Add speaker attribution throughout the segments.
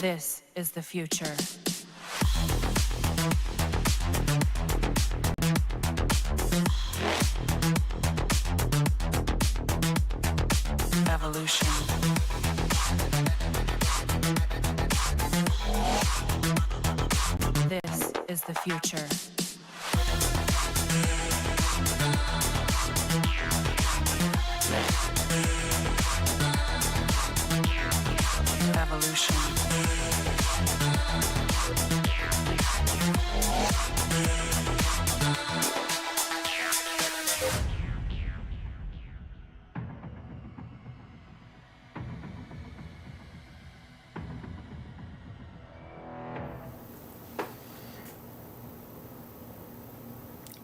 Speaker 1: This is the future. Evolution. This is the future. Evolution.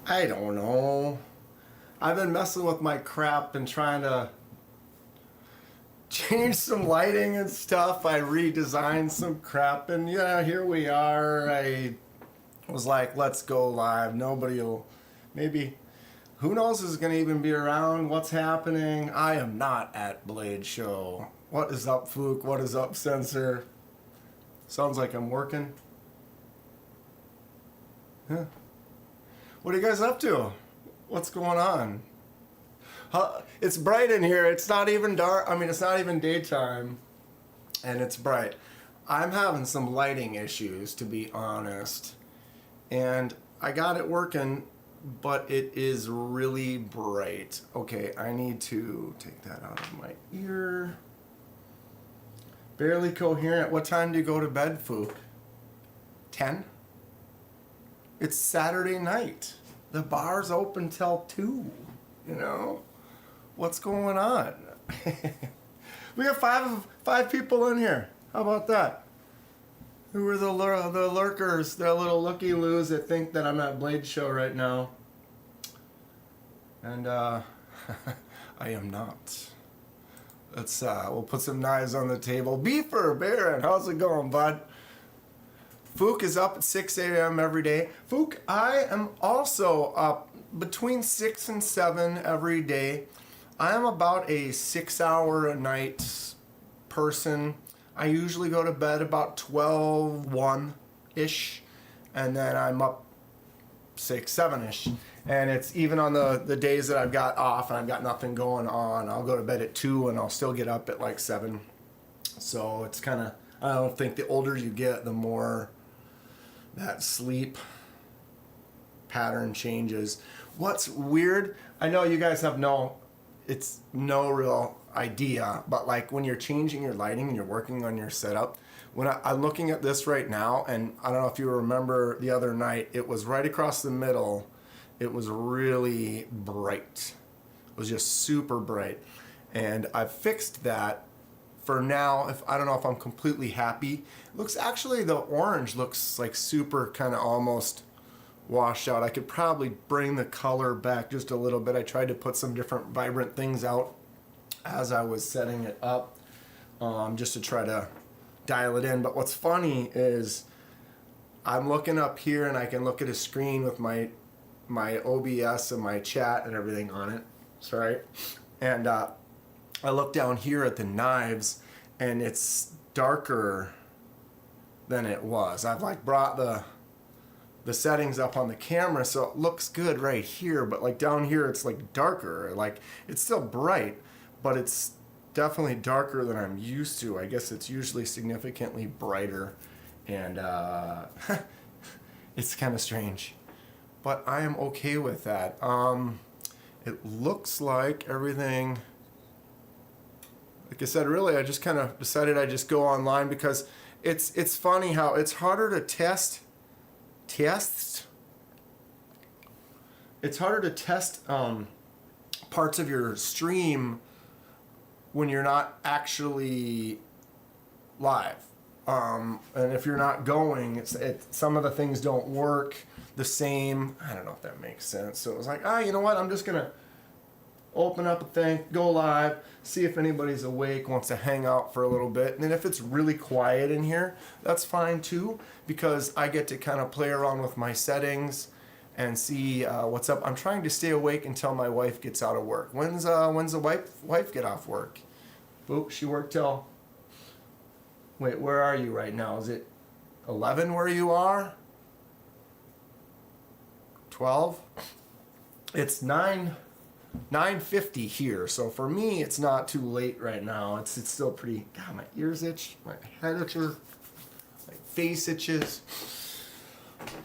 Speaker 2: I don't know. I've been messing with my crap and trying to change some lighting and stuff. I redesigned some crap and yeah, here we are. I was like, let's go live. Nobody will, maybe, who knows who's going to even be around? What's happening? I am not at Blade Show. What is up, Fook? What is up, Sensor? Sounds like I'm working. Huh? What are you guys up to? What's going on? It's bright in here. It's not even dark. I mean, it's not even daytime. And it's bright. I'm having some lighting issues, to be honest. And I got it working, but it is really bright. Okay, I need to take that out of my ear. Barely coherent. What time do you go to bed, Fook? 10? It's Saturday night. The bar's open till 2, you know? What's going on? We got five people in here. How about that? Who are the lurkers, the little looky-loos that think that I'm at Blade Show right now? And, I am not. Let's, we'll put some knives on the table. Beefer, Baron, how's it going, bud? Fook is up at 6 a.m. every day. Fook, I am also up between 6 and 7 every day. I am about a 6-hour a night person. I usually go to bed about 12, 1-ish, and then I'm up 6, 7-ish. And it's even on the days that I've got off and I've got nothing going on, I'll go to bed at 2 and I'll still get up at like 7. So it's kind of, I don't think the older you get, the more that sleep pattern changes. What's weird, I know you guys have no real idea, but like when you're changing your lighting and you're working on your setup, when I'm looking at this right now, and I don't know if you remember the other night, it was right across the middle. It was really bright. It was just super bright. And I've fixed that. For now, I don't know if I'm completely happy. It looks actually, the orange looks like super kind of almost washed out. I could probably bring the color back just a little bit. I tried to put some different vibrant things out as I was setting it up, just to try to dial it in. But what's funny is I'm looking up here and I can look at a screen with my OBS and my chat and everything on it. Sorry. And I look down here at the knives and it's darker than it was. I've like brought the settings up on the camera so it looks good right here, but like down here it's like darker. Like it's still bright, but it's definitely darker than I'm used to. I guess it's usually significantly brighter, and it's kind of strange, but I am okay with that. It looks like everything, like I said, really, I just kind of decided I'd just go online because it's funny how it's harder to test. It's harder to test parts of your stream when you're not actually live. And if you're not going, some of the things don't work the same. I don't know if that makes sense. So it was like, you know what? I'm just going to open up a thing, go live, see if anybody's awake, wants to hang out for a little bit. And then if it's really quiet in here, that's fine too, because I get to kind of play around with my settings and see what's up. I'm trying to stay awake until my wife gets out of work. When's the wife get off work? Oop, she worked till Wait, where are you right now? Is it 11 where you are? 12? It's 9:50 here, so for me it's not too late right now. It's still pretty. God, my ears itch, my head itches, my face itches.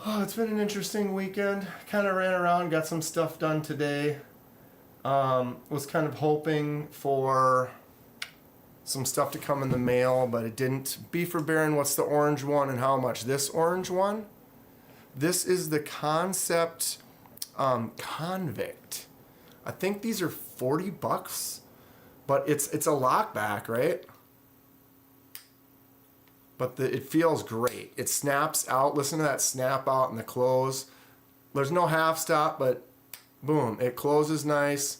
Speaker 2: Oh, it's been an interesting weekend. Kind of ran around, got some stuff done today. Was kind of hoping for some stuff to come in the mail, but it didn't. Beef or Baron, what's the orange one and how much? This orange one? This is the Concept Convict. I think these are $40, but it's a lockback, right? But it feels great. It snaps out. Listen to that snap out in the close. There's no half stop, but boom, it closes nice.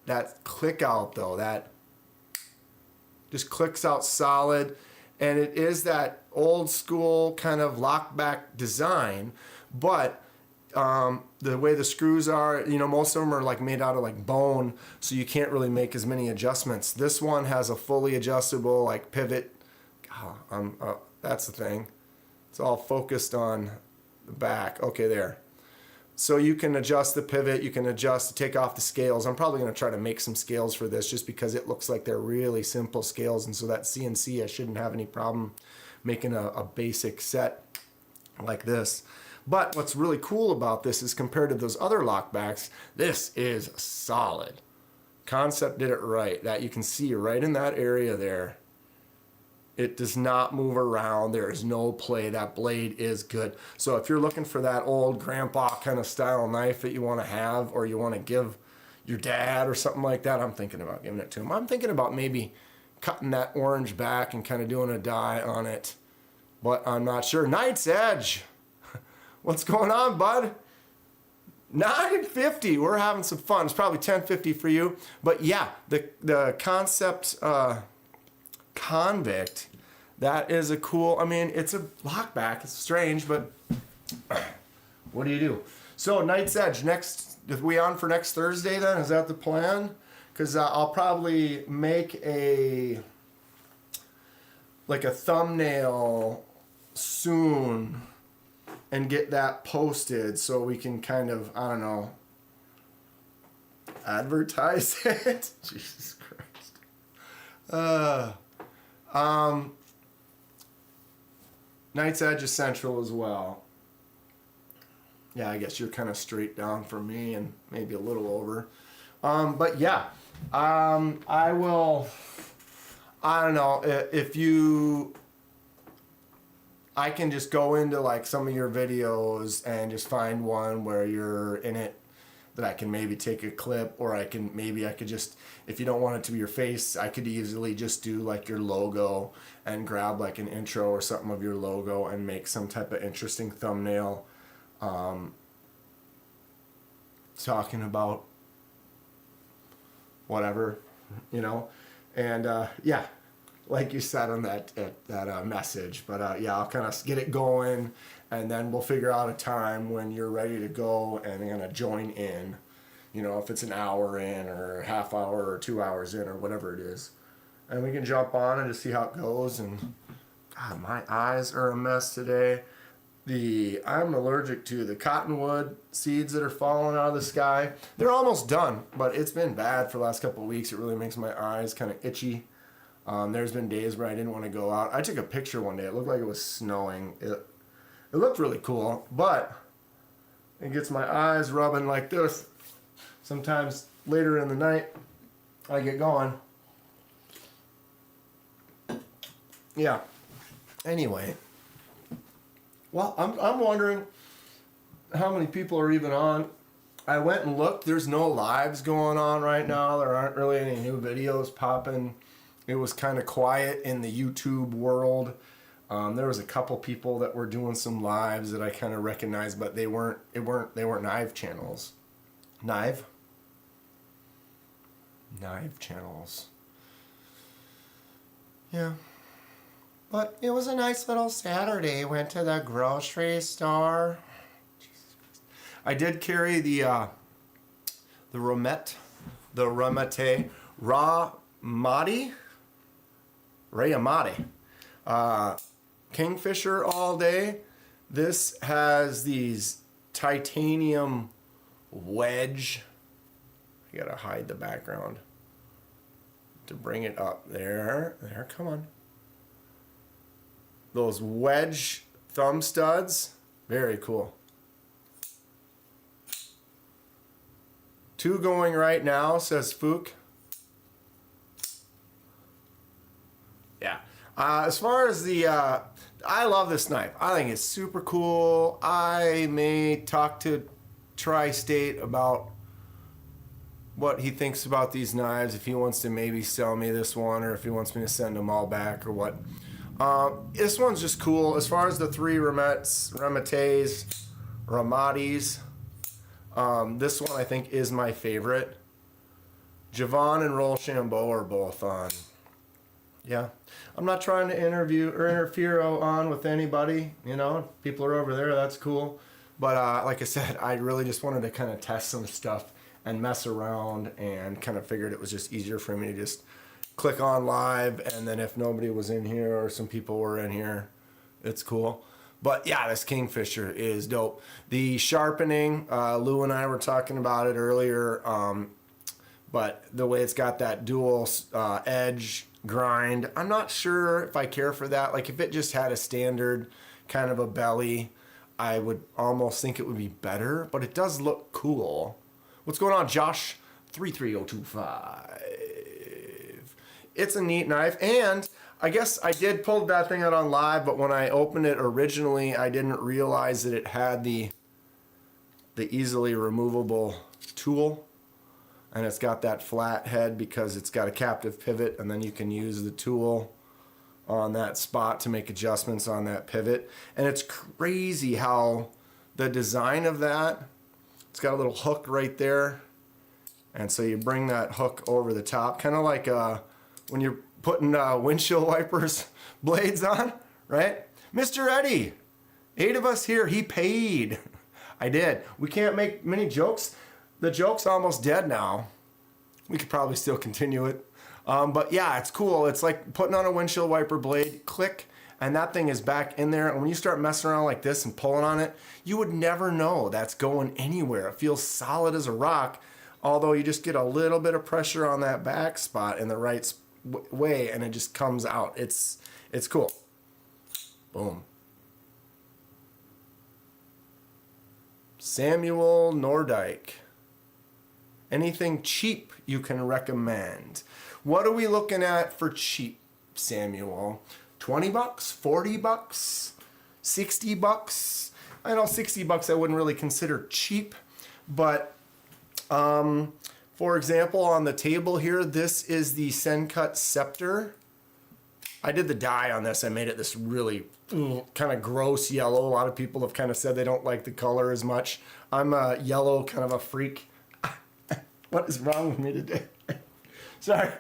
Speaker 2: That click out though, that just clicks out solid. And it is that old school kind of lockback design, but the way the screws are, you know, most of them are like made out of like bone, so you can't really make as many adjustments. This one has a fully adjustable like pivot. That's the thing. It's all focused on the back. Okay, there. So you can adjust the pivot, you can adjust, take off the scales. I'm probably going to try to make some scales for this just because it looks like they're really simple scales, and so that CNC, I shouldn't have any problem making a basic set like this. But what's really cool about this is compared to those other lockbacks, this is solid. Concept did it right. That you can see right in that area there. It does not move around. There is no play. That blade is good. So if you're looking for that old grandpa kind of style knife that you want to have, or you want to give your dad or something like that, I'm thinking about giving it to him. I'm thinking about maybe cutting that orange back and kind of doing a die on it, but I'm not sure. Knight's Edge. What's going on, bud? 9:50. We're having some fun. It's probably 10:50 for you, but yeah, the Concept Convict, that is a cool. I mean, it's a lockback. It's strange, but what do you do? So Knight's Edge next. Are we on for next Thursday then? Is that the plan? Because I'll probably make a thumbnail soon and get that posted so we can kind of, I don't know, advertise it. Jesus Christ. Knight's Edge is central as well. Yeah, I guess you're kind of straight down for me and maybe a little over. But yeah, I will, I don't know, I can just go into like some of your videos and just find one where you're in it that I can maybe take a clip, or I could just, if you don't want it to be your face, I could easily just do like your logo and grab like an intro or something of your logo and make some type of interesting thumbnail talking about whatever, you know, and yeah, like you said on that message. But yeah, I'll kind of get it going, and then we'll figure out a time when you're ready to go and gonna join in. You know, if it's an hour in or a half hour or 2 hours in or whatever it is, and we can jump on and just see how it goes. And God, my eyes are a mess today. I'm allergic to the cottonwood seeds that are falling out of the sky. They're almost done, but it's been bad for the last couple of weeks. It really makes my eyes kind of itchy. There's been days where I didn't want to go out. I took a picture one day. It looked like it was snowing. It looked really cool, but it gets my eyes rubbing like this. Sometimes later in the night, I get going. Yeah. Anyway. Well, I'm wondering how many people are even on. I went and looked. There's no lives going on right now. There aren't really any new videos popping. It was kind of quiet in the YouTube world. There was a couple people that were doing some lives that I kind of recognized, but they weren't Knive channels. Knive channels. Yeah. But it was a nice little Saturday. Went to the grocery store. Jesus Christ. I did carry the Ramette Rayamati Kingfisher all day. This has these titanium wedge. I gotta hide the background to bring it up. There, come on. Those wedge thumb studs, very cool. 2 going right now, says Fook. Yeah. As far as the, I love this knife. I think it's super cool. I may talk to Tri-State about what he thinks about these knives, if he wants to maybe sell me this one, or if he wants me to send them all back, or what. This one's just cool. As far as the 3 Ramates, this one I think is my favorite. Javon and Rochambeau are both on. Yeah, I'm not trying to interfere on with anybody. You know, people are over there. That's cool. But like I said, I really just wanted to kind of test some stuff and mess around, and kind of figured it was just easier for me to just click on live, and then if nobody was in here or some people were in here, it's cool. But yeah, this Kingfisher is dope. The sharpening, Lou and I were talking about it earlier, but the way it's got that dual edge grind, I'm not sure if I care for that. Like if it just had a standard kind of a belly, I would almost think it would be better, but it does look cool. What's going on, Josh? 33025. It's a neat knife, and I guess I did pull that thing out on live, but when I opened it originally, I didn't realize that it had the easily removable tool, and it's got that flat head because it's got a captive pivot, and then you can use the tool on that spot to make adjustments on that pivot. And it's crazy how the design of that, it's got a little hook right there, and so you bring that hook over the top, kind of like when you're putting windshield wipers blades on, right? Mr. Eddie, 8 of us here, he paid. I did. We can't make many jokes. The joke's almost dead now. We could probably still continue it. But yeah, it's cool. It's like putting on a windshield wiper blade, click, and that thing is back in there. And when you start messing around like this and pulling on it, you would never know that's going anywhere. It feels solid as a rock, although you just get a little bit of pressure on that back spot in the right way, and it just comes out. It's cool. Boom. Samuel Nordyke. Anything cheap you can recommend? What are we looking at for cheap, Samuel? 20 bucks, 40 bucks, 60 bucks. I know 60 bucks I wouldn't really consider cheap, but for example, on the table here, this is the Sencut Scepter. I did the dye on this. I made it this really kind of gross yellow. A lot of people have kind of said they don't like the color as much. I'm a yellow kind of a freak. What is wrong with me today? Sorry.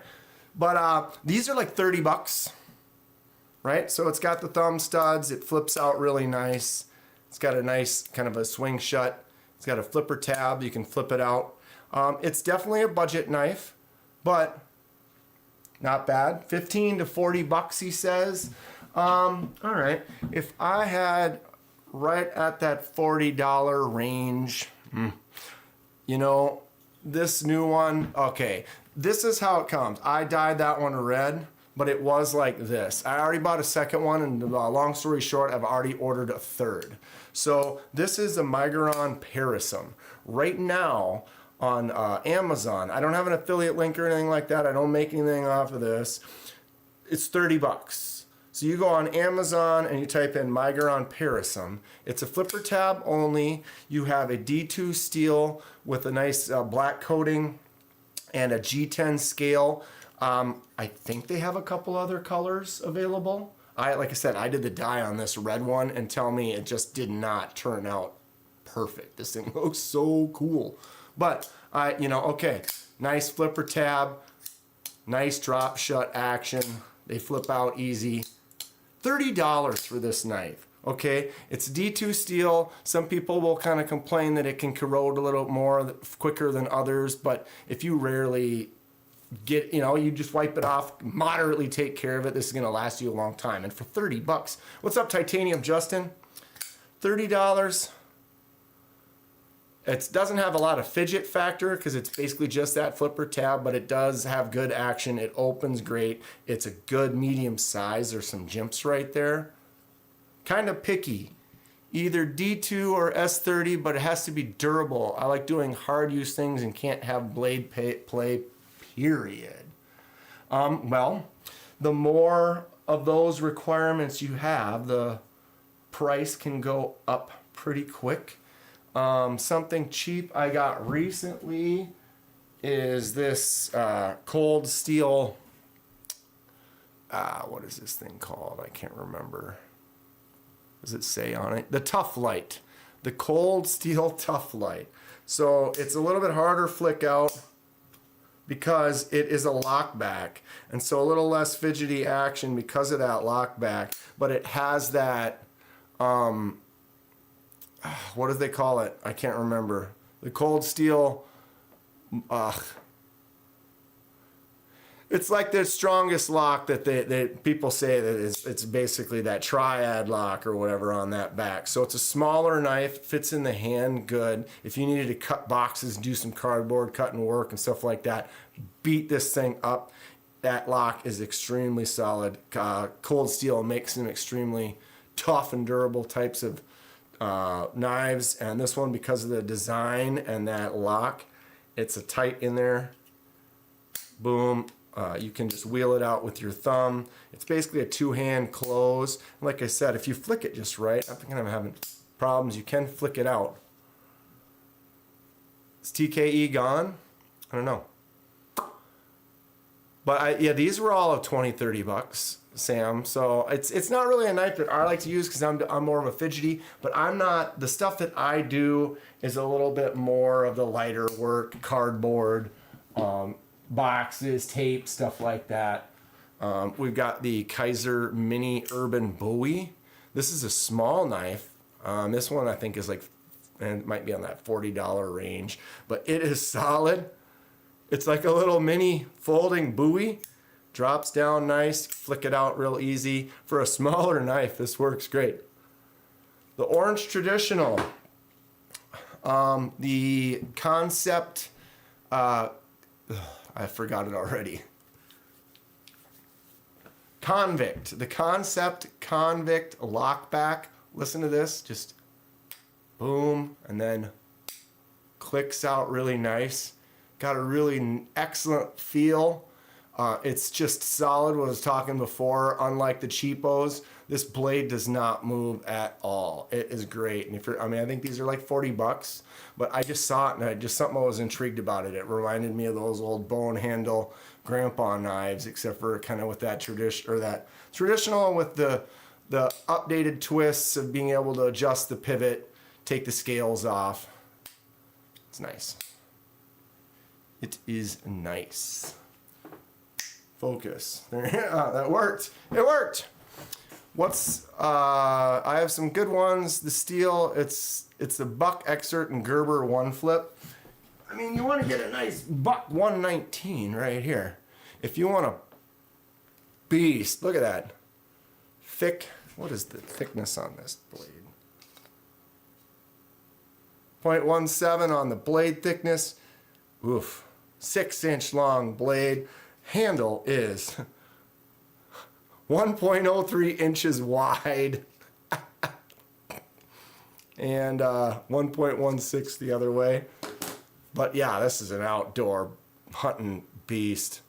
Speaker 2: But these are like 30 bucks, right? So it's got the thumb studs. It flips out really nice. It's got a nice kind of a swing shut. It's got a flipper tab. You can flip it out. It's definitely a budget knife, but not bad. 15 to 40 bucks, he says. All right. If I had right at that $40 range, you know, this new one, okay, this is how it comes. I dyed that one red, but it was like this. I already bought a second one, and long story short, I've already ordered a third. So this is a Migron Parasum. Right now on Amazon, I don't have an affiliate link or anything like that. I don't make anything off of this. It's 30 bucks. So you go on Amazon and you type in Migron Parasum. It's a flipper tab only. You have a D2 steel with a nice black coating and a G10 scale. I think they have a couple other colors available. Like I said, I did the dye on this red one, and tell me it just did not turn out perfect. This thing looks so cool. But okay, nice flipper tab, nice drop shut action. They flip out easy. $30 for this knife. Okay, it's D2 steel. Some people will kind of complain that it can corrode a little more quicker than others, but if you rarely get, you just wipe it off, moderately take care of it. This is going to last you a long time. And for 30 bucks, what's up, Titanium Justin? $30. It doesn't have a lot of fidget factor because it's basically just that flipper tab, but it does have good action. It opens great. It's a good medium size. There's some jimps right there. Kind of picky. Either D2 or S30, but it has to be durable. I like doing hard use things and can't have blade play, period. Well, the more of those requirements you have, the price can go up pretty quick. Something cheap I got recently is this cold steel, what is this thing called? I can't remember. Does it say on it? The Tough Light. The cold steel Tough Light. So it's a little bit harder flick out because it is a lockback. And so a little less fidgety action because of that lockback. But it has that, what do they call it? I can't remember. The cold steel, it's like the strongest lock that they people say that it's basically that triad lock or whatever on that back. So it's a smaller knife, fits in the hand good. If you needed to cut boxes, do some cardboard cutting work and stuff like that, beat this thing up. That lock is extremely solid. Cold steel makes them extremely tough and durable types of knives. And this one, because of the design and that lock, it's a tight in there. Boom. You can just wheel it out with your thumb. It's basically a two-hand close. Like I said, if you flick it just right, I think I'm having problems. You can flick it out. Is TKE gone? I don't know. But yeah, these were all of 20, 30 bucks, Sam. So it's not really a knife that I like to use because I'm more of a fidgety. But I'm not. The stuff that I do is a little bit more of the lighter work, cardboard. Boxes, tape, stuff like that. We've got the Kaiser Mini Urban Bowie. This is a small knife. This one I think is like, and it might be on that $40 range, but it is solid. It's like a little mini folding buoy. Drops down nice, flick it out real easy. For a smaller knife, this works great. The Orange Traditional. The Concept, I forgot it already. Convict. The Concept Convict lockback. Listen to this. Just boom. And then clicks out really nice. Got a really excellent feel. It's just solid. What I was talking before. Unlike the cheapos, this blade does not move at all. It is great. And if you're, I think these are like 40 bucks. But I just saw it and something I was intrigued about it. It reminded me of those old bone handle grandpa knives, except for kind of with that traditional with the updated twists of being able to adjust the pivot, take the scales off. It's nice. It is nice. Focus. That worked. It worked. I have some good ones. The steel, it's the Buck Exert and Gerber one flip. You want to get a nice Buck 119 right here. If you want a beast, look at that. Thick, what is the thickness on this blade? 0.17 on the blade thickness. Oof. 6-inch long blade. Handle is 1.03 inches wide and 1.16 the other way. But yeah, this is an outdoor hunting beast.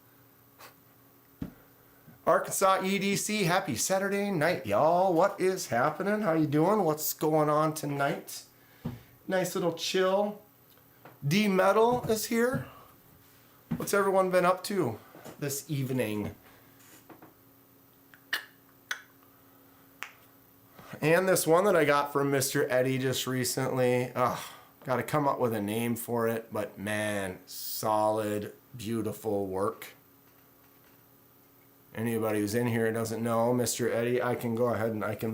Speaker 2: Arkansas EDC, happy Saturday night, y'all. What is happening? How you doing? What's going on tonight? Nice little chill. D-Metal is here. What's everyone been up to this evening? And this one that I got from Mr. Eddie just recently. Got to come up with a name for it, but man, solid, beautiful work. Anybody who's in here doesn't know Mr. Eddie, I can go ahead and I can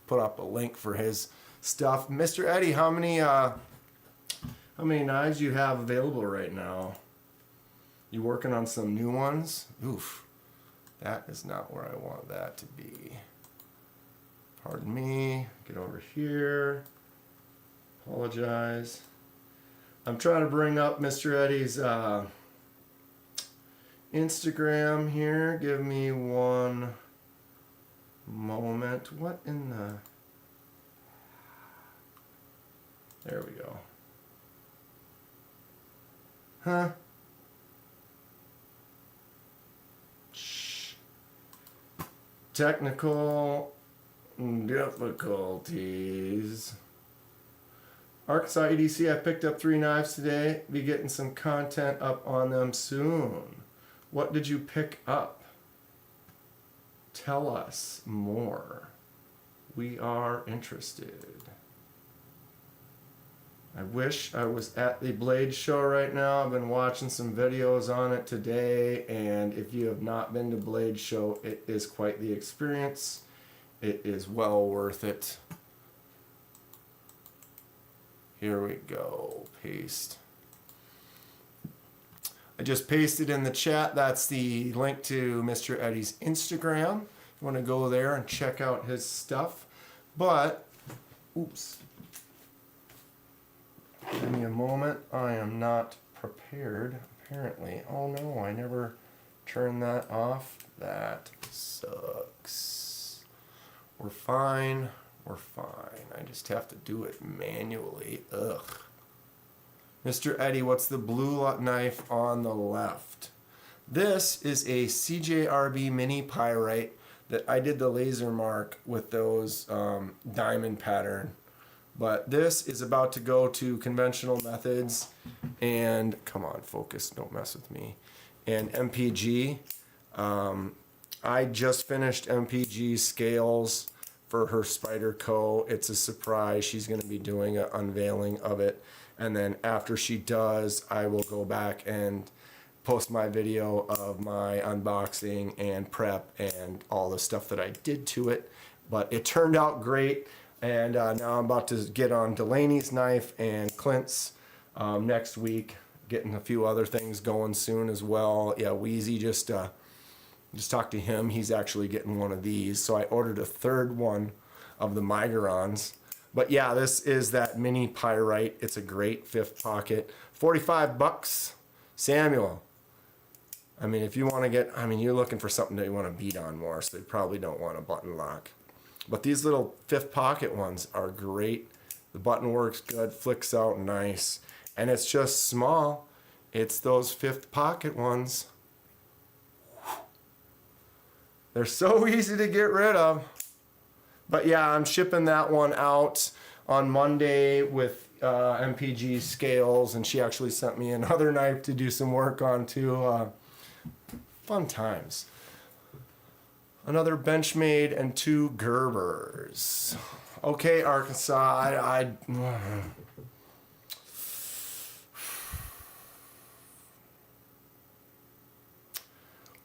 Speaker 2: put up a link for his stuff. Mr. Eddie, how many knives you have available right now? You working on some new ones? Oof. That is not where I want that to be. Pardon me. Get over here. Apologize. I'm trying to bring up Mr. Eddie's Instagram here. Give me one moment. What in the... There we go. Huh? Shh. Technical difficulties. Arkansas EDC, I picked up 3 knives today. Be getting some content up on them soon. What did you pick up? Tell us more. We are interested. I wish I was at the Blade Show right now. I've been watching some videos on it today, and if you have not been to Blade Show, it is quite the experience. It is well worth it. Here we go. Paste. I just pasted in the chat. That's the link to Mr. Eddie's Instagram. You want to go there and check out his stuff. But, oops. Give me a moment. I am not prepared, apparently. Oh no, I never turned that off. That sucks. We're fine. We're fine. I just have to do it manually. Ugh. Mr. Eddie, what's the blue knife on the left? This is a CJRB mini pyrite that I did the laser mark with those diamond pattern. But this is about to go to conventional methods and, come on, focus, don't mess with me, and MPG. I just finished MPG scales for her Spider Co. It's a surprise. She's going to be doing an unveiling of it. And then after she does, I will go back and post my video of my unboxing and prep and all the stuff that I did to it. But it turned out great. And now I'm about to get on Delaney's knife and Clint's next week. Getting a few other things going soon as well. Yeah, Wheezy just talked to him. He's actually getting one of these. So I ordered a third one of the Migrons. But yeah, this is that mini pyrite. It's a great 5th pocket. 45 bucks. Samuel. I mean, if you want to get, I mean, you're looking for something that you want to beat on more, so you probably don't want a button lock. But these little 5th pocket ones are great. The button works good, flicks out nice. And it's just small. It's those 5th pocket ones. They're so easy to get rid of. But yeah, I'm shipping that one out on Monday with MPG scales, and she actually sent me another knife to do some work on too. Fun times. Another Benchmade and 2 Gerbers. Okay, Arkansas,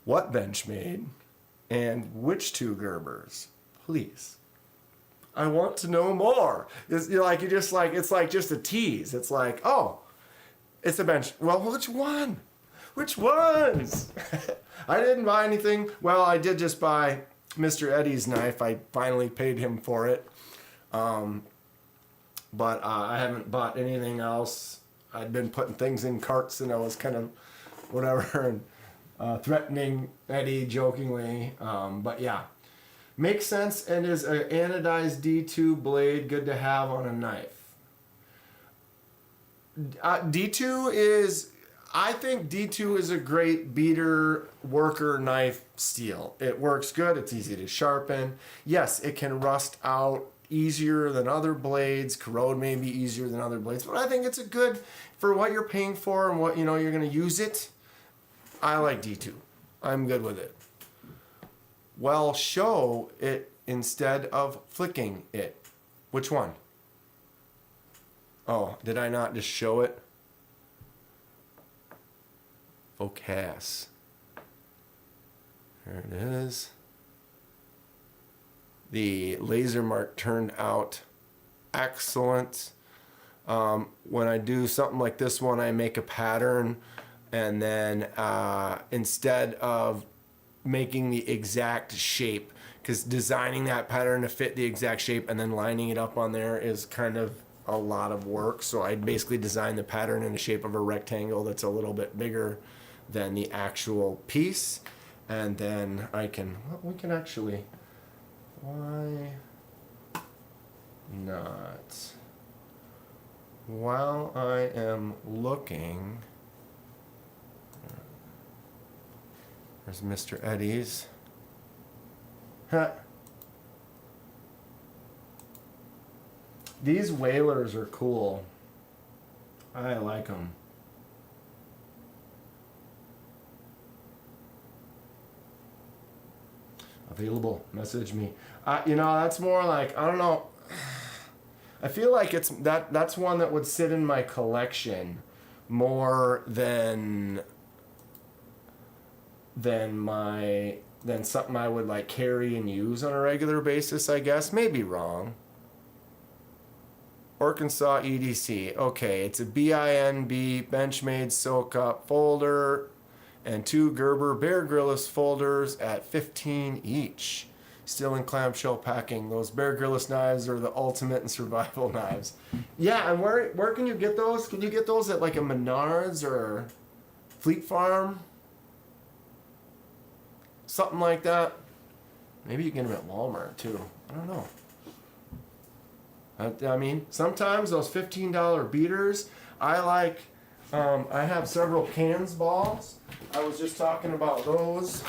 Speaker 2: what Benchmade and which 2 Gerbers? Please. I want to know more. It's just a tease. It's like, oh, it's a bench. Well, which one? Which ones? I didn't buy anything. Well, I did just buy Mr. Eddie's knife. I finally paid him for it. But I haven't bought anything else. I'd been putting things in carts and I was kind of whatever and threatening Eddie jokingly. But yeah. Makes sense, and is an anodized D2 blade good to have on a knife? D2 is, I think D2 is a great beater, worker knife steel. It works good, it's easy to sharpen. Yes, it can rust out easier than other blades, corrode may be easier than other blades, but I think it's a good, for what you're paying for and what you're going to use it, I like D2. I'm good with it. Well, show it instead of flicking it. Which one? Oh, did I not just show it? Focus. There it is. The laser mark turned out excellent. When I do something like this one, I make a pattern and then instead of making the exact shape, because designing that pattern to fit the exact shape and then lining it up on there is kind of a lot of work. So I basically designed the pattern in the shape of a rectangle that's a little bit bigger than the actual piece. And then I can, well, we can actually, why not? While I am looking, there's Mr. Eddie's. Huh. These whalers are cool. I like them. Available. Message me. You know, that's more like, I don't know. I feel like it's that's one that would sit in my collection more than something I would like carry and use on a regular basis, I guess. Maybe wrong. Arkansas EDC. Okay, it's a BINB Benchmade Soak Up folder and 2 Gerber Bear Grylls folders at $15 each. Still in clamshell packing. Those Bear Grylls knives are the ultimate in survival knives. Yeah, and where can you get those? Can you get those at like a Menards or Fleet Farm? Something like that. Maybe you can get them at Walmart too. I don't know. I mean, sometimes those $15 beaters, I like, I have several cans balls. I was just talking about those.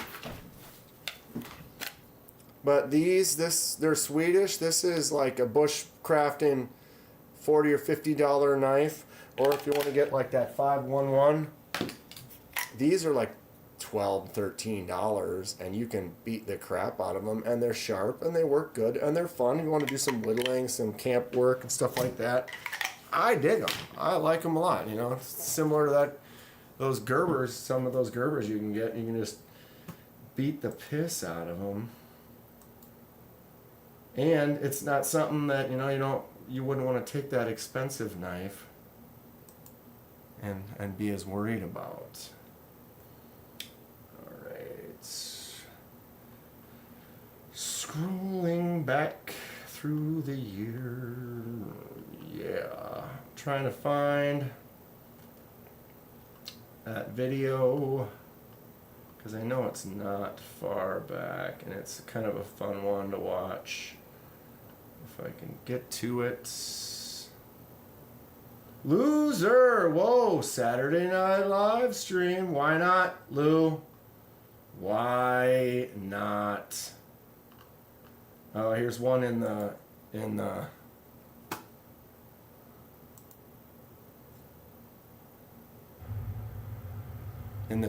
Speaker 2: But they're Swedish. This is like a bushcrafting $40 or $50 knife. Or if you want to get like that 511, these are like $12, $13, and you can beat the crap out of them, and they're sharp and they work good and they're fun. You want to do some whittling, some camp work and stuff like that. I dig them. I like them a lot. You know, similar to those Gerbers. Some of those Gerbers you can get, you can just beat the piss out of them. And it's not something that, you know, you wouldn't want to take that expensive knife and be as worried about. All right. Scrolling back through the year. Yeah. Trying to find that video, because I know it's not far back and it's kind of a fun one to watch. If I can get to it. Loser! Whoa! Saturday Night Live stream. Why not, Lou? Why not? Oh, here's one in the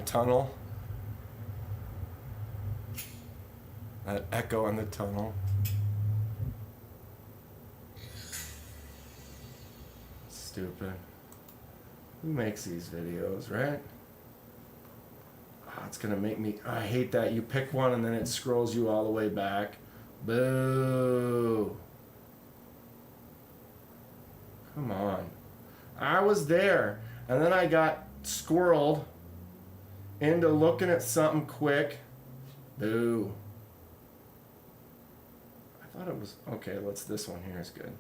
Speaker 2: tunnel. That echo in the tunnel. Stupid. Who makes these videos, right? Oh, it's gonna make me. I hate that. You pick one and then it scrolls you all the way back. Boo. Come on. I was there and then I got squirreled into looking at something quick. Boo. I thought it was. Okay, this one here is good.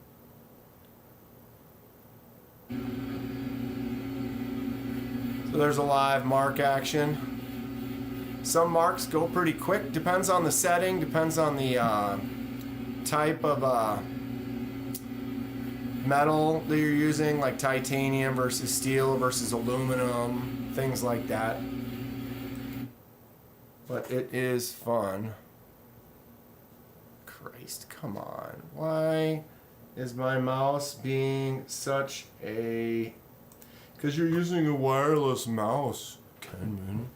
Speaker 2: So there's a live mark action. Some marks go pretty quick. Depends on the setting. Depends on the type of metal that you're using, like titanium versus steel versus aluminum, things like that. But it is fun. Christ, come on. Why is my mouse being such a... Because you're using a wireless mouse, Kenman.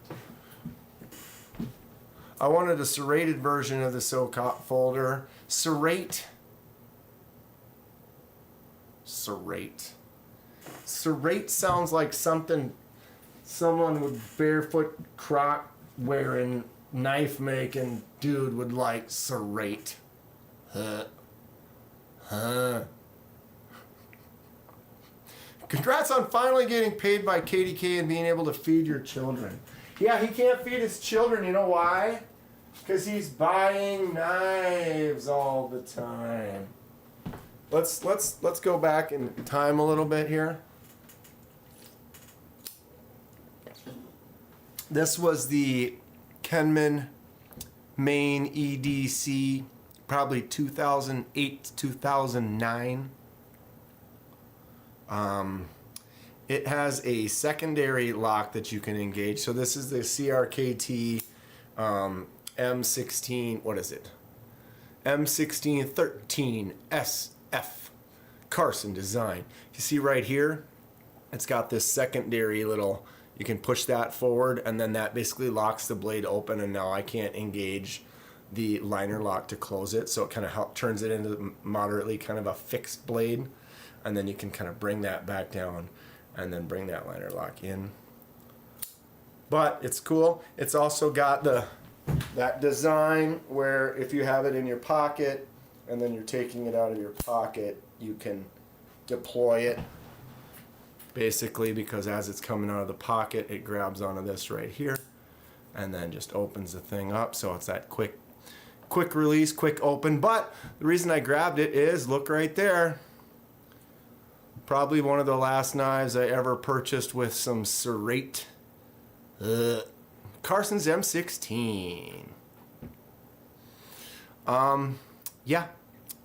Speaker 2: I wanted a serrated version of the SOCOP folder. Serrate. Serrate sounds like something someone with barefoot croc wearing, knife making dude would like. Serrate. Huh. Congrats on finally getting paid by KDK and being able to feed your children. Yeah, he can't feed his children. You know why? Because he's buying knives all the time. Let's go back in time a little bit here. This was the Kenman main EDC, probably 2008 2009. It has a secondary lock that you can engage. So this is the CRKT M16. What is it? M1613 SF Carson design. You see right here, it's got this secondary little. You can push that forward, and then that basically locks the blade open. And now I can't engage the liner lock to close it, so it kind of turns it into moderately kind of a fixed blade. And then you can kind of bring that back down and then bring that liner lock in. But it's cool. It's also got that design where if you have it in your pocket and then you're taking it out of your pocket, you can deploy it basically, because as it's coming out of the pocket, it grabs onto this right here and then just opens the thing up. So it's that quick release, quick open. But the reason I grabbed it is, look right there. Probably one of the last knives I ever purchased with some serrate. Carson's M16. Yeah,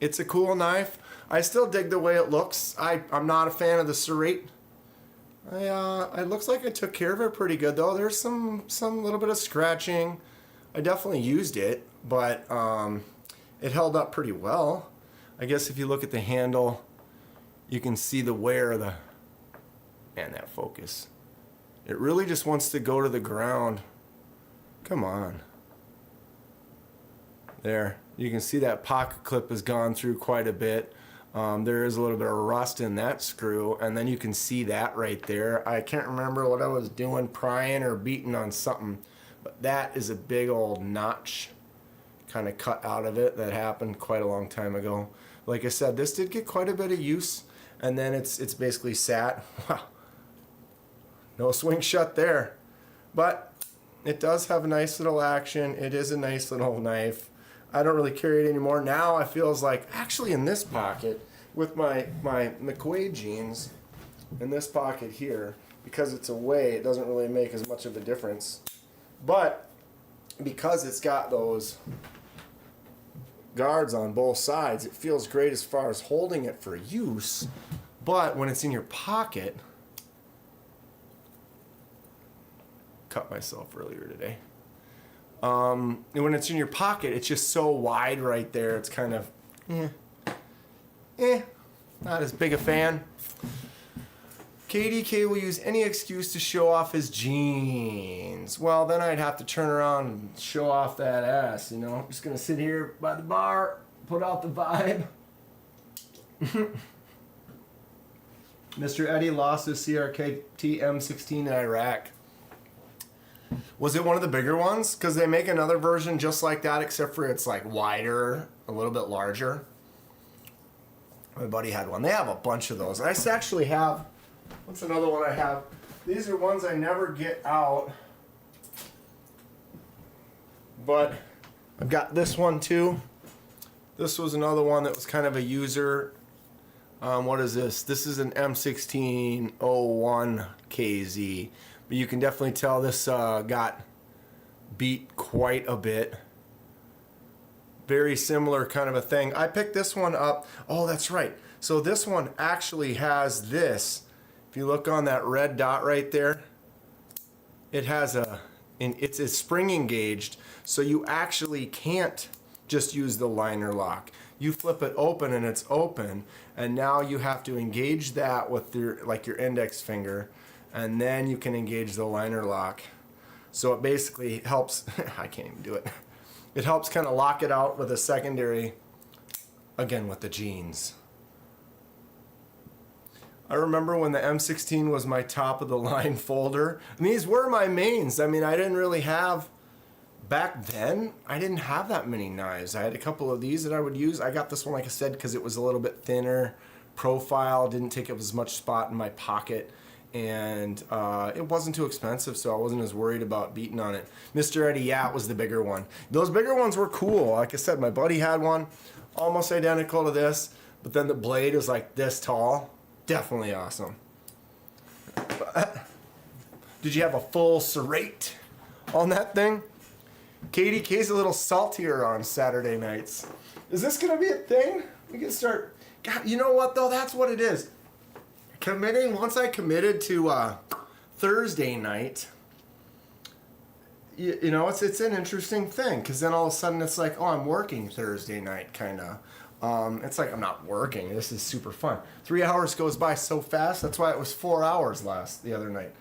Speaker 2: it's a cool knife. I still dig the way it looks. I'm not a fan of the serrate. It looks like I took care of it pretty good though. There's some little bit of scratching. I definitely used it, but it held up pretty well. I guess if you look at the handle, you can see the wear of that focus. It really just wants to go to the ground. Come on. There, you can see that pocket clip has gone through quite a bit. There is a little bit of rust in that screw, and then you can see that right there. I can't remember what I was doing, prying or beating on something, but that is a big old notch kind of cut out of it that happened quite a long time ago. Like I said, this did get quite a bit of use. And then it's basically sat. Wow. No swing shut there. But it does have a nice little action. It is a nice little knife. I don't really carry it anymore. Now I feels like, actually in this pocket, with my McQuaid jeans, in this pocket here, because it's away, it doesn't really make as much of a difference. But because it's got those guards on both sides, it feels great as far as holding it for use. But when it's in your pocket, cut myself earlier today. And when it's in your pocket, it's just so wide right there. It's kind of not as big a fan. KDK will use any excuse to show off his jeans. Well, then I'd have to turn around and show off that ass, you know. I'm just gonna sit here by the bar, put out the vibe. Mr. Eddie lost his CRKT M16 in Iraq. Was it one of the bigger ones? Because they make another version just like that, except for it's like wider, a little bit larger. My buddy had one. They have a bunch of those. I actually have, what's another one I have? These are ones I never get out. But I've got this one too. This was another one that was kind of a user. What is this? This is an M1601 KZ. But you can definitely tell this got beat quite a bit. Very similar kind of a thing. I picked this one up. Oh, that's right. So this one actually has this. If you look on that red dot right there, it has it's spring engaged. So you actually can't just use the liner lock. You flip it open and it's open. And now you have to engage that with your index finger. And then you can engage the liner lock. So it basically helps, I can't even do it. It helps kind of lock it out with a secondary, again with the jeans. I remember when the M16 was my top of the line folder. And these were my mains. I mean, I didn't really have, back then, I didn't have that many knives. I had a couple of these that I would use. I got this one, like I said, because it was a little bit thinner, profile, didn't take up as much spot in my pocket, and it wasn't too expensive, so I wasn't as worried about beating on it. Mr. Eddie Yacht was the bigger one. Those bigger ones were cool. Like I said, my buddy had one almost identical to this, but then the blade was like this tall. Definitely awesome. Did you have a full serrate on that thing? Katie K's a little saltier on Saturday nights. Is this gonna be a thing? We can start. God, you know what though? That's what it is. Once I committed to Thursday night, you know, it's an interesting thing, because then all of a sudden it's like, oh, I'm working Thursday night, kind of. It's like I'm not working. This is super fun. 3 hours goes by so fast. That's why it was 4 hours the other night.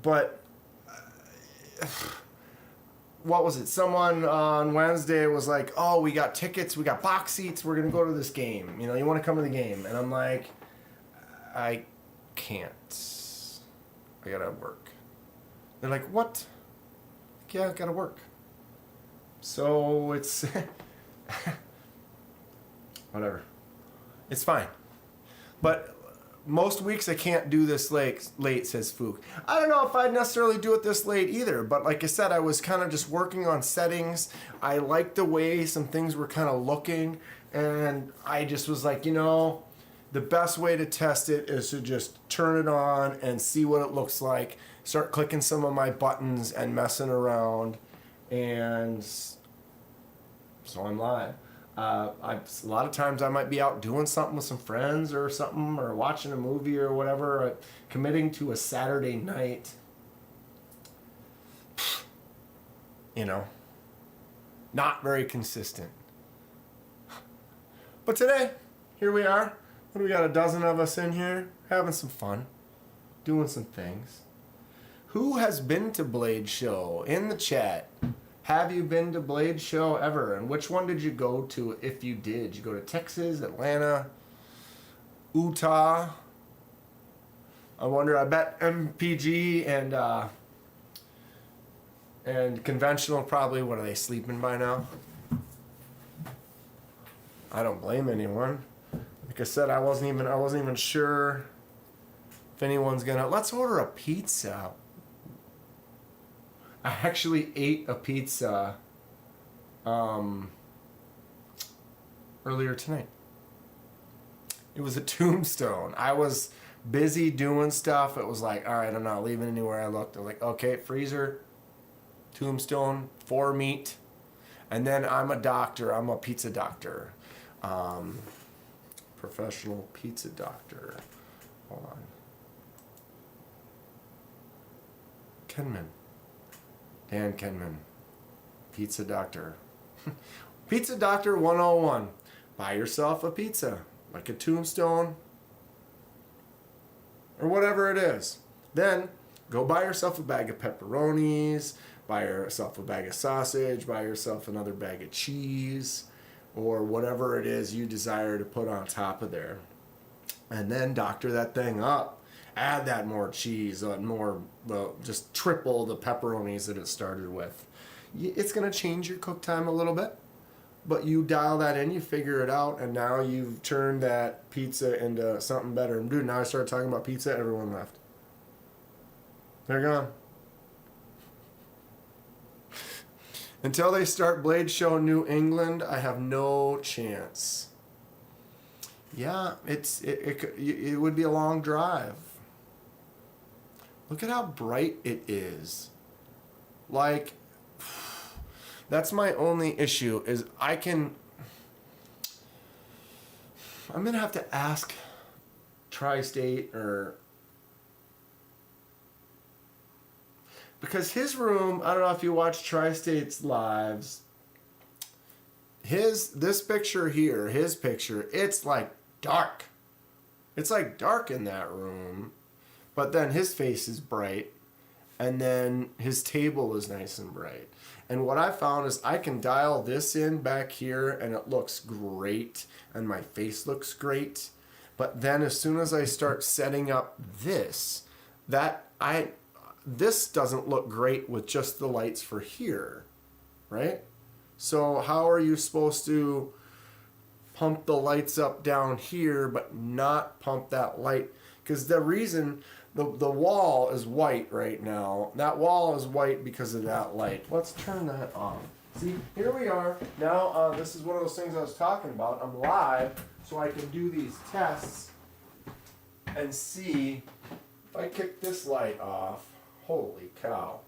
Speaker 2: But what was it? Someone on Wednesday was like, oh, we got tickets, we got box seats, we're gonna go to this game. You know, you want to come to the game? And I'm like, I can't. I gotta work. They're like, what? Yeah, I gotta work. So it's whatever. It's fine. But most weeks I can't do this late, says Fook. I don't know if I'd necessarily do it this late either, but like I said, I was kind of just working on settings. I liked the way some things were kind of looking, and I just was like, you know, the best way to test it is to just turn it on and see what it looks like. Start clicking some of my buttons and messing around, and so I'm live. A lot of times I might be out doing something with some friends or something, or watching a movie or whatever. Committing to a Saturday night, you know, not very consistent. But today, here we are. What do we got? A dozen of us in here having some fun, doing some things. Who has been to Blade Show? In the chat. Have you been to Blade Show ever? And which one did you go to if you did? Did you go to Texas, Atlanta, Utah? I wonder, I bet MPG and conventional probably, what are they, sleeping by now? I don't blame anyone. Like I said, I wasn't even sure if anyone's gonna. Let's order a pizza. I actually ate a pizza earlier tonight. It was a Tombstone. I was busy doing stuff. It was like, all right, I'm not leaving anywhere. I looked. I was like, okay, freezer, Tombstone, 4 meat. And then I'm a doctor. I'm a pizza doctor. Professional pizza doctor. Hold on. Dan Kenman, pizza doctor. Pizza doctor 101. Buy yourself a pizza, like a Tombstone, or whatever it is. Then go buy yourself a bag of pepperonis, buy yourself a bag of sausage, buy yourself another bag of cheese, or whatever it is you desire to put on top of there. And then doctor that thing up. Add that more cheese, just triple the pepperonis that it started with. It's going to change your cook time a little bit, but you dial that in, you figure it out, and now you've turned that pizza into something better. And dude, now I started talking about pizza, everyone left. They're gone. Until they start Blade Show in New England, I have no chance. Yeah, it would be a long drive. Look at how bright it is. Like, that's my only issue, is I'm going to have to ask Tri-State, because his room, I don't know if you watch Tri-State's lives, this picture here, his picture, it's like dark. It's like dark in that room. But then his face is bright, and then his table is nice and bright. And what I found is I can dial this in back here, and it looks great, and my face looks great. But then as soon as I start setting up this doesn't look great with just the lights for here, right? So how are you supposed to pump the lights up down here, but not pump that light. Because the reason the wall is white right now, that wall is white because of that light. Let's turn that off. See, here we are. Now, this is one of those things I was talking about. I'm live, so I can do these tests and see if I kick this light off. Holy cow.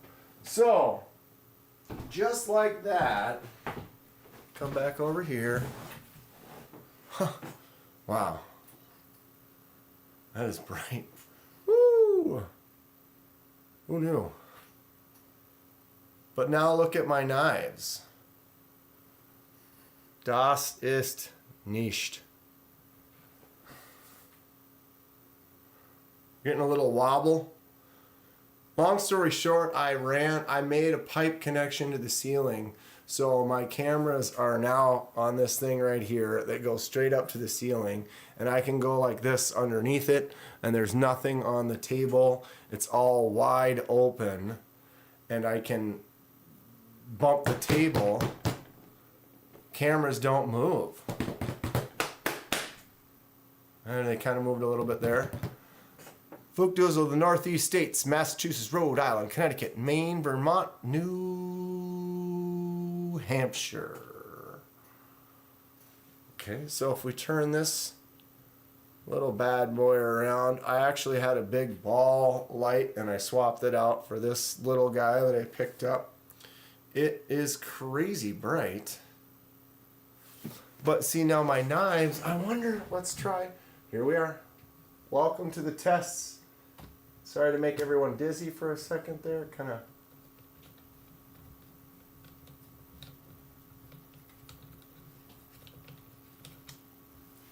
Speaker 2: So, just like that, come back over here. Huh. Wow. That is bright. Woo! Who knew? But now look at my knives. Das ist nicht. Getting a little wobble. Long story short, I made a pipe connection to the ceiling. So my cameras are now on this thing right here that goes straight up to the ceiling. And I can go like this underneath it. And there's nothing on the table. It's all wide open. And I can bump the table. Cameras don't move. And they kind of moved a little bit there. Fookdoozle, the Northeast states, Massachusetts, Rhode Island, Connecticut, Maine, Vermont, New Hampshire. Okay, so if we turn this little bad boy around, I actually had a big ball light and I swapped it out for this little guy that I picked up. It is crazy bright. But see, now my knives, I wonder, let's try. Here we are. Welcome to the tests. Sorry to make everyone dizzy for a second there. Kind of.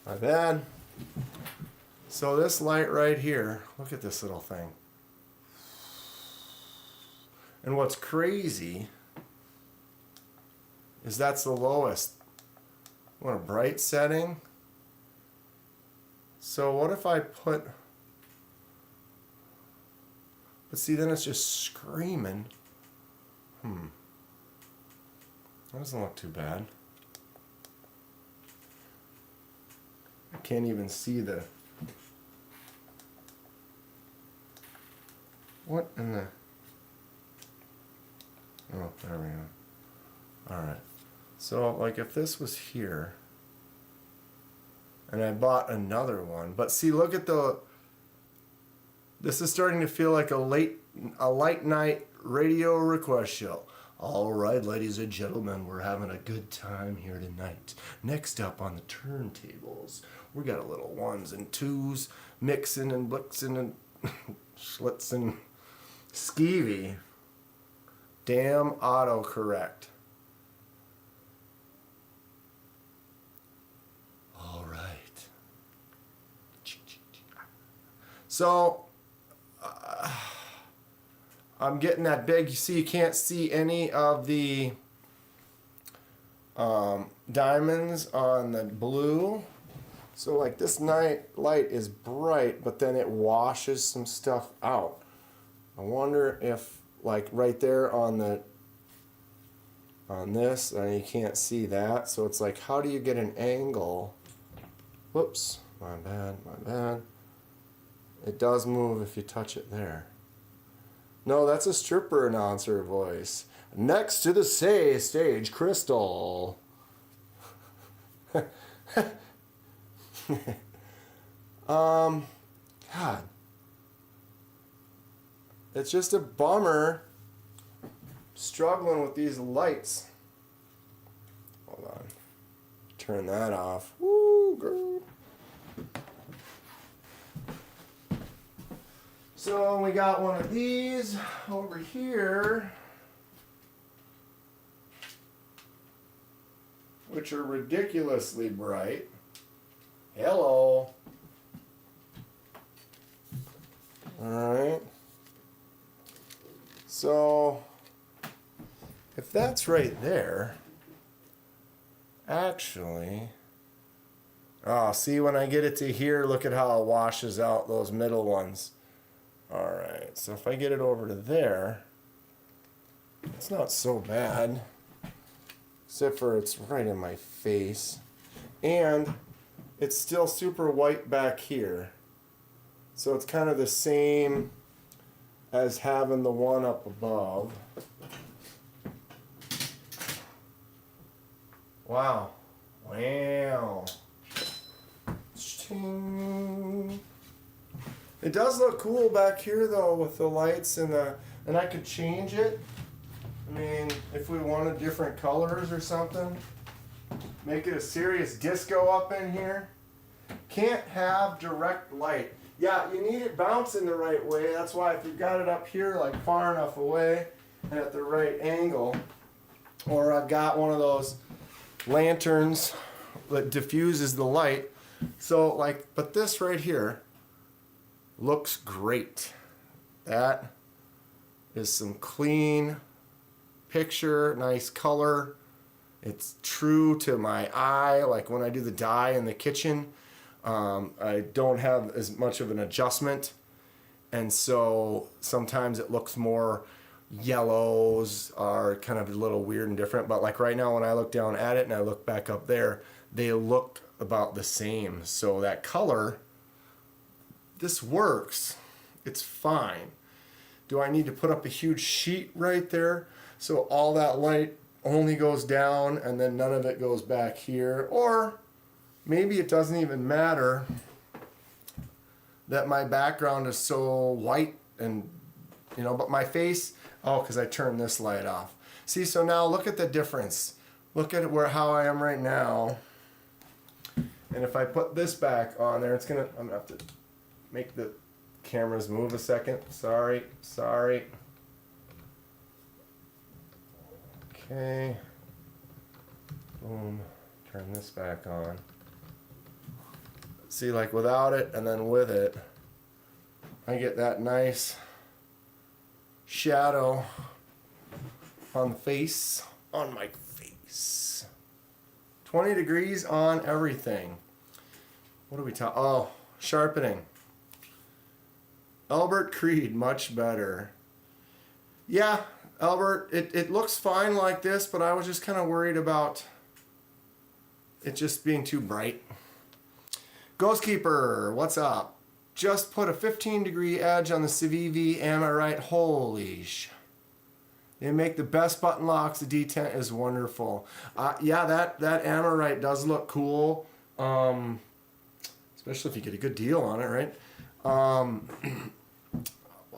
Speaker 2: My bad. So this light right here, look at this little thing. And what's crazy is that's the lowest. I want a bright setting. So what if I put, but see, then it's just screaming. That doesn't look too bad. I can't even see the, what in the, oh, there we go. All right. So like if this was here, and I bought another one, but see, look at this is starting to feel like a late night radio request show. All right, ladies and gentlemen, we're having a good time here tonight. Next up on the turntables, we got a little ones and twos, mixing and blixing and schlitzing, skeevy. Damn autocorrect. All right. So, I'm getting that big. You see, you can't see any of the diamonds on the blue. So like this night light is bright, but then it washes some stuff out. I wonder if like right there on this, you can't see that. So it's like, how do you get an angle? Whoops, my bad, my bad. It does move if you touch it there. No, that's a stripper announcer voice. Next to the stage, Crystal. God. It's just a bummer struggling with these lights. Hold on. Turn that off. Woo, girl. So we got one of these over here, which are ridiculously bright. Hello. Alright. So, if that's right there, actually, oh, see, when I get it to here, look at how it washes out those middle ones. Alright, so if I get it over to there, it's not so bad. Except for it's right in my face. and it's still super white back here. So it's kind of the same as having the one up above. Wow. Wow. Ching. It does look cool back here though with the lights and I could change it. I mean, if we wanted different colors or something, make it a serious disco up in here. Can't have direct light. Yeah, you need it bouncing the right way. That's why if you've got it up here like far enough away and at the right angle, or I've got one of those lanterns that diffuses the light. So like, but this right here looks great. That is some clean picture, nice color. It's true to my eye. Like when I do the dye in the kitchen, I don't have as much of an adjustment, and so sometimes it looks more yellows are kind of a little weird and different. But like right now when I look down at it and I look back up there, they look about the same. So that color, this works. It's fine. Do I need to put up a huge sheet right there so all that light only goes down and then none of it goes back here? Or maybe it doesn't even matter that my background is so white and, you know, but my face, oh, because I turned this light off. See, so now look at the difference. Look at how I am right now. And if I put this back on there, I'm gonna have to make the cameras move a second. Sorry. Okay. Boom. Turn this back on. See, like without it and then with it, I get that nice shadow on the face, on my face. 20 degrees on everything. What are we talking? Oh, sharpening. Albert Creed, much better. Yeah, Albert, it looks fine like this, but I was just kind of worried about it just being too bright. Ghostkeeper, what's up? Just put a 15-degree edge on the Civivi, am I right? Holy sh... They make the best button locks. The detent is wonderful. Yeah, that Amorite does look cool, especially if you get a good deal on it, right?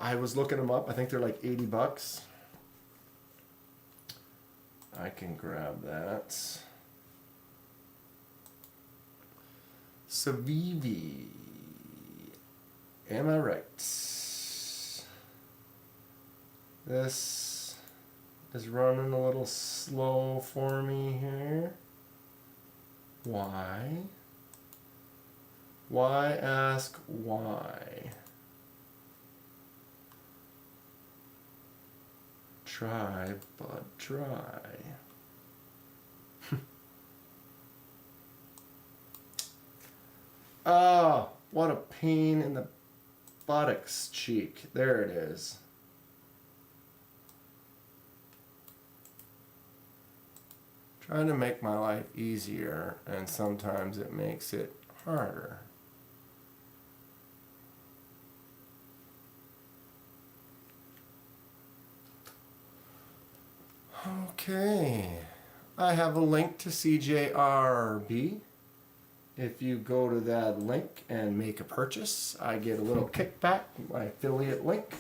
Speaker 2: I was looking them up. I think they're like $80. I can grab that. Civivi. Am I right? This is running a little slow for me here. Why? Why ask why? Try, but try. Oh, what a pain in the buttocks cheek. There it is. Trying to make my life easier, and sometimes it makes it harder. Okay, I have a link to CJRB. If you go to that link and make a purchase, I get a little kickback, my affiliate link.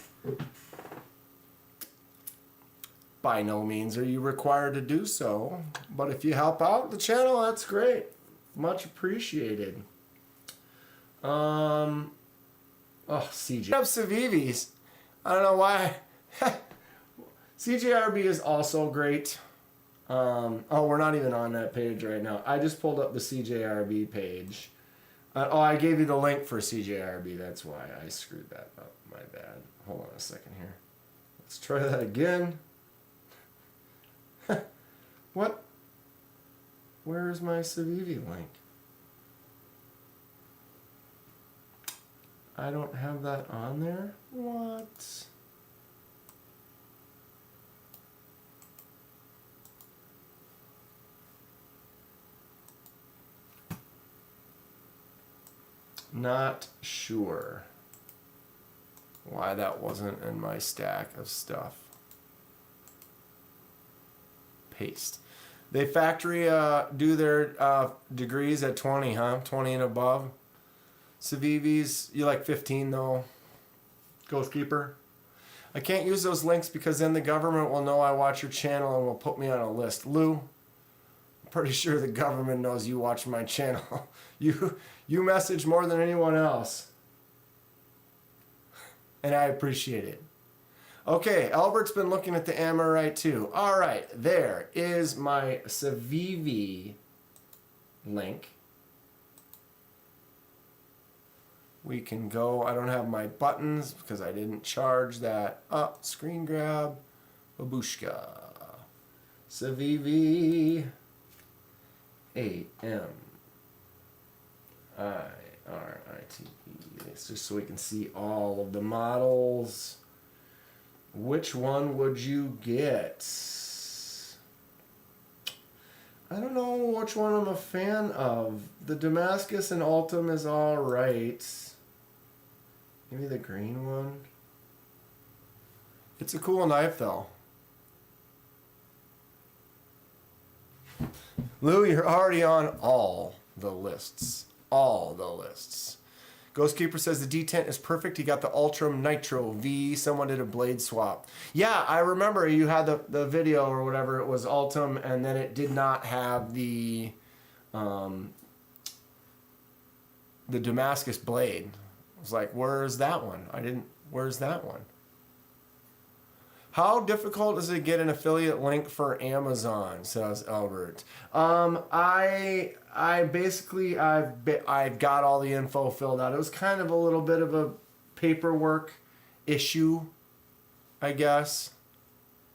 Speaker 2: By no means are you required to do so, but if you help out the channel, that's great. Much appreciated. Oh, CJ. I have Civivis. I don't know why. CJRB is also great. Oh, we're not even on that page right now. I just pulled up the CJRB page. Oh, I gave you the link for CJRB. That's why I screwed that up. My bad. Hold on a second here. Let's try that again. What? Where's my Civivi link? I don't have that on there? What? Not sure why that wasn't in my stack of stuff. Paste. They factory do their degrees at 20, huh? 20 and above. Civivi's, you like 15 though? Ghostkeeper? I can't use those links because then the government will know I watch your channel and will put me on a list. Lou, I'm pretty sure the government knows you watch my channel. You message more than anyone else. And I appreciate it. Okay, Albert's been looking at the Amorite too. All right, there is my Civivi link. We can go. I don't have my buttons because I didn't charge that up. Screen grab. Babushka. Civivi. A-M. I-R-I-T-E. It's just so we can see all of the models. Which one would you get? I don't know which one I'm a fan of. The Damascus and Ultim is alright. Maybe the green one. It's a cool knife though. Lou, you're already on all the lists. All the lists. Ghostkeeper says the D10 is perfect. He got the Ultram Nitro V. Someone did a blade swap. Yeah, I remember you had the video or whatever. It was Ultim, and then it did not have the Damascus blade. I was like, where's that one? Where's that one? How difficult is it to get an affiliate link for Amazon, says Albert. I basically, I've got all the info filled out. It was kind of a little bit of a paperwork issue, I guess.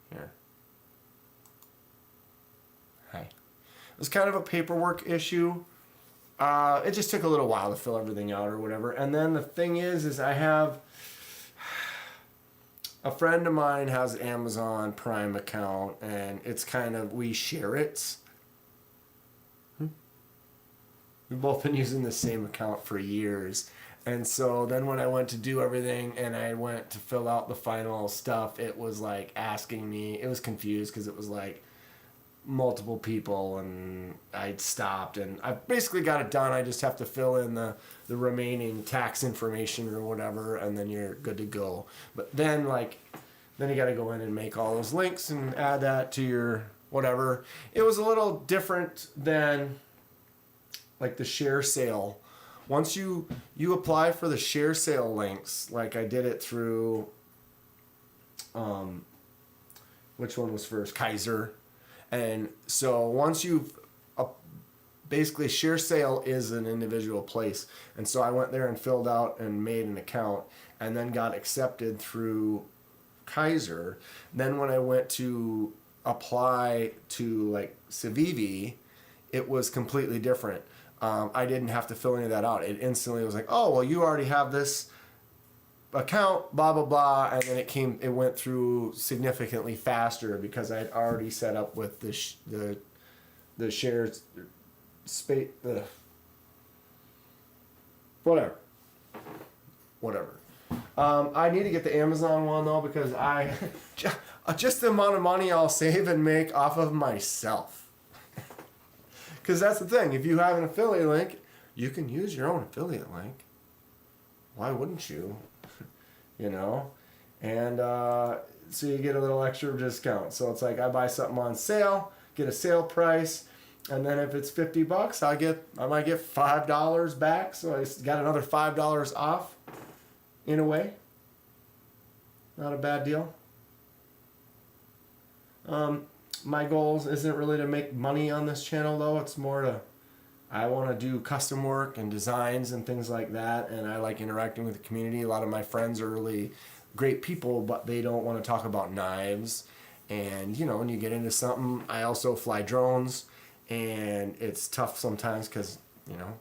Speaker 2: Here. Hi. It was kind of a paperwork issue. It just took a little while to fill everything out or whatever. And then the thing is I have... A friend of mine has an Amazon Prime account, and it's kind of, we share it. We've both been using the same account for years. And so then when I went to do everything and I went to fill out the final stuff, it was like asking me, it was confused because it was like multiple people, and I'd stopped, and I basically got it done. I just have to fill in the remaining tax information or whatever, and then you're good to go. But then you got to go in and make all those links and add that to your whatever. It was a little different than like the share sale. Once you apply for the share sale links, like I did it through which one was first? Kaiser. And so once you've basically share sale is an individual place. And so I went there and filled out and made an account and then got accepted through Kaiser. Then when I went to apply to like Civivi, it was completely different. I didn't have to fill any of that out. It instantly was like, oh, well, you already have this account, blah, blah, blah. And then it went through significantly faster because I'd already set up with the shares space, whatever. I need to get the Amazon one though, because I just the amount of money I'll save and make off of myself. Because that's the thing. If you have an affiliate link, you can use your own affiliate link. Why wouldn't you? You know? And so you get a little extra discount. So it's like I buy something on sale, get a sale price, and then if it's $50, I might get $5 back. So I got another $5 off in a way. Not a bad deal. My goals isn't really to make money on this channel though. It's more I want to do custom work and designs and things like that. And I like interacting with the community. A lot of my friends are really great people, but they don't want to talk about knives. And you know, when you get into something, I also fly drones, and it's tough sometimes because, you know,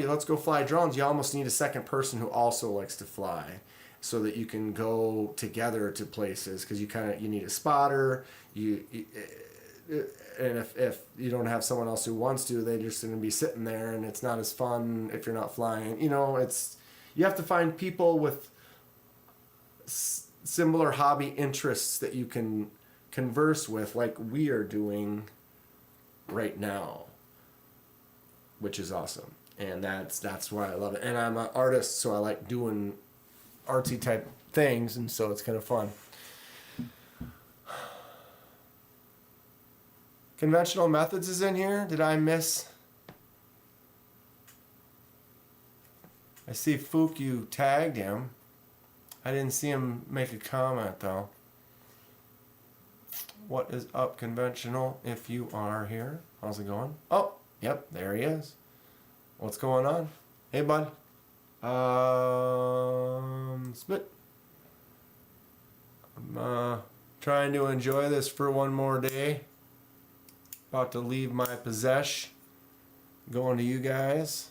Speaker 2: let's go fly drones. You almost need a second person who also likes to fly, so that you can go together to places, because you need a spotter. and if you don't have someone else who wants to, they're just going to be sitting there, and it's not as fun if you're not flying. You know, you have to find people with similar hobby interests that you can converse with, like we are doing right now, which is awesome. And that's why I love it. And I'm an artist, so I like doing artsy type things, and so it's kind of fun. Conventional Methods is in here. Did I miss? I see Fook, you tagged him. I didn't see him make a comment though. What is up, Conventional, if you are here? How's it going? Oh, yep, there he is. What's going on? Hey, bud. Spit. I'm trying to enjoy this for one more day. About to leave my possession. Going to you guys.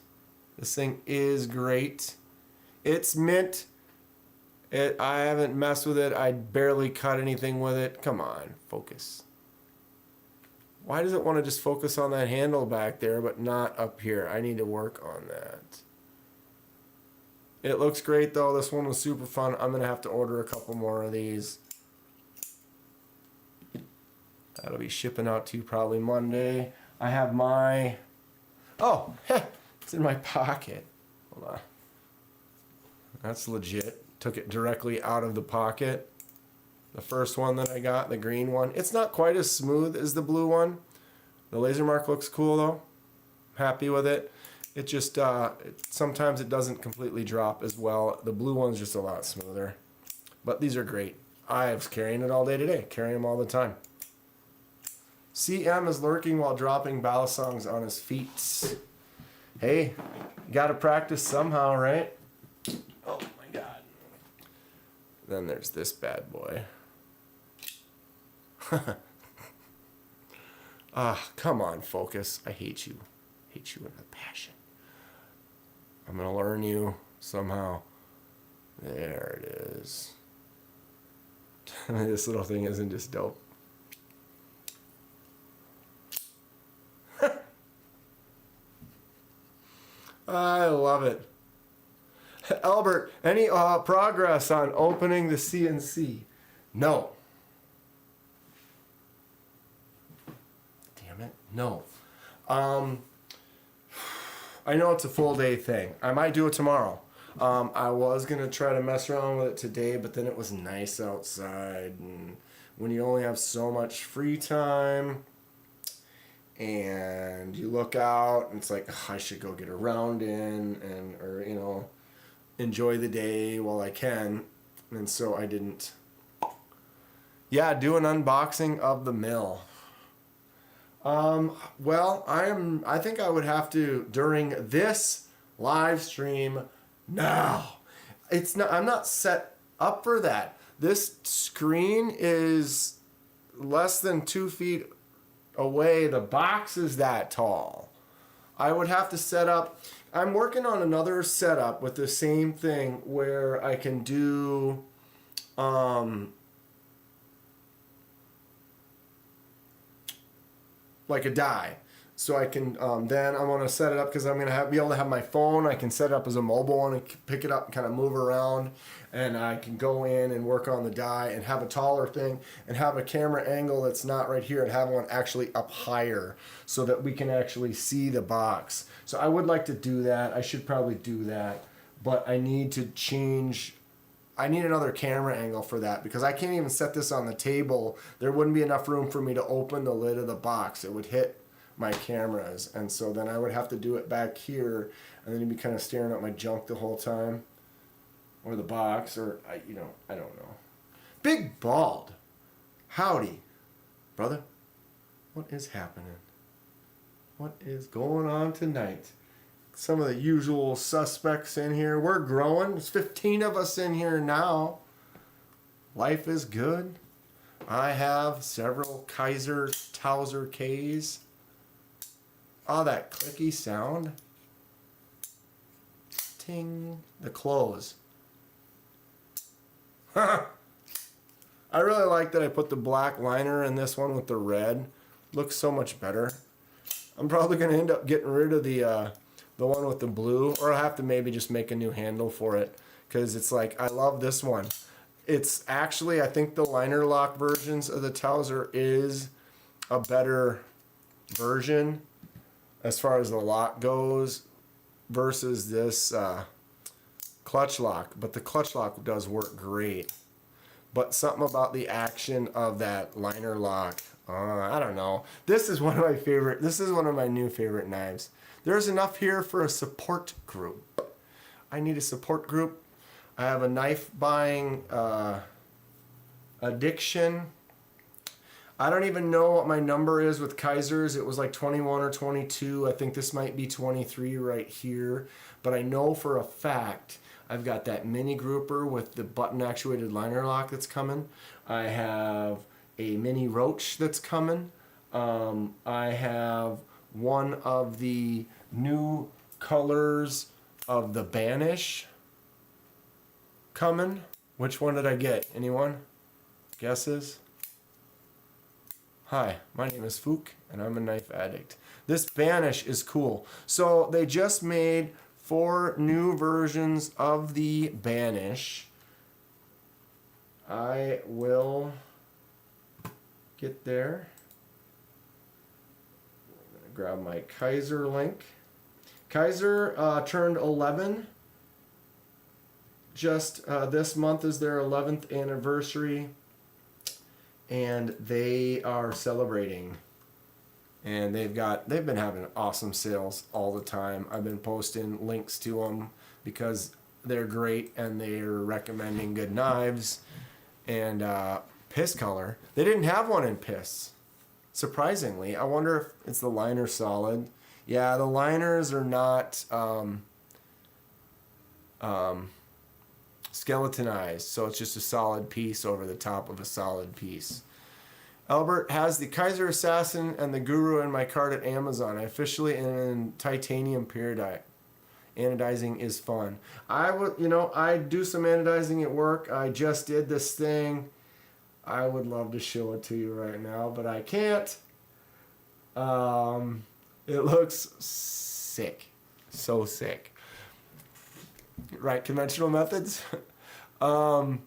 Speaker 2: This thing is great. It's mint. I haven't messed with it. I barely cut anything with it. Come on, focus. Why does it want to just focus on that handle back there but not up here? I need to work on that. It looks great though. This one was super fun. I'm going to have to order a couple more of these. That'll be shipping out to you probably Monday. I have my... Oh, it's in my pocket. Hold on. That's legit. Took it directly out of the pocket. The first one that I got, the green one. It's not quite as smooth as the blue one. The laser mark looks cool though. Happy with it. It just, sometimes it doesn't completely drop as well. The blue one's just a lot smoother. But these are great. I was carrying it all day today. Carry them all the time. CM is lurking while dropping balisongs on his feet. Hey, you gotta practice somehow, right? Oh my God. Then there's this bad boy. Come on, focus. I hate you. Hate you with a passion. I'm gonna learn you somehow. There it is. This little thing isn't just dope. I love it. Albert, any progress on opening the CNC? No. Damn it. No. I know it's a full day thing. I might do it tomorrow. I was going to try to mess around with it today, but then it was nice outside. And when you only have so much free time and you look out and it's like, oh, I should go get a round in or, you know, enjoy the day while I can. And so I didn't. Yeah, do an unboxing of the mill. Well, I think I would have to during this live stream now. I'm not set up for that. This screen is less than 2 feet away. The box is that tall. I would have to set up. I'm working on another setup with the same thing where I can do like a die. So I can then I want to set it up because I'm going to be able to have my phone. I can set it up as a mobile one and pick it up and kind of move around. And I can go in and work on the die and have a taller thing and have a camera angle that's not right here and have one actually up higher so that we can actually see the box. So I would like to do that. I should probably do that. But I need to change. I need another camera angle for that because I can't even set this on the table. There wouldn't be enough room for me to open the lid of the box. It would hit my cameras. And so then I would have to do it back here and then you'd be kind of staring at my junk the whole time. Or the box, or, I don't know. Big Bald. Howdy, brother. What is happening? What is going on tonight? Some of the usual suspects in here. We're growing. There's 15 of us in here now. Life is good. I have several Kaiser Towser Ks. Oh, that clicky sound. Ting. The close. I really like that I put the black liner in this one with the red looks so much better. I'm probably going to end up getting rid of the one with the blue, or I'll have to maybe just make a new handle for it, because it's like, I love this one. It's actually, I think the liner lock versions of the Towser is a better version as far as the lock goes versus this clutch lock. But the clutch lock does work great. But something about the action of that liner lock, I don't know. This is one of my favorite, this is one of my new favorite knives. There's enough here for a support group. I need a support group. I have a knife buying addiction. I don't even know what my number is with Kaisers. It was like 21 or 22. I think this might be 23 right here. But I know for a fact I've got that mini grouper with the button actuated liner lock that's coming. I have a mini roach that's coming. I have one of the new colors of the Banish coming. Which one did I get? Anyone? Guesses? Hi, my name is Fook, and I'm a knife addict. This Banish is cool. So they just made 4 new versions of the Banish. I will get there. I'm going to grab my Kaiser link. Kaiser turned 11. Just this month is their 11th anniversary. And they are celebrating. And they've been having awesome sales all the time. I've been posting links to them because they're great and they're recommending good knives. And piss color. They didn't have one in piss. Surprisingly. I wonder if it's the liner solid. Yeah, the liners are not skeletonized, so it's just a solid piece over the top of a solid piece. Albert has the Kaiser Assassin and the Guru in my cart at Amazon. I officially in titanium periodite. Anodizing is fun. I do some anodizing at work. I just did this thing. I would love to show it to you right now, but I can't. It looks sick. So sick. Right, conventional methods. Lou,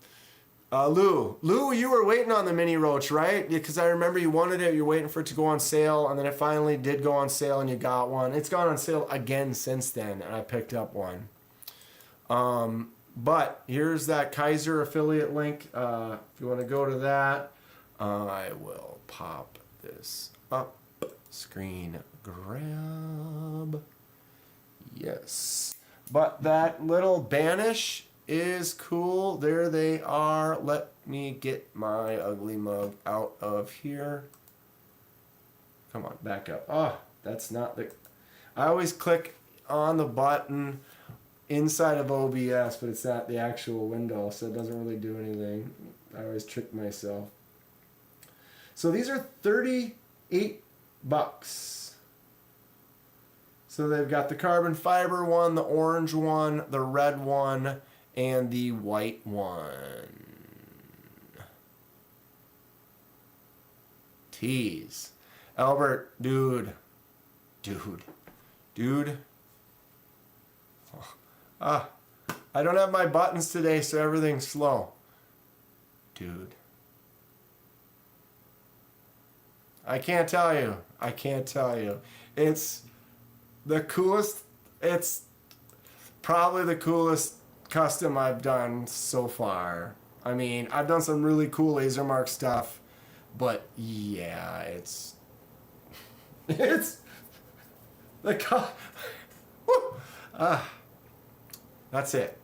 Speaker 2: you were waiting on the mini roach, right? Because I remember you wanted it, you're waiting for it to go on sale, and then it finally did go on sale and you got one. It's gone on sale again since then, and I picked up one. But here's that Kaiser affiliate link. If you want to go to that, I will pop this up. Screen grab. Yes. But that little Banish is cool. There they are. Let me get my ugly mug out of here. Come on, back up. Oh, that's not the... I always click on the button inside of OBS, but it's not the actual window, so it doesn't really do anything. I always trick myself. So these are $38. So they've got the carbon fiber one, the orange one, the red one, and the white one. Tease. Albert, dude. Oh. I don't have my buttons today, so everything's slow. Dude. I can't tell you. It's the coolest, it's probably the coolest custom I've done so far. I mean, I've done some really cool laser mark stuff, but yeah, it's the that's it.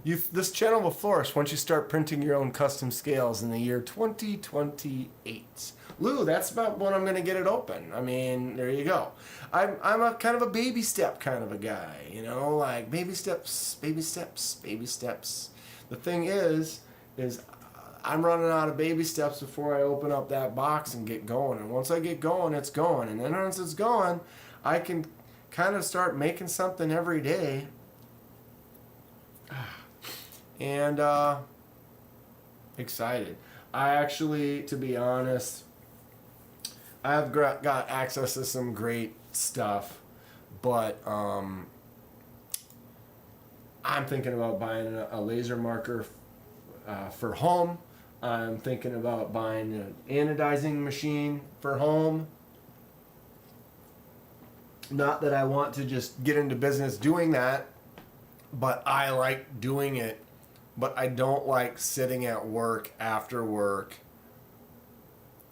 Speaker 2: This channel will flourish once you start printing your own custom scales in the year 2028. Lou, that's about when I'm going to get it open. I mean, there you go. I'm a kind of a baby step kind of a guy, like baby steps. The thing is I'm running out of baby steps before I open up that box and get going. And once I get going, it's going. And then once it's going, I can kind of start making something every day. And excited. I actually, to be honest, I've got access to some great stuff, but I'm thinking about buying a laser marker for home. I'm thinking about buying an anodizing machine for home. Not that I want to just get into business doing that, but I like doing it. But I don't like sitting at work after work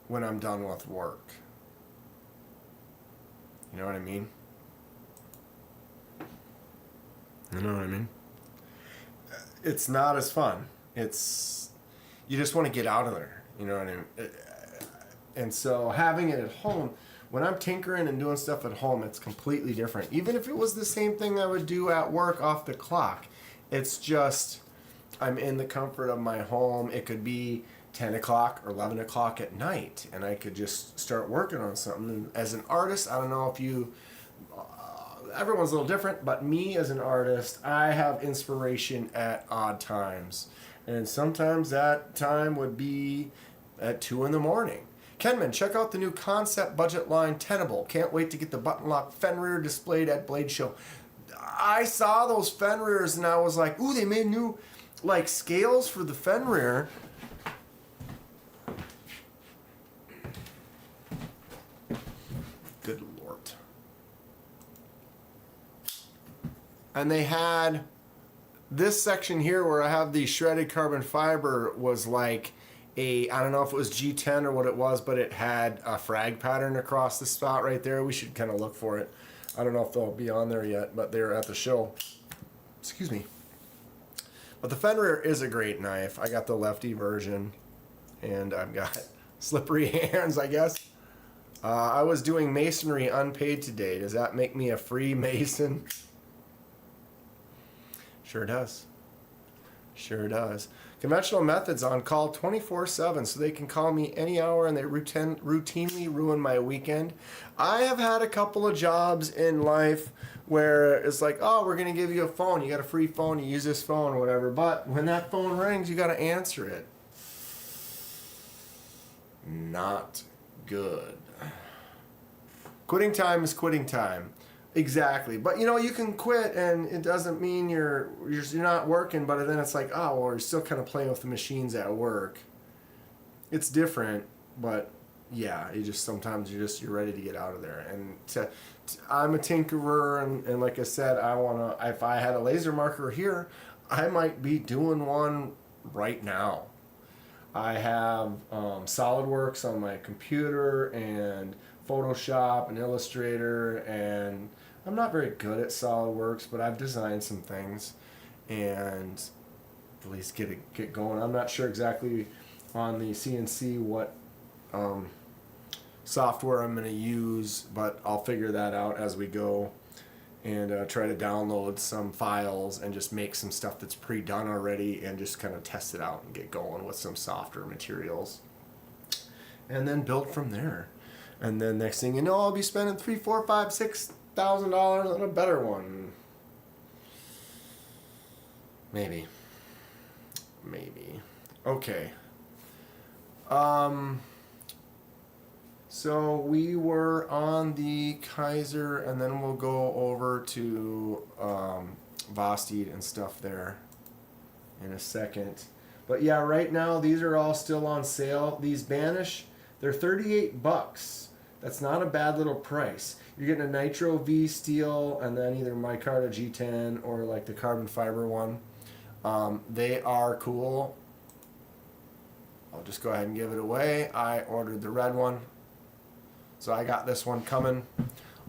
Speaker 2: when I'm done with work. You know what I mean? You know what I mean? It's not as fun. You just want to get out of there. You know what I mean? And so having it at home, when I'm tinkering and doing stuff at home, it's completely different. Even if it was the same thing I would do at work off the clock, it's just I'm in the comfort of my home. It could be 10 o'clock or 11 o'clock at night, and I could just start working on something. And as an artist, I don't know if you, everyone's a little different, but me as an artist, I have inspiration at odd times. And sometimes that time would be at 2 in the morning. Kenman, check out the new concept budget line Tenable. Can't wait to get the button lock Fenrir displayed at Blade Show. I saw those Fenrirs and I was like, ooh, they made new like scales for the Fenrir. Good Lord. And they had this section here where I have the shredded carbon fiber was like I don't know if it was G10 or what it was, but it had a frag pattern across the spot right there. We should kind of look for it. I don't know if they'll be on there yet, but they're at the show. Excuse me. But the Fenrir is a great knife. I got the lefty version, and I've got slippery hands, I guess. I was doing masonry unpaid today. Does that make me a free mason? Sure does. Sure does. Conventional Methods on call 24/7, so they can call me any hour and they routinely ruin my weekend. I have had a couple of jobs in life where it's like, oh, we're going to give you a phone. You got a free phone. You use this phone or whatever. But when that phone rings, you got to answer it. Not good. Quitting time is quitting time. Exactly. But you know, you can quit and it doesn't mean you're not working, but then it's like, oh, well, you're still kind of playing with the machines at work. It's different, but yeah, you just sometimes you're ready to get out of there. And I'm a tinkerer, and like I said, if I had a laser marker here, I might be doing one right now. I have SolidWorks on my computer and Photoshop and Illustrator, and I'm not very good at SolidWorks, but I've designed some things and at least get going. I'm not sure exactly on the CNC what software I'm going to use, but I'll figure that out as we go and try to download some files and just make some stuff that's pre-done already and just kind of test it out and get going with some softer materials and then build from there. And then next thing you know, I'll be spending $3,000, $4,000, $5,000, $6,000 on a better one. Maybe. Okay. So we were on the Kaiser, and then we'll go over to Vosteed and stuff there in a second. But yeah, right now these are all still on sale. These Banish, they're $38. That's not a bad little price. You're getting a Nitro V steel and then either micarta G10 or like the carbon fiber one. They are cool. I'll just go ahead and give it away. I ordered the red one, so I got this one coming.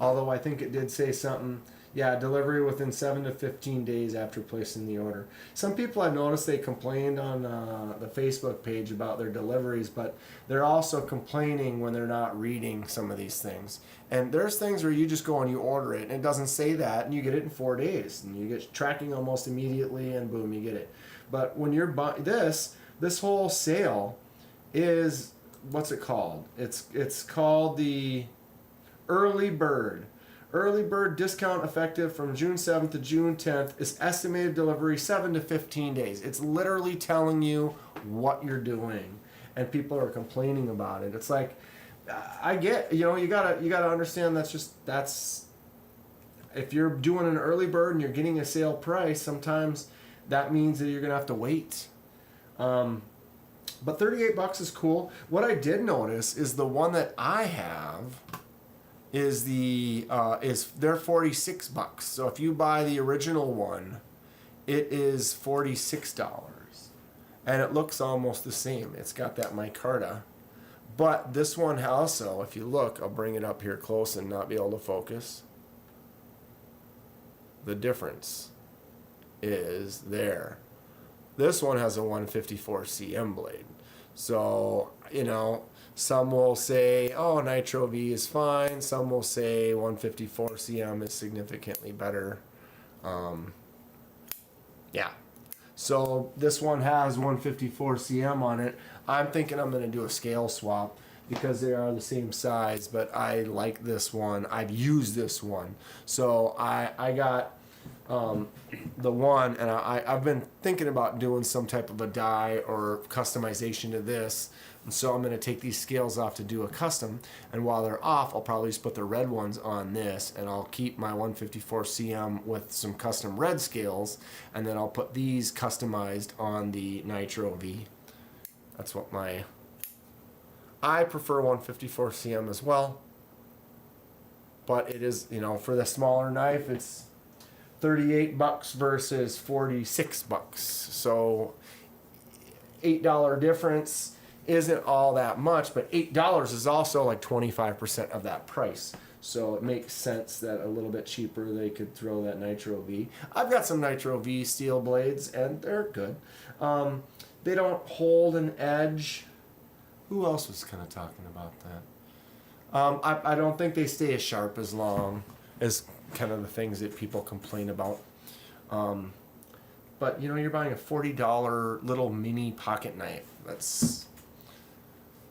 Speaker 2: Although I think it did say something. Yeah, delivery within 7 to 15 days after placing the order. Some people I've noticed they complained on the Facebook page about their deliveries, but they're also complaining when they're not reading some of these things. And there's things where you just go and you order it, and it doesn't say that, and you get it in 4 days, and you get tracking almost immediately, and boom, you get it. But when you're buying this whole sale is, what's it called? It's called the Early Bird. Early bird discount effective from June 7th to June 10th is estimated delivery 7 to 15 days. It's literally telling you what you're doing, and people are complaining about it. It's like I get, you gotta understand that's if you're doing an early bird and you're getting a sale price, sometimes that means that you're gonna have to wait. But $38 is cool. What I did notice is the one that I have is they're $46. So if you buy the original one, it is $46, and it looks almost the same. It's got that micarta, but this one also, if you look, I'll bring it up here close and not be able to focus. The difference is there. This one has a 154 cm blade. So, some will say, oh, Nitro V is fine. Some will say 154 cm is significantly better. Yeah. So this one has 154 cm on it. I'm thinking I'm going to do a scale swap because they are the same size, but I like this one. I've used this one. So I got the one, and I've been thinking about doing some type of a die or customization to this. And so I'm going to take these scales off to do a custom, and while they're off, I'll probably just put the red ones on this, and I'll keep my 154 cm with some custom red scales, and then I'll put these customized on the Nitro V. That's what I prefer 154 cm as well, but it is, for the smaller knife, it's $38 versus $46. So $8 difference isn't all that much, but $8 is also like 25% of that price. So it makes sense that a little bit cheaper they could throw that Nitro V. I've got some Nitro V steel blades, and they're good. They don't hold an edge. Who else was kind of talking about that? I don't think they stay as sharp as long as kind of the things that people complain about. But you're buying a $40 little mini pocket knife.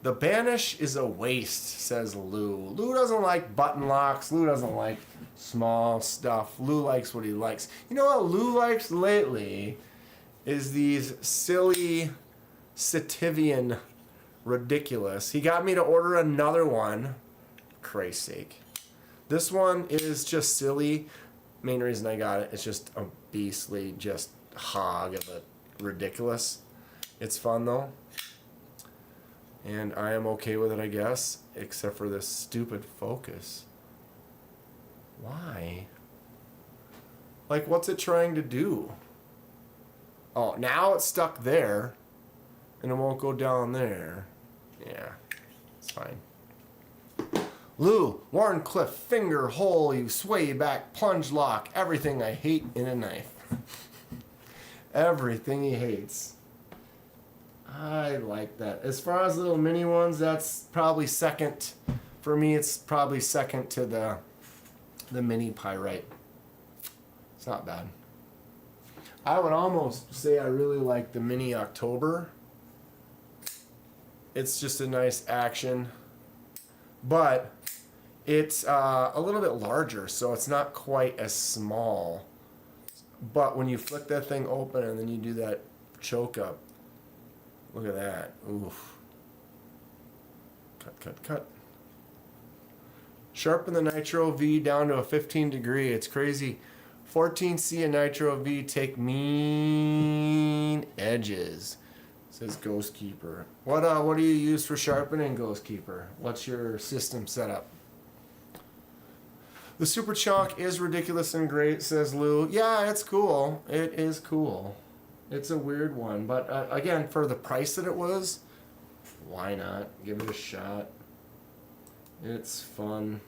Speaker 2: The Banish is a waste, says Lou. Lou doesn't like button locks. Lou doesn't like small stuff. Lou likes what he likes. You know what Lou likes lately is these silly Sativian ridiculous. He got me to order another one. Christ's sake. This one is just silly. Main reason I got it, it's just a beastly, just hog of a ridiculous. It's fun though. And I am okay with it, I guess, except for this stupid focus. Why? Like, what's it trying to do? Oh, now it's stuck there, and it won't go down there. Yeah, it's fine. Lou, Warncliffe, finger hole, you sway back, plunge lock, everything I hate in a knife. Everything he hates. I like that. As far as little mini ones, that's probably second. For me, it's probably second to the mini pyrite. It's not bad. I would almost say I really like the mini October. It's just a nice action. But it's a little bit larger, so it's not quite as small. But when you flick that thing open and then you do that choke up, look at that. Oof. Cut, cut, cut. Sharpen the Nitro V down to a 15 degree. It's crazy. 14C and Nitro V take mean edges, says Ghost Keeper. What do you use for sharpening, Ghost Keeper? What's your system setup? The Super Chalk is ridiculous and great, says Lou. Yeah, it's cool. It is cool. It's a weird one, but again, for the price that it was, why not? Give it a shot. It's fun.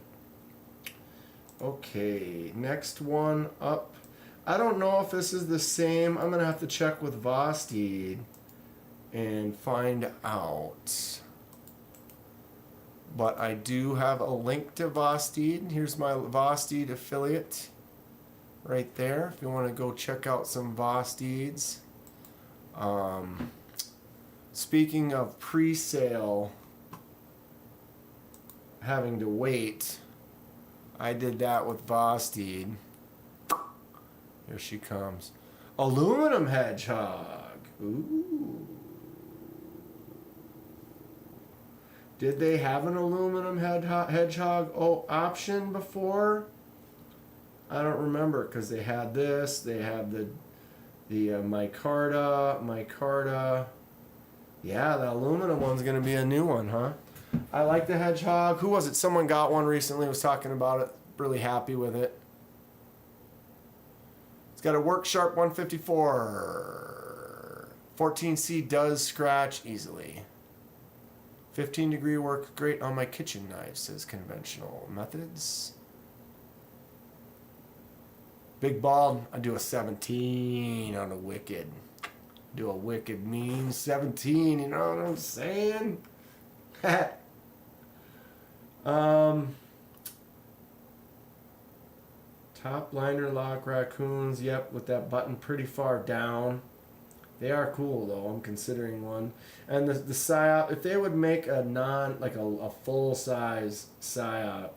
Speaker 2: Okay, next one up. I don't know if this is the same. I'm gonna have to check with Vosteed and find out. But I do have a link to Vosteed. Here's my Vosteed affiliate right there. If you want to go check out some Vosteeds. Speaking of pre-sale, having to wait, I did that with Vosteed. Here she comes. Aluminum hedgehog. Ooh. Did they have an aluminum hedgehog option before? I don't remember, because they had this. They have the micarta. Yeah, the aluminum one's going to be a new one, huh? I like the hedgehog. Who was it? Someone got one recently, was talking about it. Really happy with it. It's got a Work Sharp 154. 14C does scratch easily. 15-degree work great on my kitchen knife, says Conventional Methods. Big bald, I do a 17 on a wicked. Do a wicked mean 17, you know what I'm saying? Top liner lock raccoons, yep, with that button pretty far down. They are cool though, I'm considering one. And the PSYOP, if they would make a a full size PSYOP,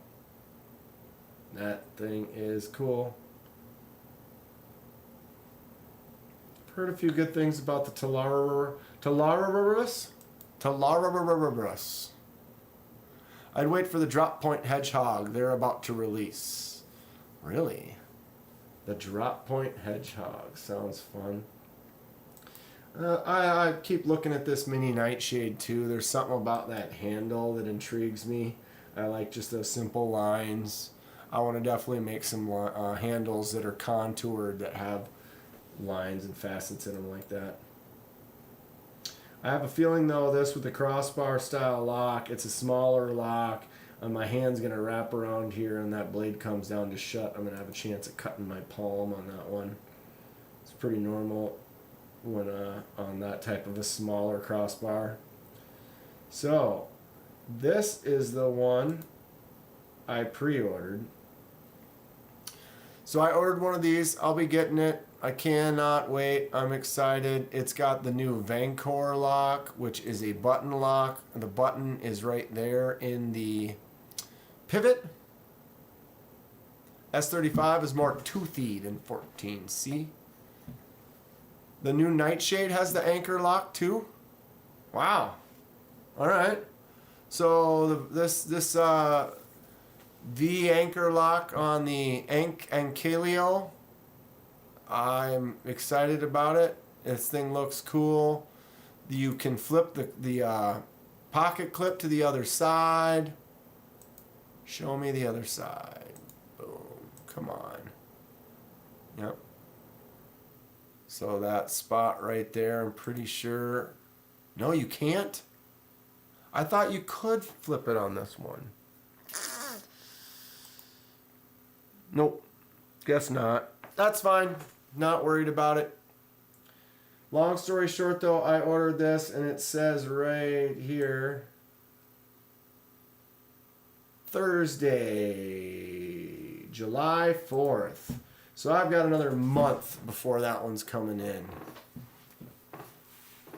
Speaker 2: that thing is cool. Heard a few good things about the Talarirus. I'd wait for the drop point hedgehog they're about to release. Really? The drop point hedgehog sounds fun. I keep looking at this mini nightshade too. There's something about that handle that intrigues me. I like just those simple lines. I want to definitely make some handles that are contoured, that have lines and facets in them like that. I have a feeling though, this with the crossbar style lock, it's a smaller lock, and my hand's going to wrap around here and that blade comes down to shut. I'm going to have a chance of cutting my palm on that one. It's pretty normal when on that type of a smaller crossbar. So this is the one I pre-ordered. So I ordered one of these. I'll be getting it. I cannot wait. I'm excited. It's got the new Vancor lock, which is a button lock. The button is right there in the pivot. S35 is more toothy than 14C. The new Nightshade has the anchor lock too. Wow. All right. So this V anchor lock on the Ankylio. I'm excited about it. This thing looks cool. You can flip the pocket clip to the other side. Show me the other side. Boom. Come on. Yep. So that spot right there, I'm pretty sure. No, you can't. I thought you could flip it on this one. Nope. Guess not. That's fine. Not worried about it. Long story short though, I ordered this and it says right here, Thursday, July 4th. So I've got another month before that one's coming in.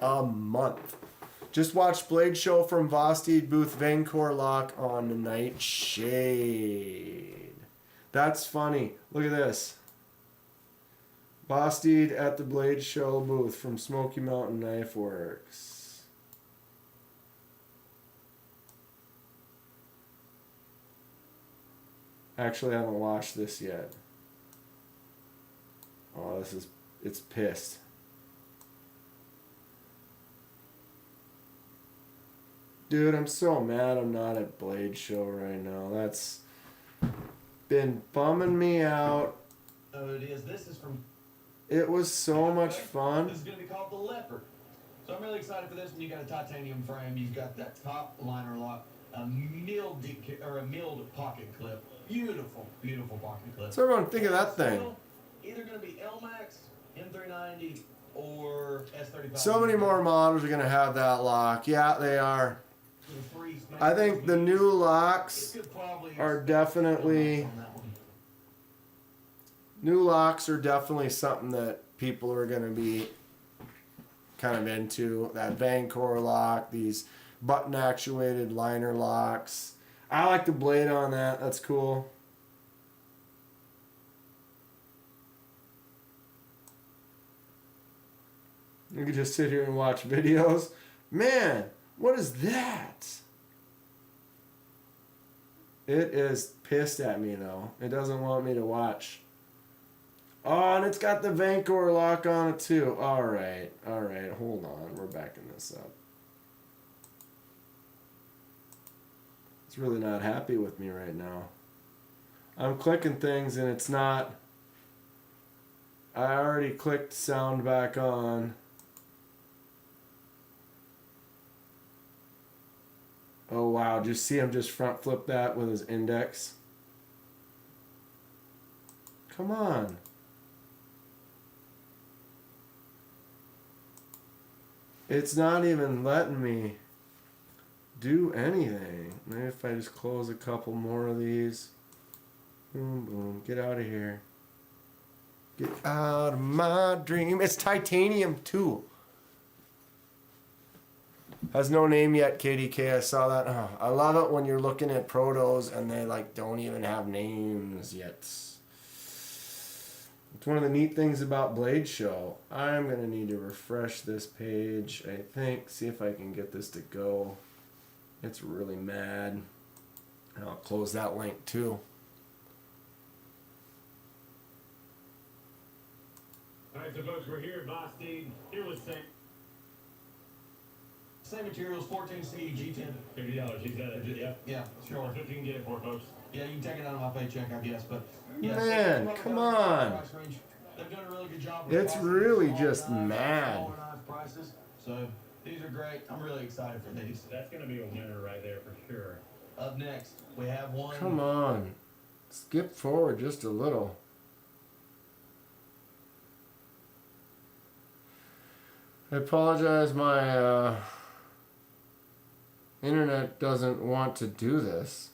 Speaker 2: A month. Just watched Blade Show from Vosteed booth Vancor lock on the Nightshade. That's funny. Look at this. Vosteed at the Blade Show booth from Smoky Mountain Knife Works. Actually, I haven't watched this yet. Oh, it's pissed. Dude, I'm so mad I'm not at Blade Show right now. That's been bumming me out.
Speaker 3: Oh, it is. This is from...
Speaker 2: It was so much fun.
Speaker 3: This is going to be called the Leopard. So I'm really excited for this one. You got a titanium frame. You've got that top liner lock, a milled pocket clip. Beautiful, beautiful pocket clip.
Speaker 2: So everyone think of that thing.
Speaker 3: Either going to be LMAX, M390, or S35.
Speaker 2: So many more models are going to have that lock. Yeah, they are. I think the new locks are definitely... New locks are definitely something that people are going to be kind of into. That Vancor lock, these button actuated liner locks. I like the blade on that. That's cool. You can just sit here and watch videos. Man, what is that? It is pissed at me though. It doesn't want me to watch. Oh, and it's got the Vancouver lock on it too. Alright, hold on. We're backing this up. It's really not happy with me right now. I'm clicking things and it's not. I already clicked sound back on. Oh wow, just see him just front flip that with his index. Come on. It's not even letting me do anything. Maybe if I just close a couple more of these. Boom, boom. Get out of here. Get out of my dream. It's titanium too. Has no name yet, KDK. I saw that. Oh, I love it when you're looking at protos and they like don't even have names yet. It's one of the neat things about Blade Show. I'm going to need to refresh this page, I think. See if I can get this to go. It's really mad. And I'll close that link too.
Speaker 4: Alright, so folks, we're here at Boston. Here with Sam.
Speaker 3: Same materials, 14C, G10.
Speaker 4: $50. He said it. Yeah.
Speaker 3: Yeah, sure.
Speaker 4: That's what you can get it for, folks.
Speaker 3: Yeah, you can take it out of my paycheck, I guess, but yeah.
Speaker 2: Man,
Speaker 3: so
Speaker 2: come on.
Speaker 3: price range. They've done a really good job. With
Speaker 2: It's
Speaker 3: pricing,
Speaker 2: really
Speaker 3: smaller
Speaker 2: just
Speaker 3: knives,
Speaker 2: mad.
Speaker 3: smaller knife prices. So these are great. I'm really excited for these.
Speaker 4: That's going to be a winner right there for sure.
Speaker 3: Up next, we have one.
Speaker 2: Come on. Skip forward just a little. I apologize, my internet doesn't want to do this.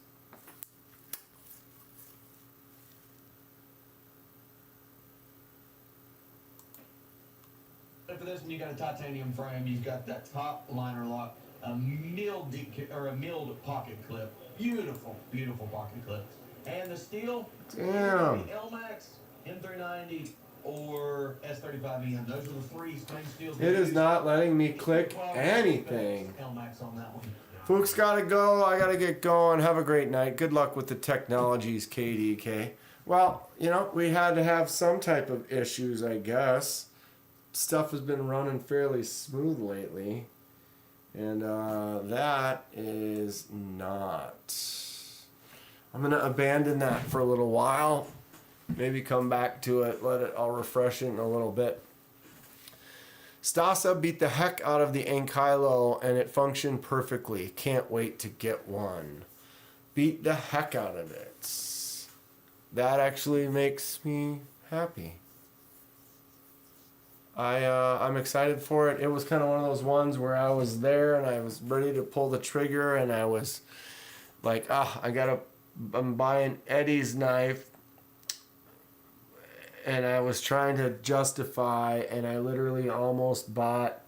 Speaker 3: For this one, you got a titanium frame. You've got that top liner lock, a milled pocket clip. Beautiful, beautiful pocket clip. And the steel.
Speaker 2: Damn.
Speaker 3: The LMAX, M390, or S35EM. Those are the three stainless steels.
Speaker 2: It is not letting me click anything.
Speaker 3: LMAX on that one.
Speaker 2: Fuchs gotta go. I gotta get going. Have a great night. Good luck with the technologies, KDK. Well, you know, we had to have some type of issues, I guess. Stuff has been running fairly smooth lately. And that is not. I'm going to abandon that for a little while. Maybe come back to it. I'll refresh it in a little bit. Stasa beat the heck out of the Ankylo and it functioned perfectly. Can't wait to get one. Beat the heck out of it. That actually makes me happy. I'm excited for it. It was kind of one of those ones where I was there and I was ready to pull the trigger and I was like, I'm buying Eddie's knife and I was trying to justify and I literally almost bought,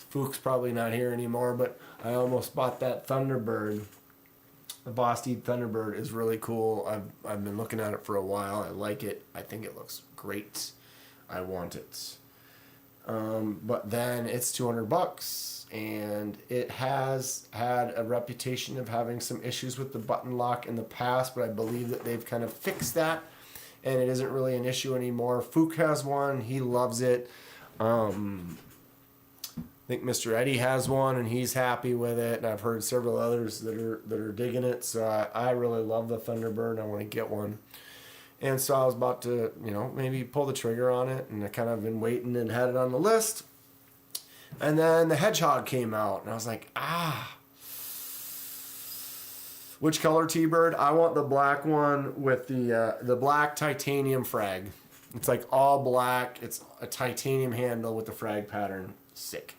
Speaker 2: Fuchs probably not here anymore, but I almost bought that Thunderbird. The Boss Deed Thunderbird is really cool. I've been looking at it for a while. I like it. I think it looks great. I want it. But then it's $200 and it has had a reputation of having some issues with the button lock in the past, but I believe that they've kind of fixed that and it isn't really an issue anymore. Fook has one. He loves it. I think Mr. Eddie has one and he's happy with it. And I've heard several others that are digging it. So I really love the Thunderbird. I want to get one. And so I was about to, maybe pull the trigger on it. And I kind of been waiting and had it on the list. And then the Hedgehog came out. And I was like, which color T-Bird? I want the black one with the black titanium frag. It's like all black. It's a titanium handle with the frag pattern. Sick.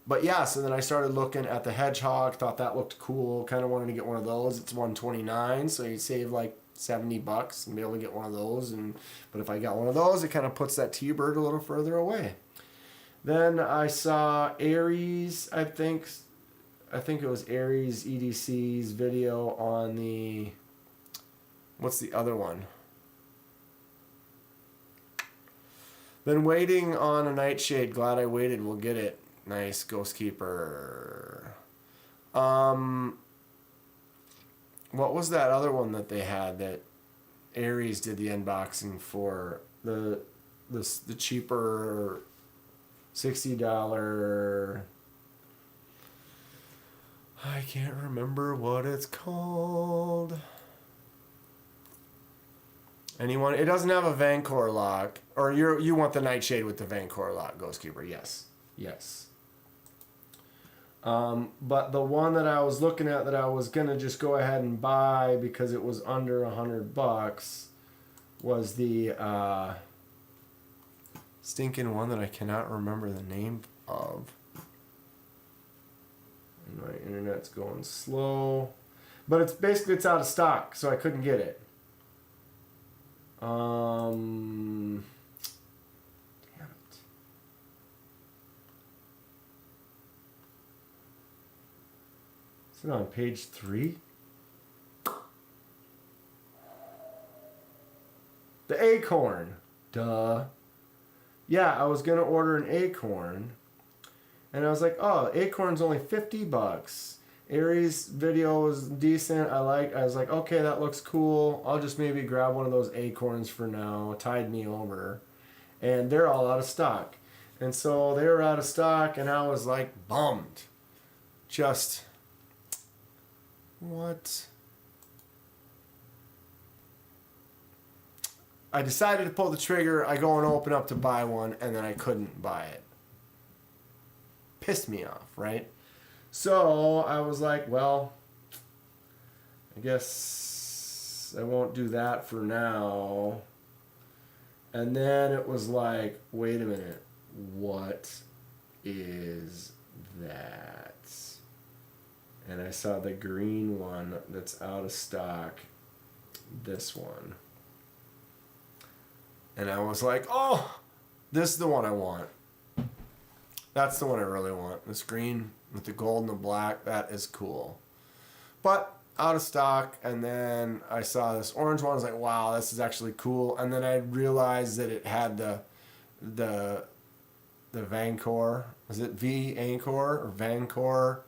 Speaker 2: But yeah, so then I started looking at the Hedgehog, thought that looked cool, kind of wanted to get one of those. It's $129, so you'd save like $70 and be able to get one of those. But if I got one of those, it kind of puts that T-Bird a little further away. Then I saw Aries, I think it was Aries EDC's video on the, what's the other one? Been waiting on a Nightshade. Glad I waited. We'll get it. Nice, Ghost Keeper. What was that other one that they had that Aries did the unboxing for? The cheaper $60. I can't remember what it's called. Anyone? It doesn't have a Vancor lock. Or you want the Nightshade with the Vancor lock, Ghostkeeper. Yes. Yes. But the one that I was looking at that I was going to just go ahead and buy because it was under $100 was the stinking one that I cannot remember the name of. And my internet's going slow. But it's basically it's out of stock, so I couldn't get it. Damn it. Is it on page 3? The Acorn. Duh. Yeah, I was gonna order an Acorn. And I was like, oh, Acorn's only $50. Aries video was decent. I was like, okay, that looks cool. I'll just maybe grab one of those Acorns for now. Tide me over. And they're all out of stock. And so they were out of stock, and I was like bummed. Just, what? I decided to pull the trigger. I go and open up to buy one, and then I couldn't buy it. Pissed me off, right? So I was like, well, I guess I won't do that for now. And then it was like, wait a minute, what is that? And I saw the green one that's out of stock, this one. And I was like, oh, this is the one I want. That's the one I really want. This green with the gold and the black, that is cool. But out of stock, and then I saw this orange one. I was like, wow, this is actually cool. And then I realized that it had the Vancor. Was it V-Anchor or Vancor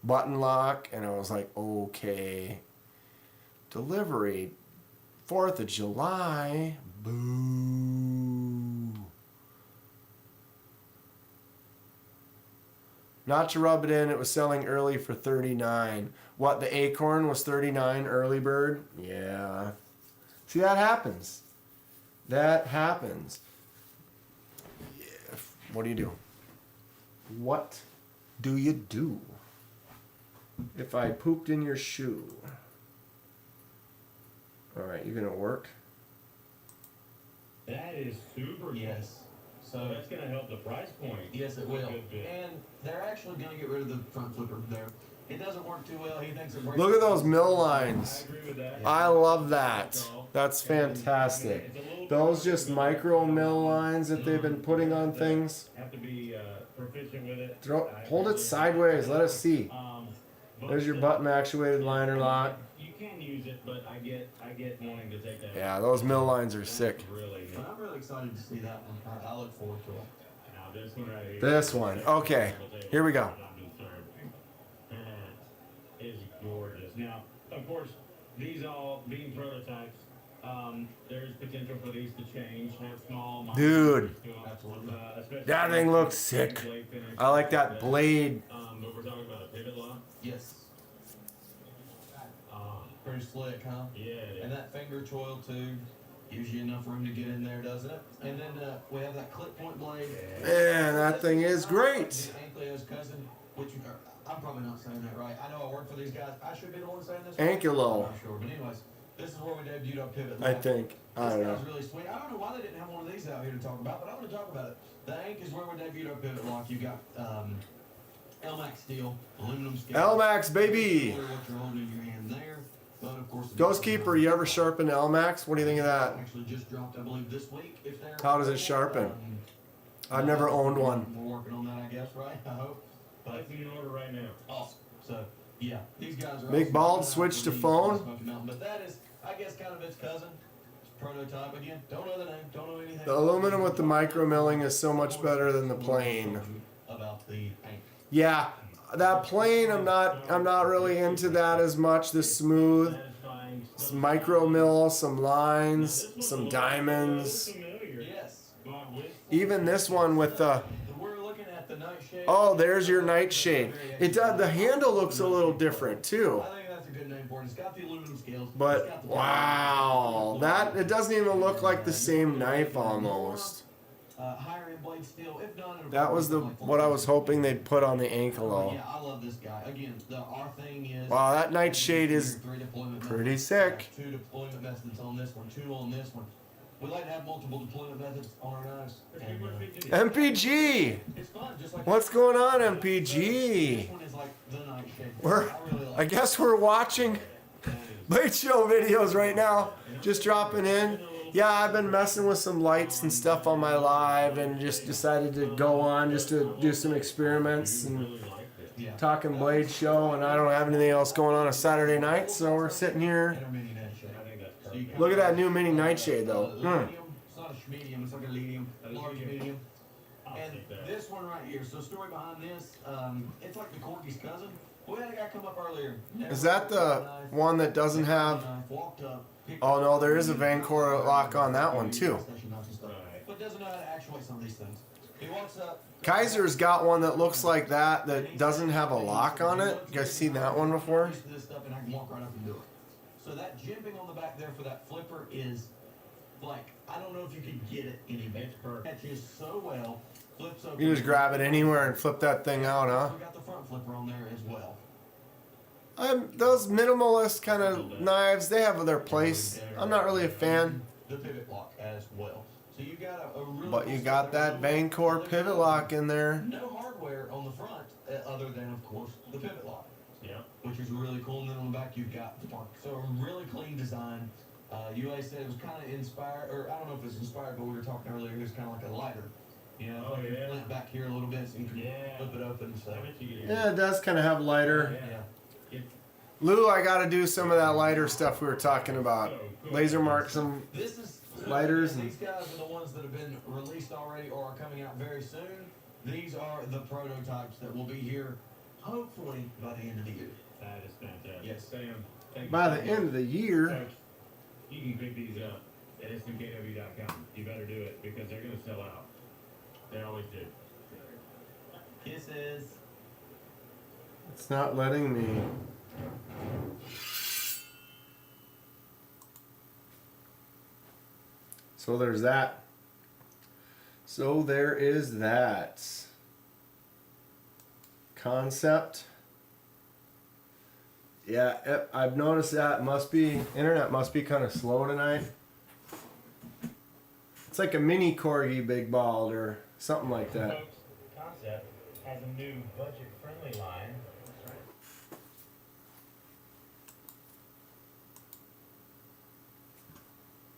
Speaker 2: button lock? And I was like, okay. Delivery, 4th of July. Boo. Not to rub it in, it was selling early for $39. What, the Acorn was $39 early bird? Yeah. See, that happens. That happens. Yeah. What do you do? What do you do? If I pooped in your shoe. Alright, you gonna work?
Speaker 4: That is super cool.
Speaker 3: Yes.
Speaker 4: So that's going to help the price point.
Speaker 3: Yes, it will.
Speaker 4: Good bit.
Speaker 3: And they're actually going to get rid of the front flipper there. It doesn't work too well. He thinks it breaks.
Speaker 2: Look at those mill
Speaker 4: I
Speaker 2: lines.
Speaker 4: agree with that.
Speaker 2: I love that. That's fantastic. Those just micro mill lines that they've been putting on things.
Speaker 4: Have to be proficient with it.
Speaker 2: Hold it sideways. Let us see.
Speaker 4: But
Speaker 2: There's your button actuated liner lock.
Speaker 4: You can use it, but I get wanting to take that.
Speaker 2: Yeah, those mill lines are sick.
Speaker 4: Really.
Speaker 3: But I'm really excited to see that one. I look forward to it.
Speaker 4: Now this one right here.
Speaker 2: This one. Okay. Here we go.
Speaker 4: That is gorgeous. Now, of course, these all being prototypes, there's potential for these to change. Have small
Speaker 2: Dude.
Speaker 3: Absolutely.
Speaker 2: That thing looks sick. I like that blade.
Speaker 4: But we're talking about a pivot lock.
Speaker 3: Yes. Pretty slick, huh?
Speaker 4: Yeah. It is.
Speaker 3: And that finger choil too gives you enough room to get in there, doesn't it? And then we have that clip point blade.
Speaker 2: Man, that thing is great.
Speaker 3: Ankylo's cousin, which I'm probably not saying that right. I know I work for these guys. I should be the one saying this.
Speaker 2: Ankylo.
Speaker 3: I'm not sure, but anyways, this is where we debuted our pivot.
Speaker 2: I think. I don't
Speaker 3: This
Speaker 2: know.
Speaker 3: guy's really sweet. I don't know why they didn't have one of these out here to talk about, but I want to talk about it. The Ank is where we debuted our pivot lock. You got LMAX steel, aluminum scale.
Speaker 2: LMAX, baby.
Speaker 3: What you're holding in your hand there. But of course,
Speaker 2: Ghostkeeper, you ever sharpen LMAX? What do you think of that?
Speaker 3: Actually, just dropped, I believe, this week. If they're
Speaker 2: How does it sharpen? I've never owned one.
Speaker 3: We're working on that, I guess, right? I hope. But
Speaker 4: It's in order right now.
Speaker 3: awesome. So yeah, these guys are.
Speaker 2: Big
Speaker 3: awesome.
Speaker 2: bald switch to phone.
Speaker 3: Smoky Mountain. But that is, I guess, kind of its cousin. It's prototype again. Don't know the name. Don't know anything.
Speaker 2: The aluminum with the micro milling is so much better than the plain.
Speaker 3: About the Ank.
Speaker 2: Yeah, that plane, I'm not really into that as much. The smooth,
Speaker 4: Satisfying,
Speaker 2: some micro mill, some lines, some diamonds.
Speaker 3: Yes.
Speaker 2: Even this one with the,
Speaker 3: We're looking at the nightshade.
Speaker 2: oh, there's your nightshade. It does. The handle looks a little different too.
Speaker 3: I think that's a good name for it. It's got the aluminum scales. It's
Speaker 2: But
Speaker 3: got the
Speaker 2: wow, that it doesn't even look like the same knife almost.
Speaker 3: Higher end blade steel. If not, it'll
Speaker 2: That was the
Speaker 3: probably be
Speaker 2: what I was hoping they'd put on the ankle though.
Speaker 3: Yeah, I love this guy. Again, our thing is.
Speaker 2: Wow, that nightshade is
Speaker 3: 3 deployment
Speaker 2: pretty
Speaker 3: methods.
Speaker 2: sick.
Speaker 3: 2 deployment methods on this one. 2 on this one. We like to have multiple deployment methods on our knives. And,
Speaker 2: MPG.
Speaker 3: it's fun, just like
Speaker 2: What's going on,
Speaker 3: This
Speaker 2: MPG?
Speaker 3: one is like the nightshade.
Speaker 2: We're,
Speaker 3: I really like
Speaker 2: I guess we're watching Blade Show videos right now. Just dropping in. Yeah, I've been messing with some lights and stuff on my live and just decided to go on just to do some experiments and talking Blade Show, and I don't have anything else going on a Saturday night, so we're sitting here.
Speaker 3: Inner mini nightshade. So you can-
Speaker 2: Look at that new mini nightshade though.
Speaker 3: Medium. It's not a medium. It's like a medium, large medium. And this one right here. So story behind this. It's like the Corky's cousin. We had a guy come up earlier.
Speaker 2: Is that the one that doesn't have?
Speaker 3: Walked up. picked
Speaker 2: Oh
Speaker 3: up-
Speaker 2: no, there is a Vancouver lock on that one too.
Speaker 3: But doesn't know how to actuate some of these things. He walks up.
Speaker 2: Kaiser's got one that looks like that doesn't have a lock on it. You guys seen that one before?
Speaker 3: Used to this stuff, and I can walk right up and do it. So that jimping on the back there for that flipper is like, I don't know if you could get it any better. Catches so well, flips open.
Speaker 2: You just grab it anywhere and flip that thing out, huh?
Speaker 3: We got the front flipper on there as well.
Speaker 2: Those minimalist kind of knives, they have their place. I'm not really a fan,
Speaker 3: The pivot lock as well. So you got a really
Speaker 2: but
Speaker 3: cool
Speaker 2: you
Speaker 3: stuff
Speaker 2: got
Speaker 3: there.
Speaker 2: that Vancouver pivot lock in there.
Speaker 3: No hardware on the front, other than of course the pivot lock.
Speaker 4: Yeah.
Speaker 3: Which is really cool. And then on the back you've got the park. So a really clean design. UA said it was kind of inspired, or I don't know if it's inspired, but we were talking earlier. It was kind of like a lighter. You know,
Speaker 4: Oh, yeah.
Speaker 3: flint back here a little bit so you can
Speaker 4: Yeah.
Speaker 3: flip it open. So
Speaker 4: I bet you get
Speaker 2: Yeah, it does kind of have lighter.
Speaker 3: yeah.
Speaker 2: Lou, I got to do some of that lighter stuff we were talking about. Laser mark some.
Speaker 3: This is
Speaker 2: Lighters and-
Speaker 3: These guys are the ones that have been released already or are coming out very soon. These are the prototypes that will be here, hopefully by the end of the year.
Speaker 4: That is fantastic.
Speaker 3: Yes.
Speaker 4: Sam, thank you.
Speaker 2: By the end of the year,
Speaker 4: Coach, you can pick these up at smkw.com. You better do it because they're going to sell out. They always do.
Speaker 3: Kisses.
Speaker 2: it's not letting me. So there's that. So there is that. Concept. Yeah, I've noticed that internet must be kind of slow tonight. It's like a mini corgi big balled or something like that.
Speaker 5: Folks, Concept has a new budget-friendly line.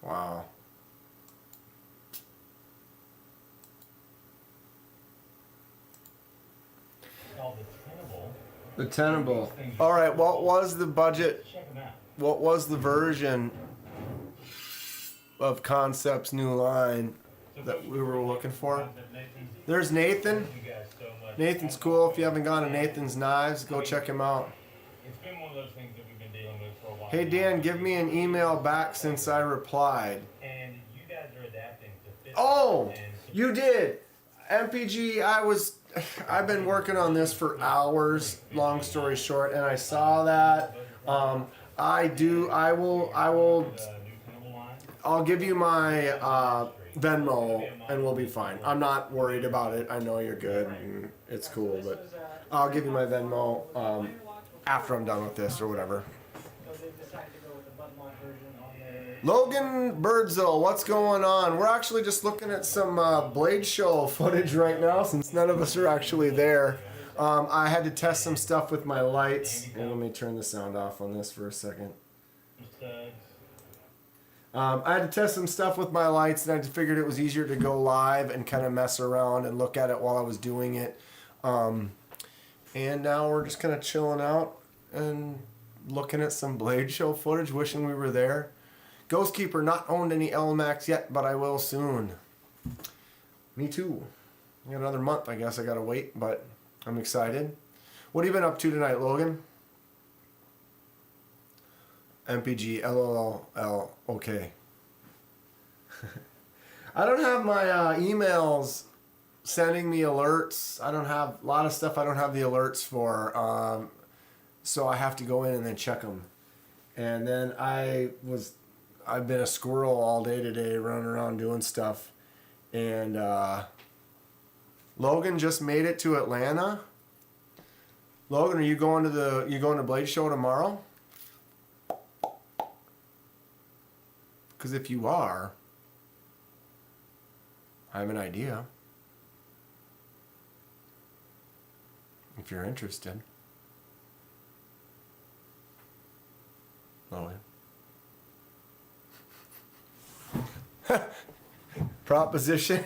Speaker 2: Wow.
Speaker 5: Called the Tenable.
Speaker 2: The Tenable. All right, what was the budget?
Speaker 5: Check them out.
Speaker 2: What was the version of Concept's new line that we were looking for?
Speaker 5: Concept Nathan,
Speaker 2: There's Nathan.
Speaker 5: thank you guys so much.
Speaker 2: Nathan's cool. If you haven't gone to Nathan's Knives, go check him out.
Speaker 5: It's been one of those things that we've been dealing with for a while.
Speaker 2: Hey Dan, give me an email back since I replied.
Speaker 5: And you guys are adapting to fit.
Speaker 2: Oh,
Speaker 5: and
Speaker 2: you did. MPG, I've been working on this for hours, long story short, and I saw that. I will,
Speaker 5: new Tenable line.
Speaker 2: I'll give you my Venmo and we'll be fine. I'm not worried about it. I know you're good and it's cool, but I'll give you my Venmo after I'm done with this or whatever.
Speaker 6: So they've decided to go with the button lock version on their.
Speaker 2: Logan Birdsell, what's going on? We're actually just looking at some Blade Show footage right now since none of us are actually there. I had to test some stuff with my lights. Here, let me turn the sound off on this for a second.
Speaker 5: Studs.
Speaker 2: I had to test some stuff with my lights, and I just figured it was easier to go live and kind of mess around and look at it while I was doing it. And now we're just kind of chilling out and looking at some Blade Show footage, wishing we were there. Ghostkeeper not owned any LMAX yet, but I will soon. Me too. I got another month, I guess I gotta wait, but I'm excited. What have you been up to tonight, Logan? MPG, LOL, okay. I don't have my emails sending me alerts. I don't have a lot of stuff I don't have the alerts for. So I have to go in and then check them. And then I've been a squirrel all day today, running around doing stuff. And Logan just made it to Atlanta. Logan, are you going to Blade Show tomorrow? Because if you are, I have an idea. If you're interested. Logan. Proposition.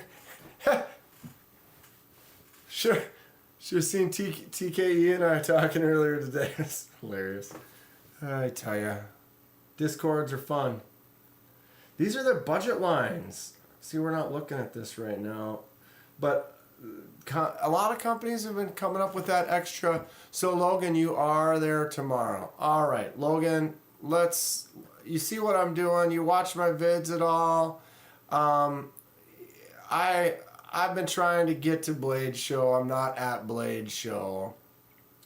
Speaker 2: Sure. Should have seen TKE and I talking earlier today. It's hilarious. I tell ya. Discords are fun. These are the budget lines. See, we're not looking at this right now. But a lot of companies have been coming up with that extra. So, Logan, you are there tomorrow. All right, Logan, you see what I'm doing? You watch my vids at all? I've been trying to get to Blade Show. I'm not at Blade Show.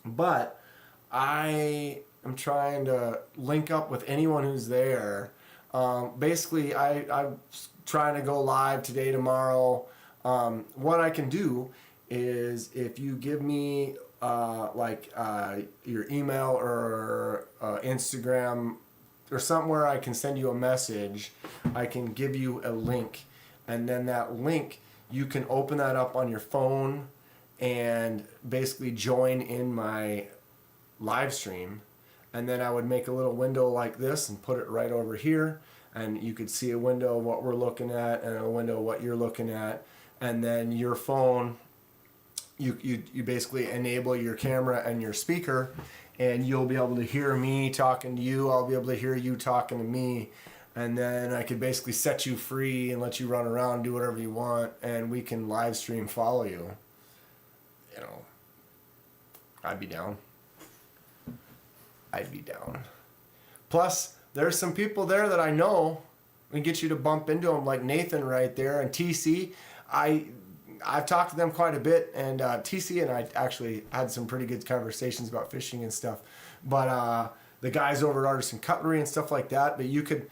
Speaker 2: But I am trying to link up with anyone who's there. Basically, I'm trying to go live today, tomorrow. What I can do is if you give me your email or Instagram or somewhere I can send you a message, I can give you a link. And then that link, you can open that up on your phone and basically join in my live stream. And then I would make a little window like this and put it right over here. And you could see a window of what we're looking at and a window of what you're looking at. And then your phone, you basically enable your camera and your speaker, and you'll be able to hear me talking to you. I'll be able to hear you talking to me. And then I could basically set you free and let you run around, do whatever you want, and we can live stream follow you. You know, I'd be down. Plus, there's some people there that I know. We can get you to bump into them, like Nathan right there and TC. I've talked to them quite a bit, and TC and I actually had some pretty good conversations about fishing and stuff. But the guys over at Artisan Cutlery and stuff like that. But you could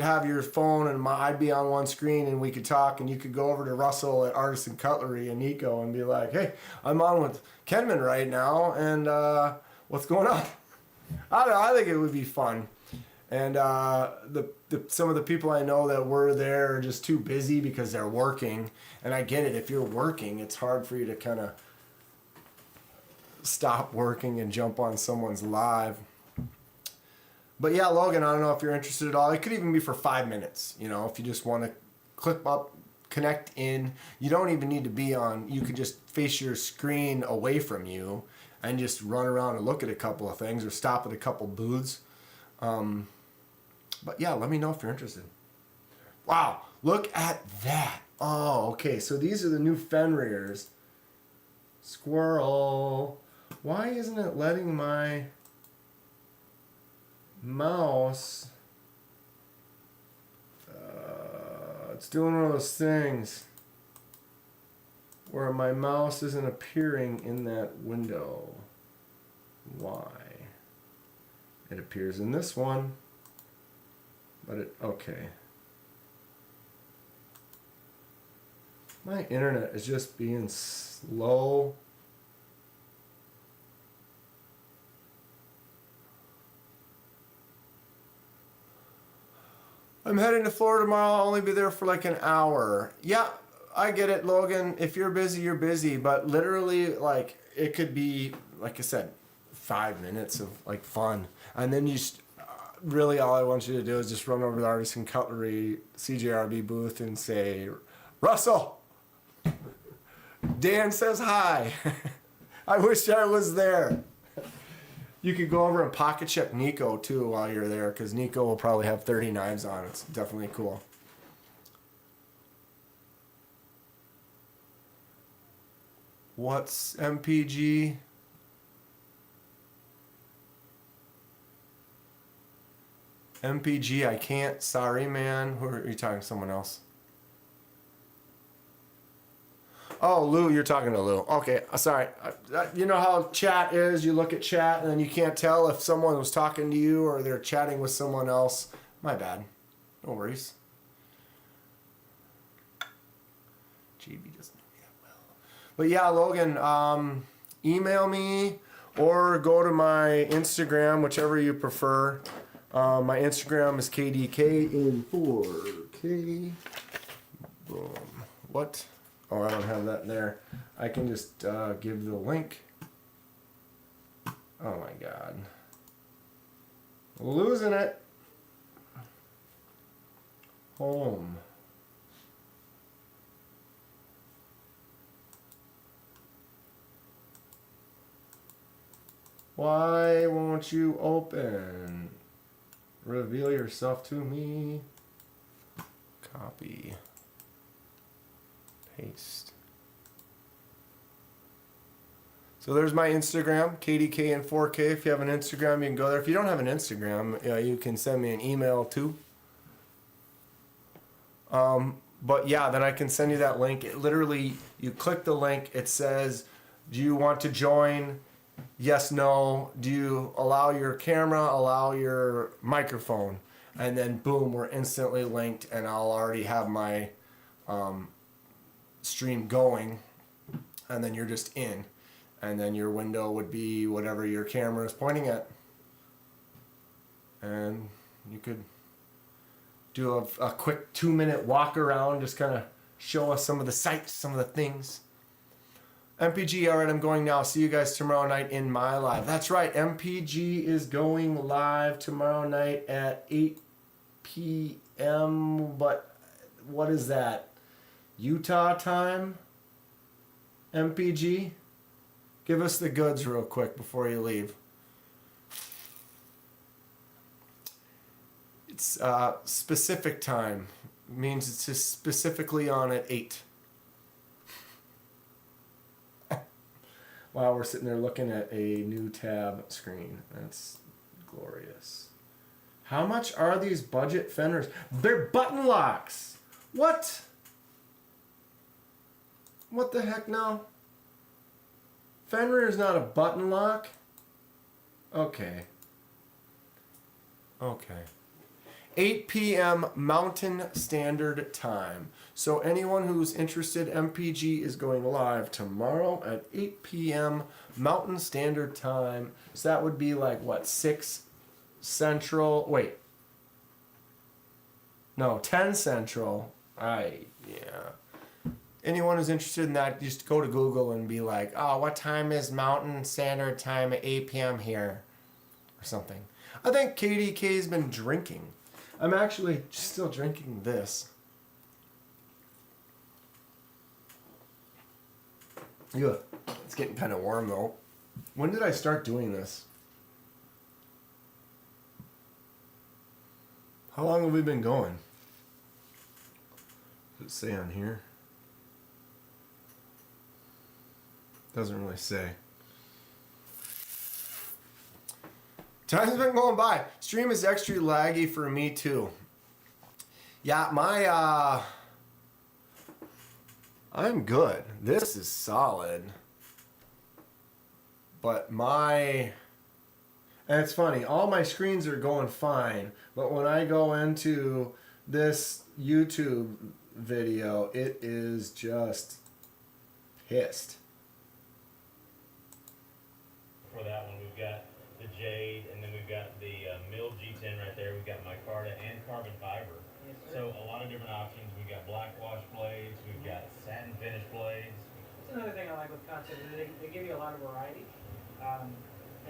Speaker 2: have your phone and I'd be on one screen and we could talk, and you could go over to Russell at Artisan Cutlery and Nico and be like, "Hey, I'm on with Kenman right now, and what's going on?" I don't know. I think it would be fun. And some of the people I know that were there are just too busy because they're working. And I get it. If you're working, it's hard for you to kind of stop working and jump on someone's live. But yeah, Logan, I don't know if you're interested at all. It could even be for 5 minutes. You know, if you just want to click up, connect in. You don't even need to be on. You could just face your screen away from you and just run around and look at a couple of things or stop at a couple booths. But yeah, let me know if you're interested. Wow, look at that. Oh, okay, so these are the new Fenrir's. Squirrel. Why isn't it letting my mouse? It's doing one of those things where my mouse isn't appearing in that window. Why? It appears in this one. But okay. My internet is just being slow. I'm heading to Florida tomorrow. I'll only be there for like an hour. Yeah, I get it, Logan. If you're busy, you're busy. But literally, like, it could be, like I said, 5 minutes of like fun. And then you really all I want you to do is just run over to the Artisan Cutlery CJRB booth and say, "Russell, Dan says hi." I wish I was there. You could go over and pocket check Nico too while you're there, because Nico will probably have 30 knives on. It's definitely cool. What's MPG? MPG, I can't. Sorry, man. Who are you talking to? Someone else? Oh, Lou, you're talking to Lou. Okay, sorry. You know how chat is? You look at chat and then you can't tell if someone was talking to you or they're chatting with someone else. My bad. No worries. JB doesn't know me that well. But yeah, Logan, email me or go to my Instagram, whichever you prefer. My Instagram is KDK in 4K. Boom. What? Oh, I don't have that there. I can just give the link. Oh my God. Losing it. Home. Why won't you open? Reveal yourself to me. Copy. Paste. So there's my Instagram, KDK in 4K. If you have an Instagram, you can go there. If you don't have an Instagram, you can send me an email too. But yeah, then I can send you that link. It literally, you click the link. It says, do you want to join? Yes, no. Do you allow your camera, allow your microphone? And then boom, we're instantly linked and I'll already have my stream going. And then you're just in. And then your window would be whatever your camera is pointing at. And you could do a quick 2-minute walk around, just kind of show us some of the sights, some of the things. MPG, all right, I'm going now. See you guys tomorrow night in my live. That's right, MPG is going live tomorrow night at 8 p.m. But what is that? Utah time? MPG? Give us the goods real quick before you leave. It's specific time. It means it's just specifically on at 8. Wow, we're sitting there looking at a new tab screen. That's glorious. How much are these budget fenders? They're button locks. What? What the heck now? Fender is not a button lock? Okay. Okay. 8 p.m. Mountain Standard Time. So anyone who's interested, MPG is going live tomorrow at 8 p.m. Mountain Standard Time. So that would be like, what, 6 Central? Wait. No, 10 Central. Yeah. Anyone who's interested in that, just go to Google and be like, oh, what time is Mountain Standard Time at 8 p.m. here? Or something. I think KDK's been drinking. I'm actually still drinking this. Yeah, it's getting kind of warm though. When did I start doing this? How long have we been going? Does it say on here? Doesn't really say. Time's been going by. Stream is extra laggy for me too. Yeah, I'm good. This is solid. But and it's funny, all my screens are going fine, but when I go into this YouTube video, it is just pissed.
Speaker 4: For that one, we've got the Jade, and then we've got the milled G10 right there. We've got micarta and carbon fiber.
Speaker 6: Yes, sir.
Speaker 4: So a lot of different options. We've got black wash blades. We've got satin finish blades.
Speaker 6: That's another thing I like with Concept. They give you a lot of variety.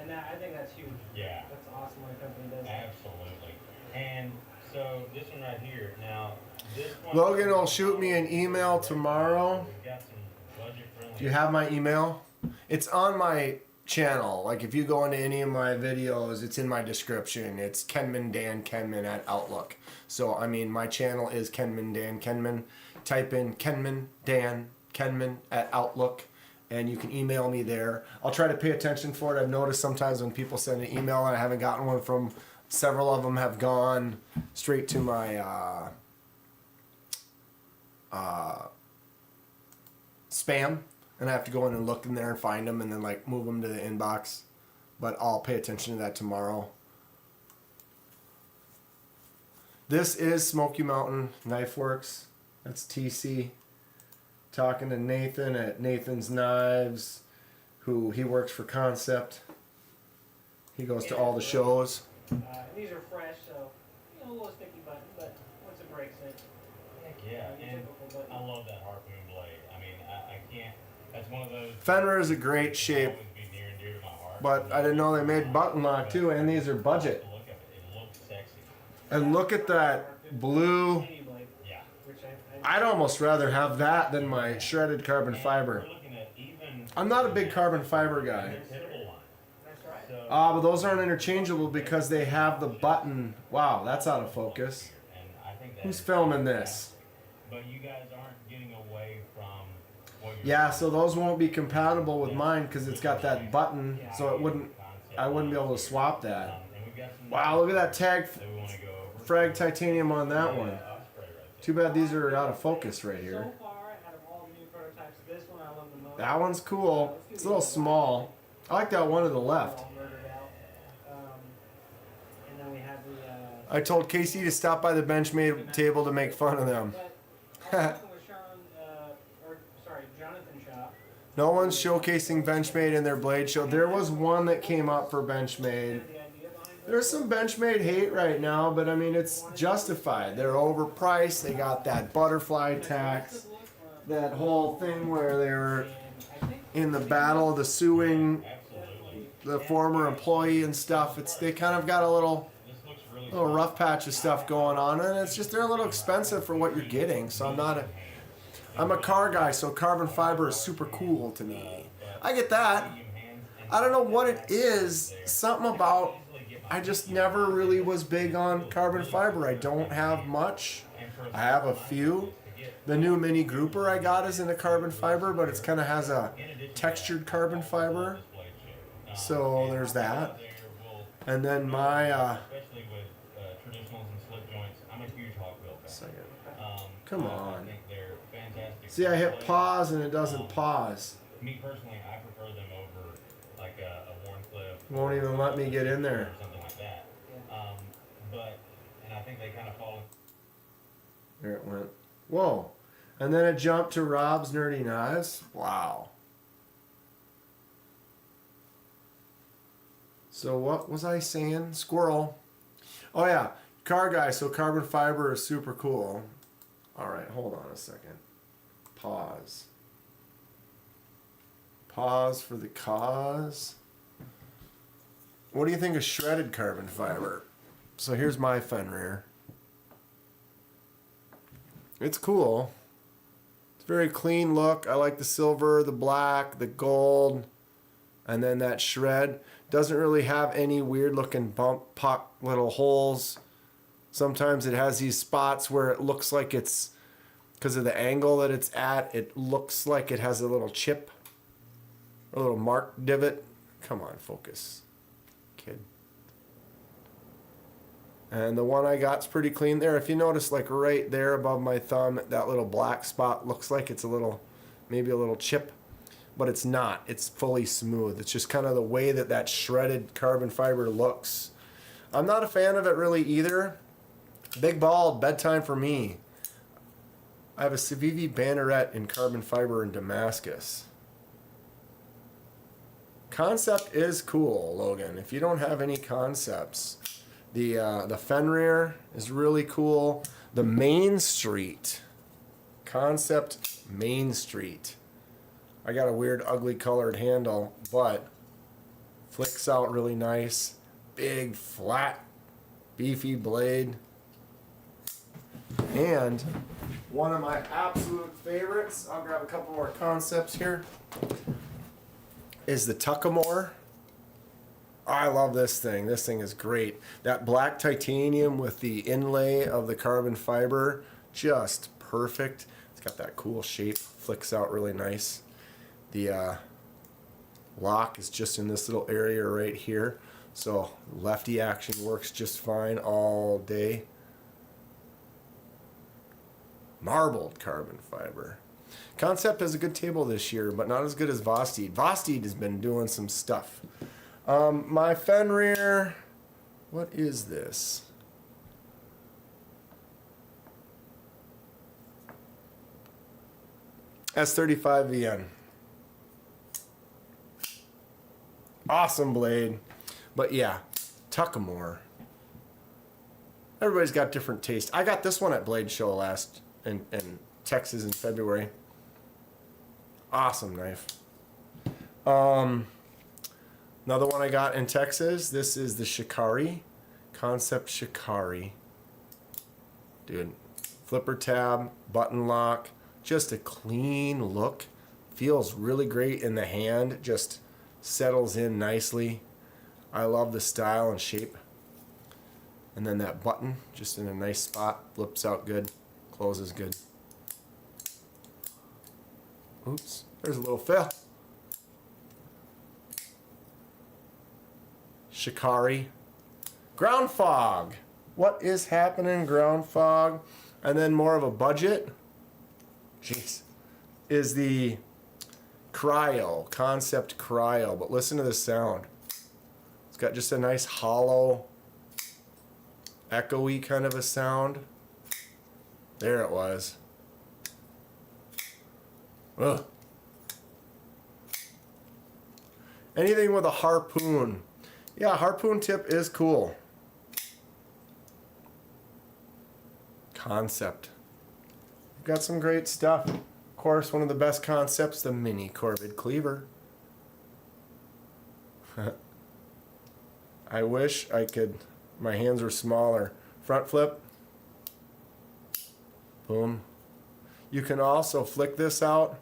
Speaker 6: And I think that's huge.
Speaker 4: Yeah.
Speaker 6: That's awesome when a company does that.
Speaker 4: Absolutely. And so this one right here. Now, this one.
Speaker 2: Logan will shoot me an email tomorrow.
Speaker 4: We've got some budget friendly.
Speaker 2: Do you have my email? It's on my channel. Like if you go into any of my videos, it's in my description. It's KenmanDanKenman at Outlook. So I mean, my channel is KenmanDanKenman. Type in KenmanDanKenman at Outlook, and you can email me there. I'll try to pay attention for it. I've noticed sometimes when people send an email and I haven't gotten one from Several of them have gone straight to my spam, and I have to go in and look in there and find them and then like move them to the inbox. But I'll pay attention to that tomorrow. This is Smoky Mountain Knife Works. That's TC. Talking to Nathan at Nathan's Knives, who he works for Concept. He goes to all the shows.
Speaker 6: And these are fresh, so you know, a little sticky button, but once it breaks it,
Speaker 4: Heck yeah, and I love that harpoon blade. I mean, I can't. That's one of those.
Speaker 2: Fenrir is a great shape,
Speaker 4: Always be near and dear to my heart.
Speaker 2: but I didn't know they made button lock too, and these are budget.
Speaker 4: Look at it. It looks sexy.
Speaker 2: And look at that blue.
Speaker 6: Any blade,
Speaker 4: Yeah.
Speaker 6: which
Speaker 2: I'd almost rather have that than my shredded carbon fiber.
Speaker 4: We're looking at even
Speaker 2: I'm not a big carbon fiber guy.
Speaker 4: the hittable line.
Speaker 6: that's right.
Speaker 4: So,
Speaker 2: But those aren't interchangeable because they have the button. Wow, that's out of focus.
Speaker 4: and I think
Speaker 2: Who's
Speaker 4: that's
Speaker 2: filming this?
Speaker 4: But you guys aren't getting away from what you're
Speaker 2: Yeah, so those won't be compatible with mine because it's got that button, so it wouldn't.
Speaker 4: concept.
Speaker 2: I wouldn't be able to swap that.
Speaker 4: And we've got some
Speaker 2: Wow, look at that tag
Speaker 4: that we want to go over.
Speaker 2: frag titanium on that one.
Speaker 4: Osprey right there.
Speaker 2: Too bad these are out of focus right here.
Speaker 6: So far, out of all the new prototypes, this one I love the most.
Speaker 2: That one's cool. It's a little small. I like that one to the left.
Speaker 6: All murdered out. And then we have the.
Speaker 2: I told Casey to stop by the Benchmade table to make fun of them.
Speaker 6: But I was talking with Sean, or sorry, Jonathan Shop.
Speaker 2: No one's showcasing Benchmade in their blade show. There was one that came up for Benchmade.
Speaker 6: The idea behind
Speaker 2: There's some Benchmade hate right now, but I mean, it's justified. They're overpriced. They got that butterfly tax, that whole thing where they were in the battle, the suing the former employee and stuff. They kind of got a little rough patch of stuff going on, and it's just they're a little expensive for what you're getting. So I'm a car guy, so carbon fiber is super cool to me. I get that. I don't know what it is. Something about I just never really was big on carbon fiber. I don't have much. I have a few. The new mini grouper I got is in a carbon fiber, but it's kind of has a textured carbon fiber. So there's that. And then my
Speaker 4: Especially with traditionals and slip joints, I'm a huge Hawk Wheel fan.
Speaker 2: second. Come on.
Speaker 4: I think they're fantastic.
Speaker 2: See, I hit pause and it doesn't pause.
Speaker 4: Me personally, I prefer them over like a Warncliffe.
Speaker 2: Won't even let me get in there.
Speaker 4: Or something like that. And I think they kind of fall.
Speaker 2: There it went. Whoa. And then it jumped to Rob's Nerdy Knives. Wow. So what was I saying? Squirrel. Oh yeah, car guy, so carbon fiber is super cool. Alright, hold on a second. Pause. Pause for the cause. What do you think of shredded carbon fiber? So here's my Fenrir. It's cool. It's a very clean look. I like the silver, the black, the gold, and then that shred. Doesn't really have any weird looking bump, pop, little holes. Sometimes it has these spots where it looks like it's, because of the angle that it's at, it looks like it has a little chip, a little mark divot. Come on, focus, kid. And the one I got's pretty clean there. If you notice, like right there above my thumb, that little black spot looks like it's a little, maybe a little chip. But it's not. It's fully smooth. It's just kind of the way that shredded carbon fiber looks. I'm not a fan of it really either. Big bald, bedtime for me. I have a Civivi Banneret in carbon fiber in Damascus. Concept is cool, Logan. If you don't have any concepts, the Fenrir is really cool. The Main Street. Concept Main Street. I got a weird ugly colored handle, but flicks out really nice. Big, flat, beefy blade. And one of my absolute favorites, I'll grab a couple more concepts here, is the Tuckamore. I love this thing. This thing is great. That black titanium with the inlay of the carbon fiber, just perfect. It's got that cool shape, flicks out really nice. The lock is just in this little area right here. So lefty action works just fine all day. Marbled carbon fiber. Concept has a good table this year, but not as good as Vosteed. Vosteed has been doing some stuff. My Fenrir, what is this? S35VN. Awesome blade. But yeah, Tuckamore. Everybody's got different taste. I got this one at Blade Show last in Texas in February. Awesome knife. Another one I got in Texas. This is the Shikari. Concept Shikari. Dude, flipper tab, button lock. Just a clean look. Feels really great in the hand. Just settles in nicely. I love the style and shape. And then that button, just in a nice spot. Flips out good. Closes good. Oops, there's a little fail. Shikari. Ground fog. What is happening, ground fog? And then more of a budget. Jeez. Is the Cryo, Concept Cryo. But listen to the sound. It's got just a nice hollow, echoey kind of a sound. There it was. Ugh. Anything with a harpoon. Yeah, harpoon tip is cool. Concept. We've got some great stuff. Of course, one of the best concepts, the mini Corvid cleaver. I wish I could, my hands were smaller. Front flip. Boom. You can also flick this out,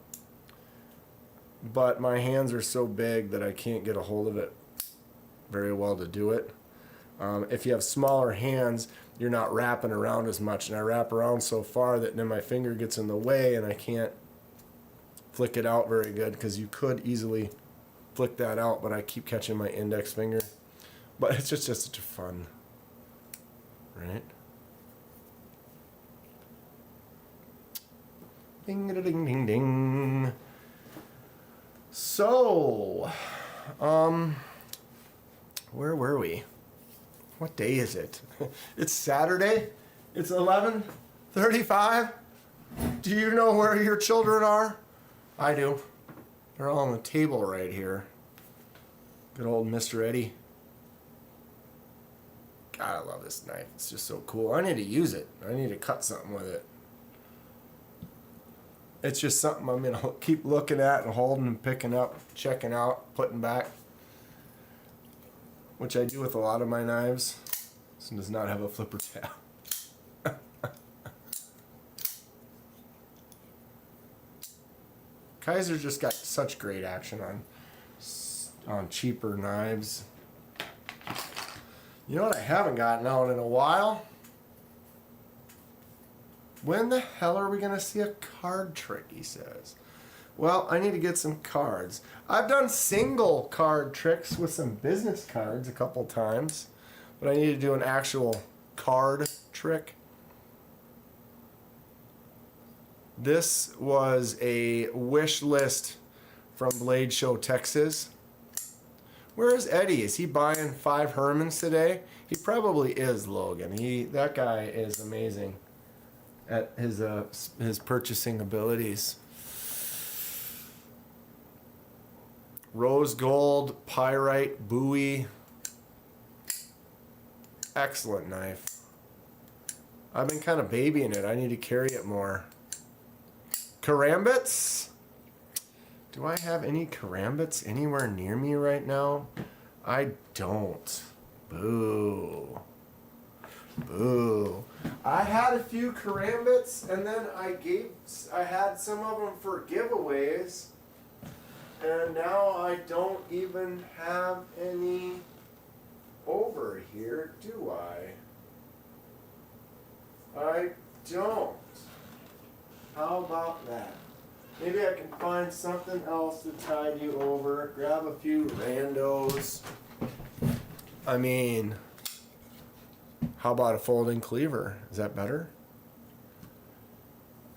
Speaker 2: but my hands are so big that I can't get a hold of it very well to do it. If you have smaller hands, you're not wrapping around as much, and I wrap around so far that then my finger gets in the way and I can't flick it out very good, because you could easily flick that out, but I keep catching my index finger. But it's just such a fun, right? Ding ding ding ding ding. So, where were we? What day is it? It's Saturday. It's 11:35. Do you know where your children are? I do. They're all on the table right here. Good old Mr. Eddie. God, I love this knife. It's just so cool. I need to use it. I need to cut something with it. It's just something I'm going to keep looking at and holding and picking up, checking out, putting back. Which I do with a lot of my knives. This one does not have a flipper tab. Kaiser just got such great action on cheaper knives. You know what I haven't gotten out in a while? When the hell are we going to see a card trick, he says. Well, I need to get some cards. I've done single card tricks with some business cards a couple times, but I need to do an actual card trick. This was a wish list from Blade Show, Texas. Where is Eddie? Is he buying 5 Hermans today? He probably is, Logan. That guy is amazing at his purchasing abilities. Rose gold, pyrite, Bowie. Excellent knife. I've been kind of babying it. I need to carry it more. Karambits? Do I have any karambits anywhere near me right now? I don't. Boo. Boo. I had a few karambits, and then I had some of them for giveaways, and now I don't even have any over here, do I? I don't. How about that? Maybe I can find something else to tide you over. Grab a few randos. I mean, how about a folding cleaver? Is that better?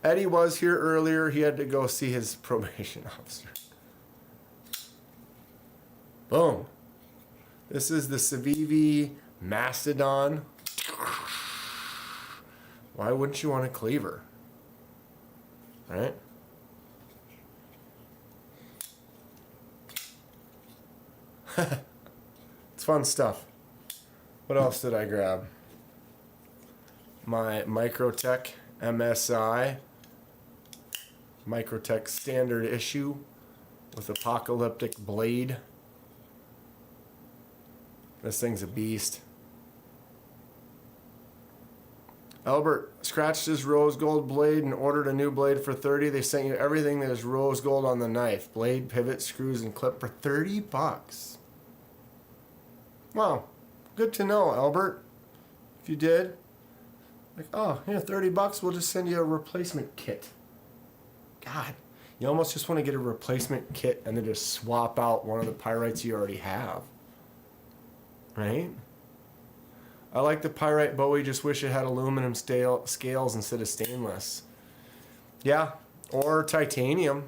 Speaker 2: Eddie was here earlier. He had to go see his probation officer. Boom. This is the Civivi Mastodon. Why wouldn't you want a cleaver? Right? It's fun stuff. What else did I grab? My Microtech MSI. Microtech standard issue with apocalyptic blade. This thing's a beast. Albert scratched his rose gold blade and ordered a new blade for $30. They sent you everything that is rose gold on the knife. Blade, pivot, screws, and clip for $30. Wow. Good to know, Albert. If you did. Like, oh, here, $30, we'll just send you a replacement kit. God. You almost just want to get a replacement kit and then just swap out one of the pyrites you already have. Right? I like the pyrite Bowie, just wish it had aluminum scales instead of stainless. Yeah, or titanium.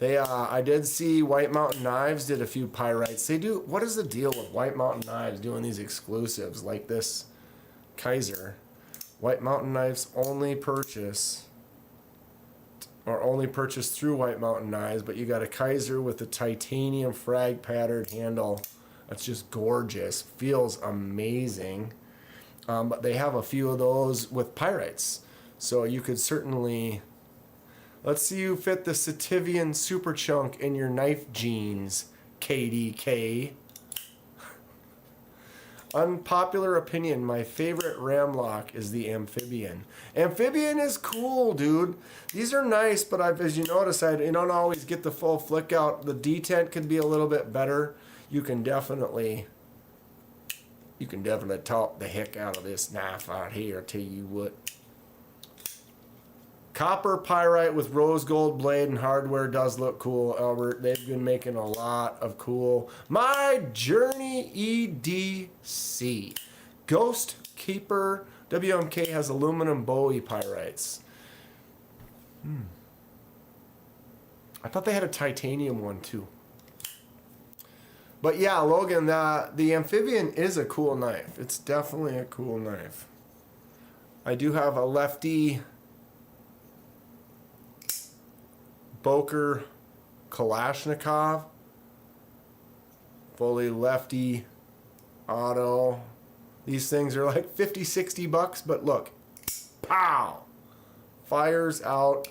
Speaker 2: I did see White Mountain Knives did a few pyrites. They do, what is the deal with White Mountain Knives doing these exclusives like this Kaiser? White Mountain Knives only purchase through White Mountain Knives, but you got a Kaiser with a titanium frag patterned handle. That's just gorgeous. Feels amazing. But they have a few of those with pyrites. So you could certainly... Let's see you fit the Sativian Super Chunk in your knife jeans, KDK. Unpopular opinion, my favorite Ramlock is the Amphibian. Amphibian is cool, dude. These are nice, but as you notice, you don't always get the full flick out. The detent could be a little bit better. You can definitely talk the heck out of this knife out here, tell you what. Copper pyrite with rose gold blade and hardware does look cool, Albert. They've been making a lot of cool. My Journey EDC. Ghost Keeper. WMK has aluminum Bowie pyrites. I thought they had a titanium one too. But yeah, Logan, the Amphibian is a cool knife. It's definitely a cool knife. I do have a lefty Boker Kalashnikov. Fully lefty auto. These things are like $50, $60, but look. Pow! Fires out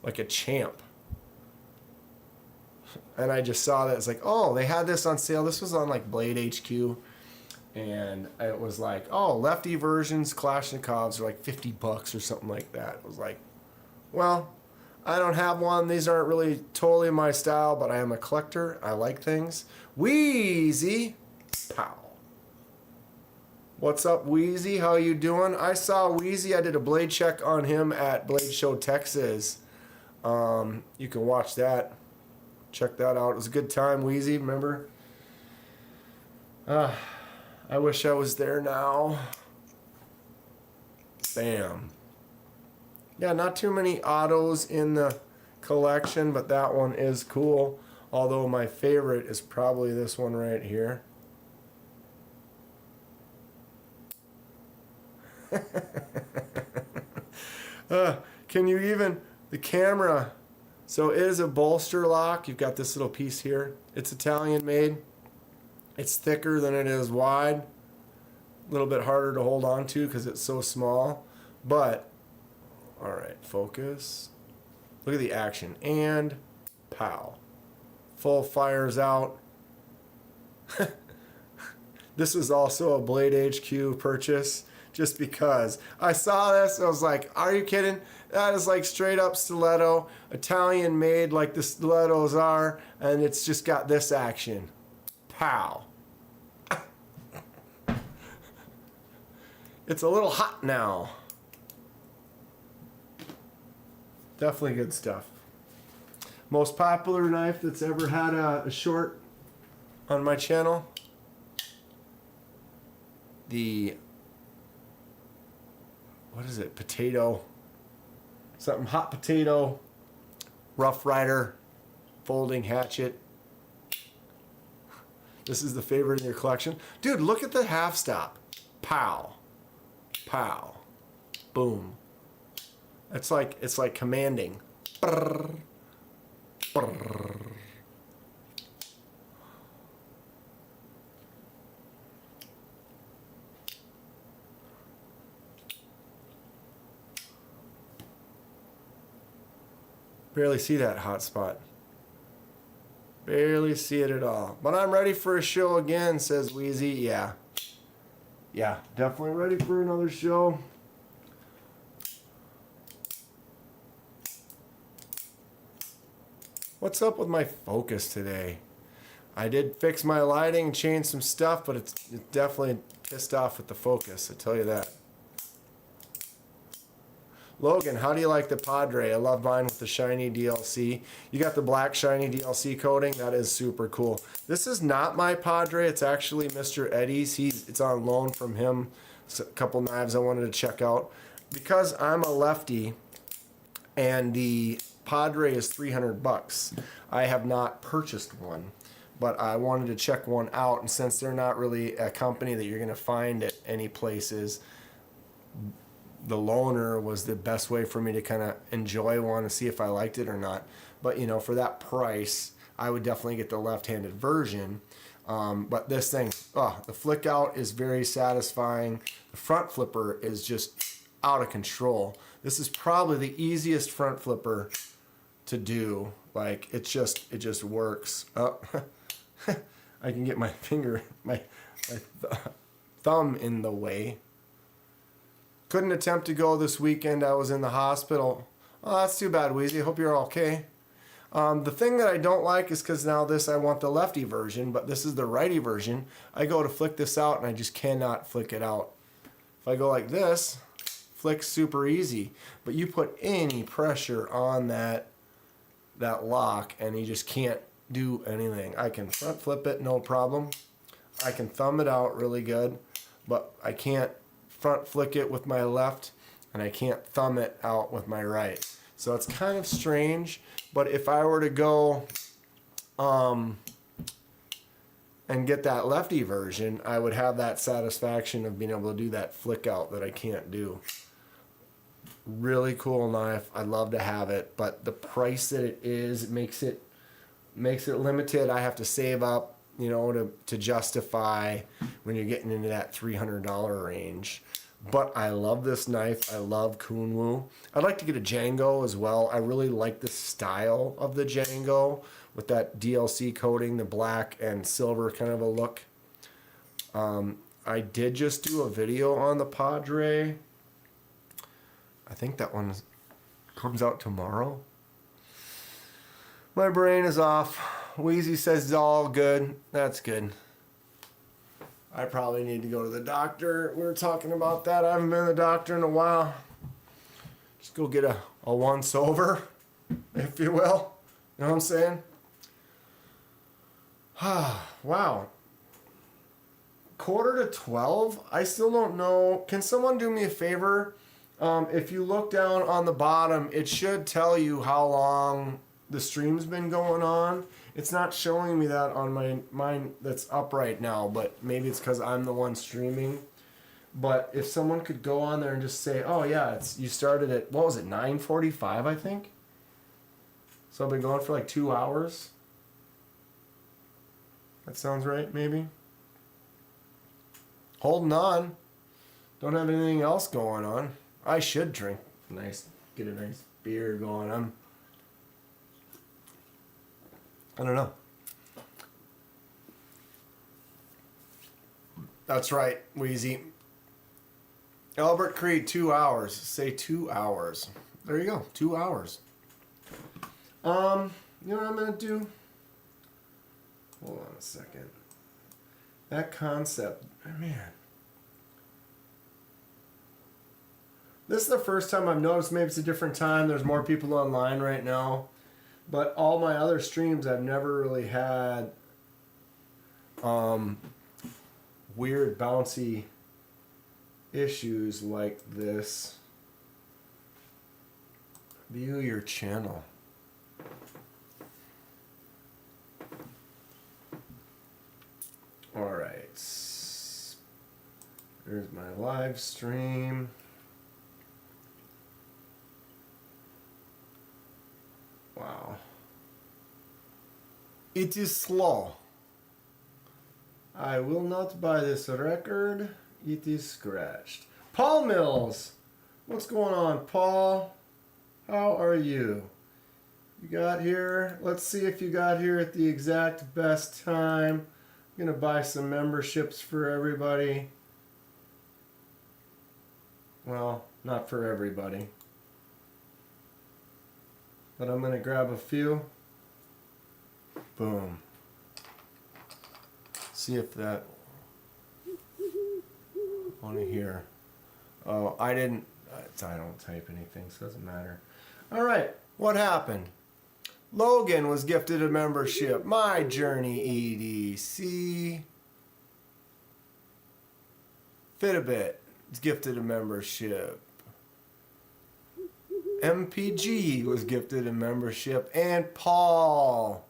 Speaker 2: like a champ. And I just saw that. It's like, oh, they had this on sale. This was on like Blade HQ. And it was like, oh, lefty versions, Kalashnikovs are like $50 or something like that. It was like, well, I don't have one. These aren't really totally my style, but I am a collector. I like things. Wheezy. Pow. What's up, Wheezy? How you doing? I saw Wheezy. I did a blade check on him at Blade Show Texas. You can watch that. Check that out. It was a good time, Wheezy. Remember? I wish I was there now. Bam. Yeah, not too many autos in the collection, but that one is cool. Although my favorite is probably this one right here. Can you even... The camera... So it is a bolster lock. You've got this little piece here. It's Italian made. It's thicker than it is wide. A little bit harder to hold on to because it's so small. But, all right, focus. Look at the action. And pow. Full fires out. This was also a Blade HQ purchase. Just because I saw this, I was like, are you kidding? That is like straight up stiletto, Italian made like the stilettos are, and it's just got this action. Pow. It's a little hot now. Definitely good stuff. Most popular knife that's ever had a short on my channel. The, what is it? Potato. Something hot potato. Rough Rider. Folding hatchet. This is the favorite in your collection. Dude, look at the half stop. Pow. Pow. Boom. It's like commanding. Brrr. Brrr. Barely see that hot spot. Barely see it at all. But I'm ready for a show again, says Wheezy. Yeah. Yeah, definitely ready for another show. What's up with my focus today? I did fix my lighting and change some stuff, but it's definitely pissed off with the focus, I tell you that. Logan, how do you like the Padre? I love mine with the shiny DLC. You got the black shiny DLC coating. That is super cool. This is not my Padre. It's actually Mr. Eddie's. It's on loan from him. It's a couple knives I wanted to check out. Because I'm a lefty and the Padre is $300, I have not purchased one. But I wanted to check one out. And since they're not really a company that you're going to find at any places, the loaner was the best way for me to kind of enjoy one and see if I liked it or not. But, you know, for that price, I would definitely get the left-handed version. But this thing, the flick out is very satisfying. The front flipper is just out of control. This is probably the easiest front flipper to do. Like, it just works. I can get my finger, my thumb in the way. Couldn't attempt to go this weekend. I was in the hospital. Oh, that's too bad, Wheezy. Hope you're okay. The thing that I don't like is because now I want the lefty version, but this is the righty version. I go to flick this out and I just cannot flick it out. If I go like this, flick's super easy. But you put any pressure on that lock and you just can't do anything. I can front flip it, no problem. I can thumb it out really good, but I can't front flick it with my left and I can't thumb it out with my right. So it's kind of strange, but if I were to go and get that lefty version, I would have that satisfaction of being able to do that flick out that I can't do. Really cool knife. I'd love to have it, but the price that it is makes it limited. I have to save up, you know, to justify when you're getting into that $300 range. But I love this knife. I love Kunwu. I'd like to get a Django as well. I really like the style of the Django with that DLC coating, the black and silver kind of a look. I did just do a video on the Padre. I think that one comes out tomorrow. My brain is off. Wheezy says it's all good. That's good. I probably need to go to the doctor. We were talking about that. I haven't been to the doctor in a while. Just go get a once over, if you will. You know what I'm saying? Wow. 11:45? I still don't know. Can someone do me a favor? If you look down on the bottom, it should tell you how long the stream's been going on. It's not showing me that on mine that's up right now, but maybe it's because I'm the one streaming. But if someone could go on there and just say, oh yeah, you started at, what was it, 9:45, I think? So I've been going for like 2 hours. That sounds right, maybe. Holding on. Don't have anything else going on. I should get a nice beer going. I don't know. That's right, Wheezy. Albert Creed, 2 hours. Say 2 hours. There you go, 2 hours. You know what I'm gonna do? Hold on a second. That concept, man. This is the first time I've noticed, maybe it's a different time, there's more people online right now. But all my other streams, I've never really had weird bouncy issues like this, view your channel. All right, there's my live stream. Wow. It is slow. I will not buy this record. It is scratched. Paul Mills. What's going on, Paul? How are you? You got here. Let's see if you got here at the exact best time. I'm going to buy some memberships for everybody. Well, not for everybody. But I'm going to grab a few. Boom. See if that... I want to hear. Oh, I didn't... I don't type anything, so it doesn't matter. All right, what happened? Logan was gifted a membership. My Journey EDC. Fitabit is gifted a membership. MPG was gifted a membership. And Paul.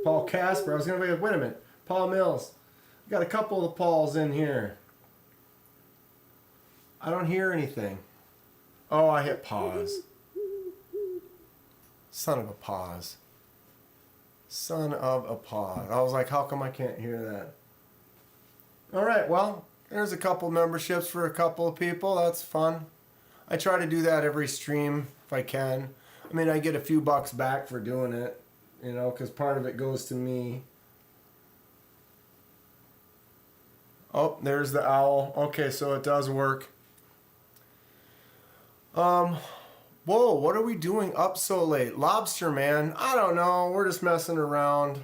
Speaker 2: Paul Casper. I was going to wait a minute. Paul Mills. Got a couple of Pauls in here. I don't hear anything. Oh, I hit pause. Son of a pause. Son of a pause. I was like, how come I can't hear that? All right, well, there's a couple memberships for a couple of people. That's fun. I try to do that every stream if I can. I mean, I get a few bucks back for doing it, you know, because part of it goes to me. Oh, there's the owl. Okay, so it does work. Whoa, what are we doing up so late? Lobster man, I don't know. We're just messing around.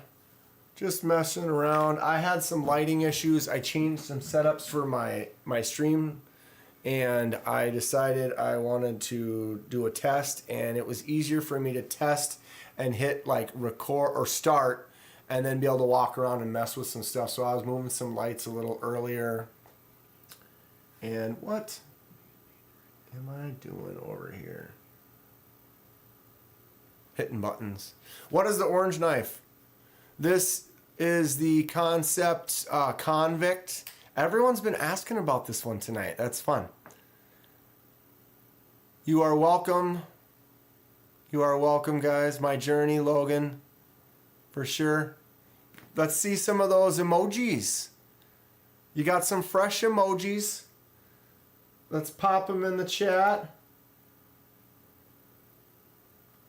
Speaker 2: Just messing around. I had some lighting issues. I changed some setups for my stream, and I decided I wanted to do a test, and it was easier for me to test and hit like record or start and then be able to walk around and mess with some stuff. So I was moving some lights a little earlier. And what am I doing over here? Hitting buttons. What is the orange knife? This is the Concept Convict. Everyone's been asking about this one tonight. That's fun. You are welcome. You are welcome, guys. My Journey, Logan. For sure. Let's see some of those emojis. You got some fresh emojis. Let's pop them in the chat.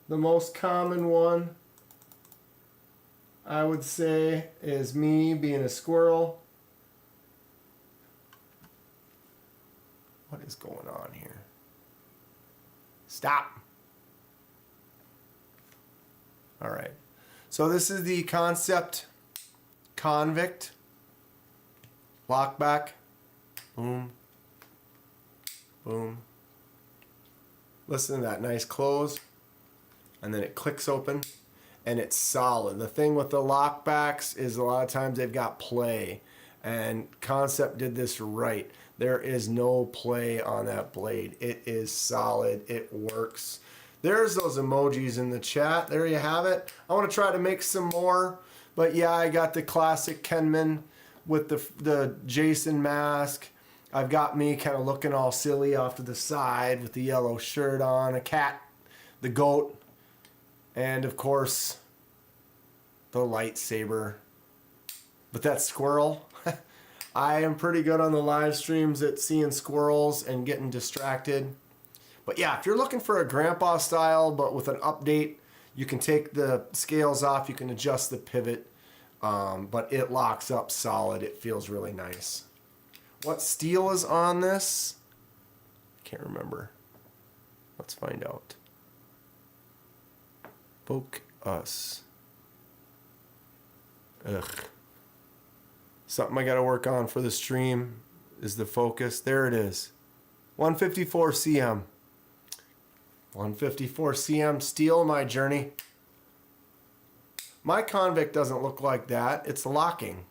Speaker 2: The most common one, I would say, is me being a squirrel. What is going on here? Stop. All right. So this is the Concept Convict. Lockback. Boom. Boom. Listen to that nice close. And then it clicks open. And it's solid. The thing with the lockbacks is a lot of times they've got play. And Concept did this right. There is no play on that blade. It is solid. It works. There's those emojis in the chat. There you have it. I want to try to make some more. But yeah, I got the classic Kenman with the Jason mask. I've got me kind of looking all silly off to the side with the yellow shirt on. A cat, the goat, and of course, the lightsaber. But that squirrel, I am pretty good on the live streams at seeing squirrels and getting distracted. But yeah, if you're looking for a grandpa style, but with an update, you can take the scales off, you can adjust the pivot, but it locks up solid. It feels really nice. What steel is on this? Can't remember. Let's find out. Focus. Ugh. Something I gotta work on for the stream is the focus. There it is. 154 cm. 154 cm steel, my journey. My convict doesn't look like that. It's locking.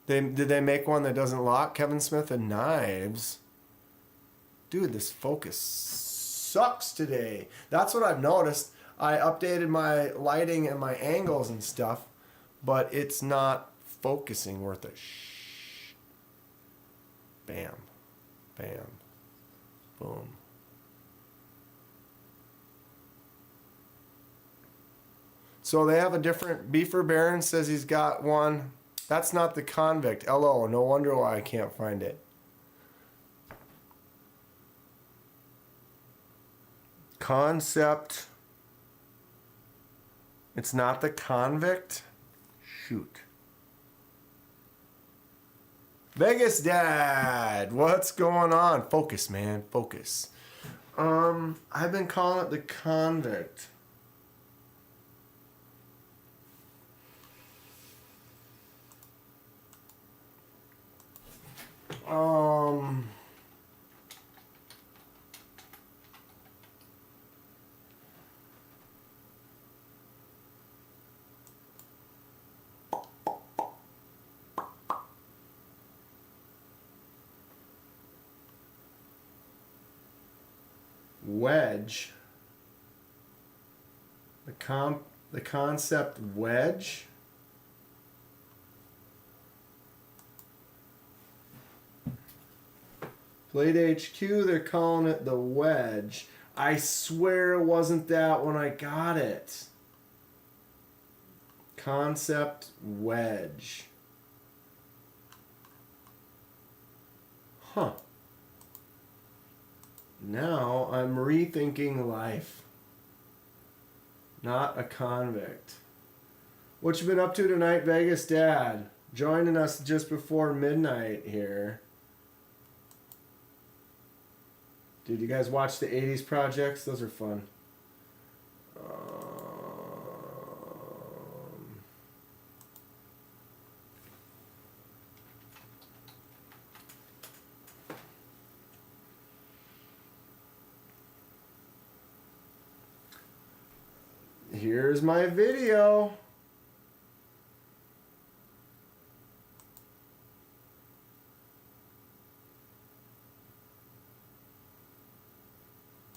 Speaker 2: Did they make one that doesn't lock? Kevin Smith and knives. Dude, this focus sucks today. That's what I've noticed. I updated my lighting and my angles and stuff, but it's not focusing worth a shh. Bam. Bam. Boom. So they have a different... Beefer Baron says he's got one. That's not the convict. LO. No wonder why I can't find it. Concept. It's not the convict? Shoot. Vegas Dad, what's going on? Focus, man, focus. I've been calling it the convict. Wedge. The concept wedge. Blade HQ, they're calling it the wedge. I swear it wasn't that when I got it. Concept wedge. Huh. Now I'm rethinking life. Not a convict. What you been up to tonight, Vegas Dad? Joining us just before midnight here. Dude, you guys watch the 80s projects? Those are fun. Here's my video.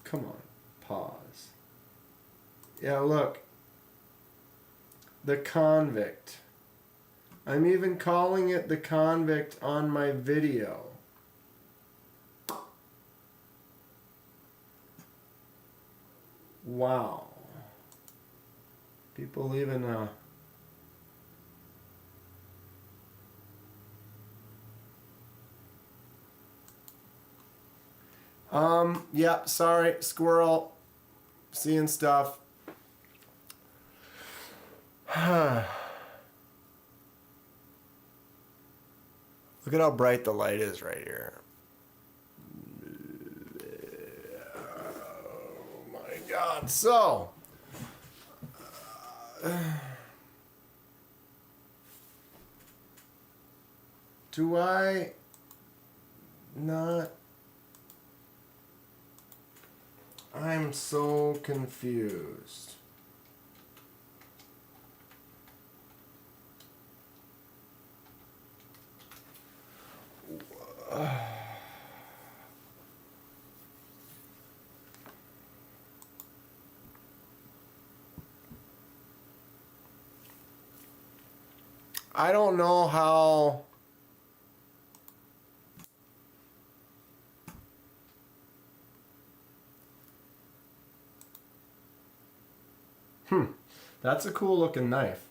Speaker 2: Come on, pause. Yeah, look. The convict. I'm even calling it the convict on my video. Wow. People even yeah, sorry, squirrel. Seeing stuff. Look at how bright the light is right here. Oh my God. So, do I not? I'm so confused. I don't know how. That's a cool looking knife.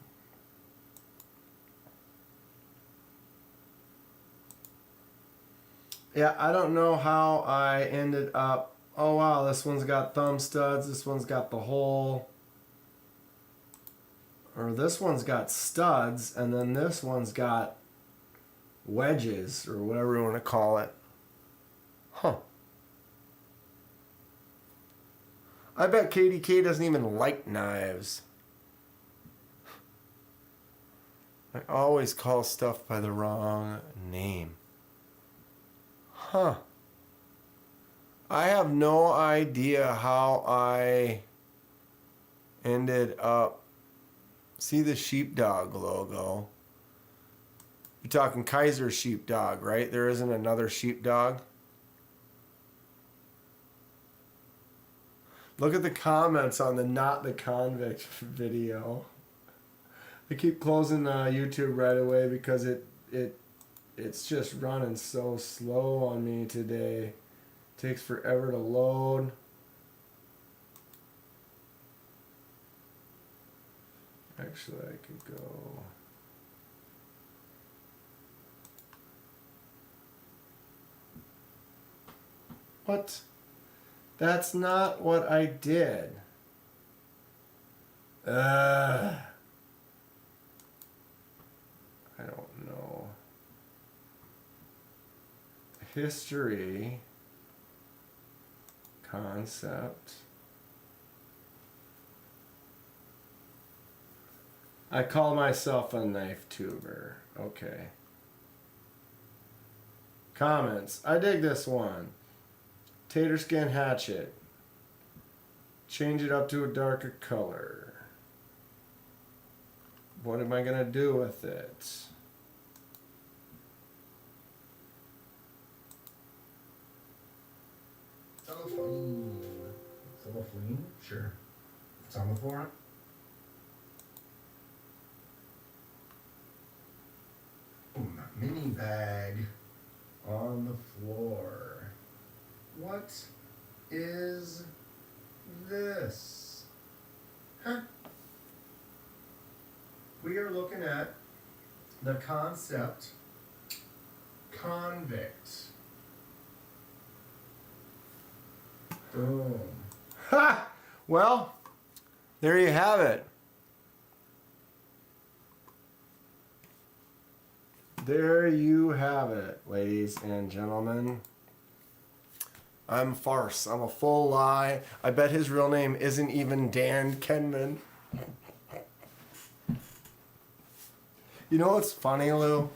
Speaker 2: Yeah, I don't know how I ended up. Oh wow, this one's got thumb studs, this one's got the hole. Or this one's got studs, and then this one's got wedges, or whatever you want to call it. Huh. I bet KDK doesn't even like knives. I always call stuff by the wrong name. Huh. I have no idea how I ended up. See the sheepdog logo. You're talking Kaiser sheepdog, right? There isn't another sheepdog. Look at the comments on the Not the Convict video. I keep closing YouTube right away because it's just running so slow on me today. Takes forever to load. Actually, I could go. What? That's not what I did. I don't know. History. Concept. I call myself a knife tuber. Okay. Comments. I dig this one. Tater skin hatchet. Change it up to a darker color. What am I gonna do with it?
Speaker 7: Cellophane. Cellophane? Sure. It's on the floor. Boom. Mini bag on the floor. What is this? Huh? We are looking at the concept convict. Boom.
Speaker 2: Ha! Well, there you have it. There you have it, ladies and gentlemen. I'm a farce. I'm a full lie. I bet his real name isn't even Dan Kenman. You know what's funny, Lou?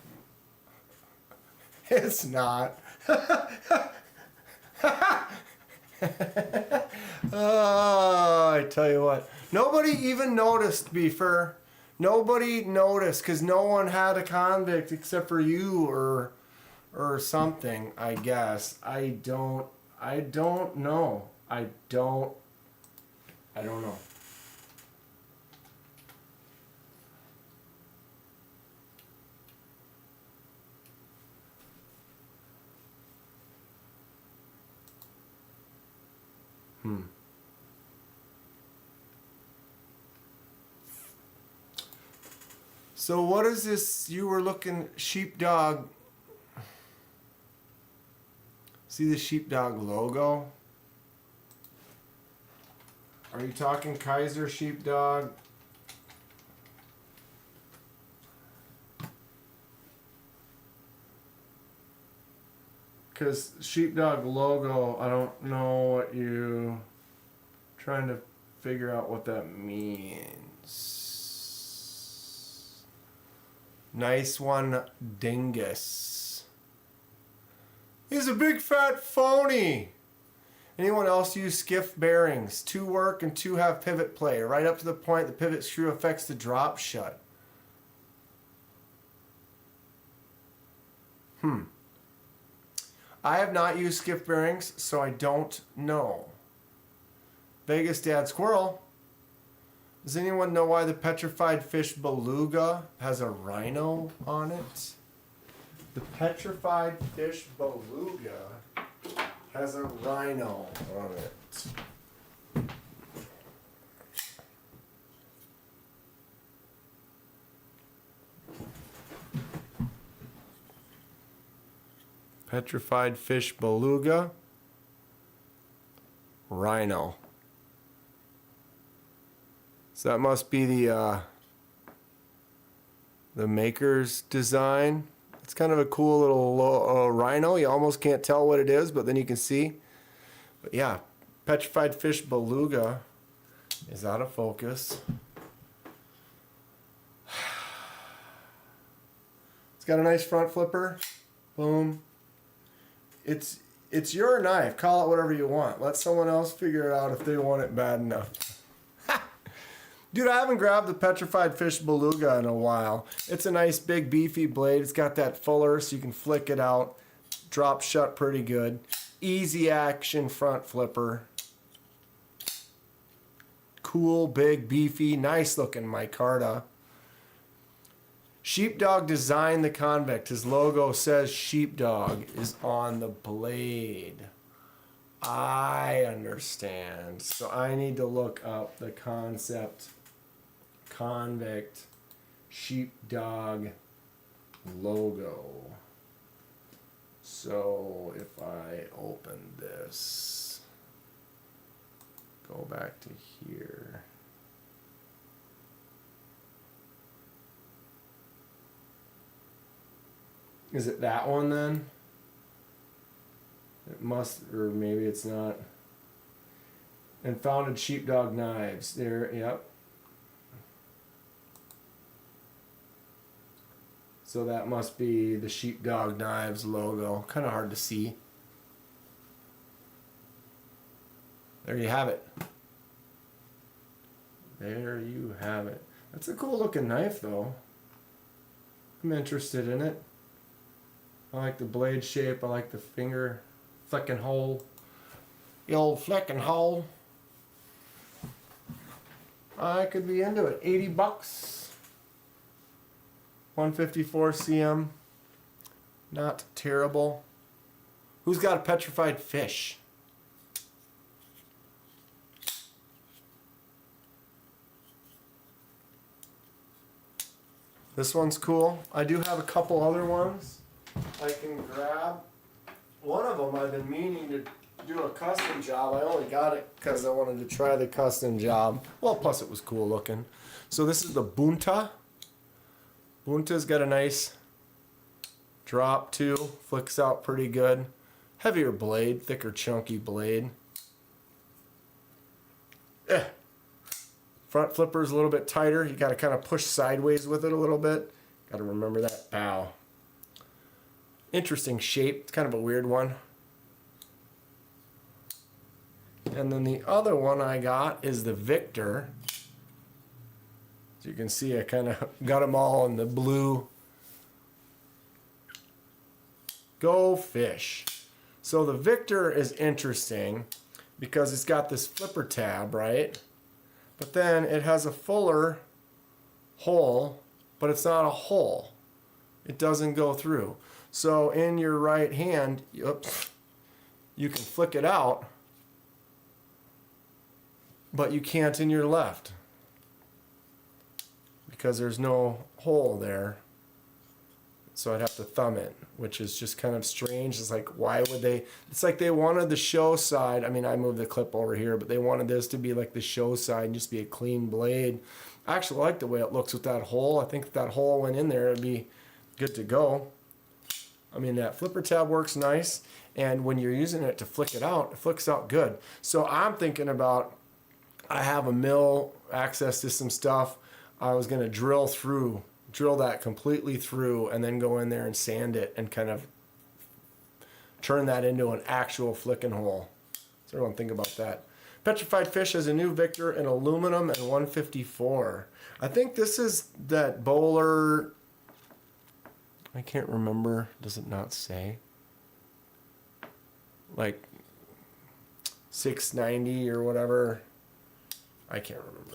Speaker 2: It's not. Oh, I tell you what. Nobody even noticed, Beefer. Nobody noticed because no one had a convict except for you or something, I guess. I don't know. I don't know. So what is this? You were looking sheepdog. See the sheepdog logo? Are you talking Kaiser sheepdog? Because sheepdog logo, I don't know what you trying to figure out what that means. Nice one, dingus. He's a big fat phony. Anyone else use skiff bearings? 2 work and 2 have pivot play. Right up to the point the pivot screw affects the drop shut. I have not used skiff bearings, so I don't know. Vegas Dad Squirrel. Does anyone know why the petrified fish beluga has a rhino on it? The petrified fish beluga has a rhino on it. Petrified fish beluga, rhino. So that must be the maker's design. It's kind of a cool little rhino. You almost can't tell what it is, but then you can see. But yeah, petrified fish beluga is out of focus. It's got a nice front flipper. Boom. It's It's your knife. Call it whatever you want. Let someone else figure it out if they want it bad enough. Dude, I haven't grabbed the petrified fish beluga in a while. It's a nice big beefy blade. It's got that fuller so you can flick it out. Drop shut pretty good. Easy action front flipper. Cool, big, beefy, nice looking micarta. Sheepdog designed the convict. His logo says Sheepdog is on the blade. I understand. So I need to look up the concept convict Sheepdog logo. So if I open this, go back to here. Is it that one then? It must, or maybe it's not. And founded Sheepdog Knives. There, yep. So that must be the Sheepdog Knives logo. Kind of hard to see. There you have it. There you have it. That's a cool looking knife though. I'm interested in it. I like the blade shape. I like the finger flicking hole. The old flicking hole. I could be into it. 80 bucks. 154 cm. Not terrible. Who's got a petrified fish? This one's cool. I do have a couple other ones I can grab. One of them I've been meaning to do a custom job. I only got it because I wanted to try the custom job. Well, plus it was cool looking. So this is the Bunta. Bunta's got a nice drop too. Flicks out pretty good. Heavier blade, thicker chunky blade. Front flipper's a little bit tighter. You got to kind of push sideways with it a little bit. Got to remember that bow. Interesting shape. It's kind of a weird one. And then the other one I got is the Victor. As you can see, I kind of got them all in the blue. Go fish. So the Victor is interesting because it's got this flipper tab, right? But then it has a fuller hole, but it's not a hole. It doesn't go through. So in your right hand, oops, you can flick it out, but you can't in your left because there's no hole there. So I'd have to thumb it, which is just kind of strange. It's like, why would they? It's like they wanted the show side. I mean, I moved the clip over here, but they wanted this to be like the show side and just be a clean blade. I actually like the way it looks with that hole. I think if that hole went in there, it'd be good to go. I mean, that flipper tab works nice. And when you're using it to flick it out, it flicks out good. So I'm thinking about, I have a mill, access to some stuff. I was going to drill that completely through and then go in there and sand it and kind of turn that into an actual flicking hole. So everyone think about that. Petrified Fish has a new Victor in aluminum and 154. I think this is that Bowler, I can't remember, does it not say? Like 690 or whatever. I can't remember.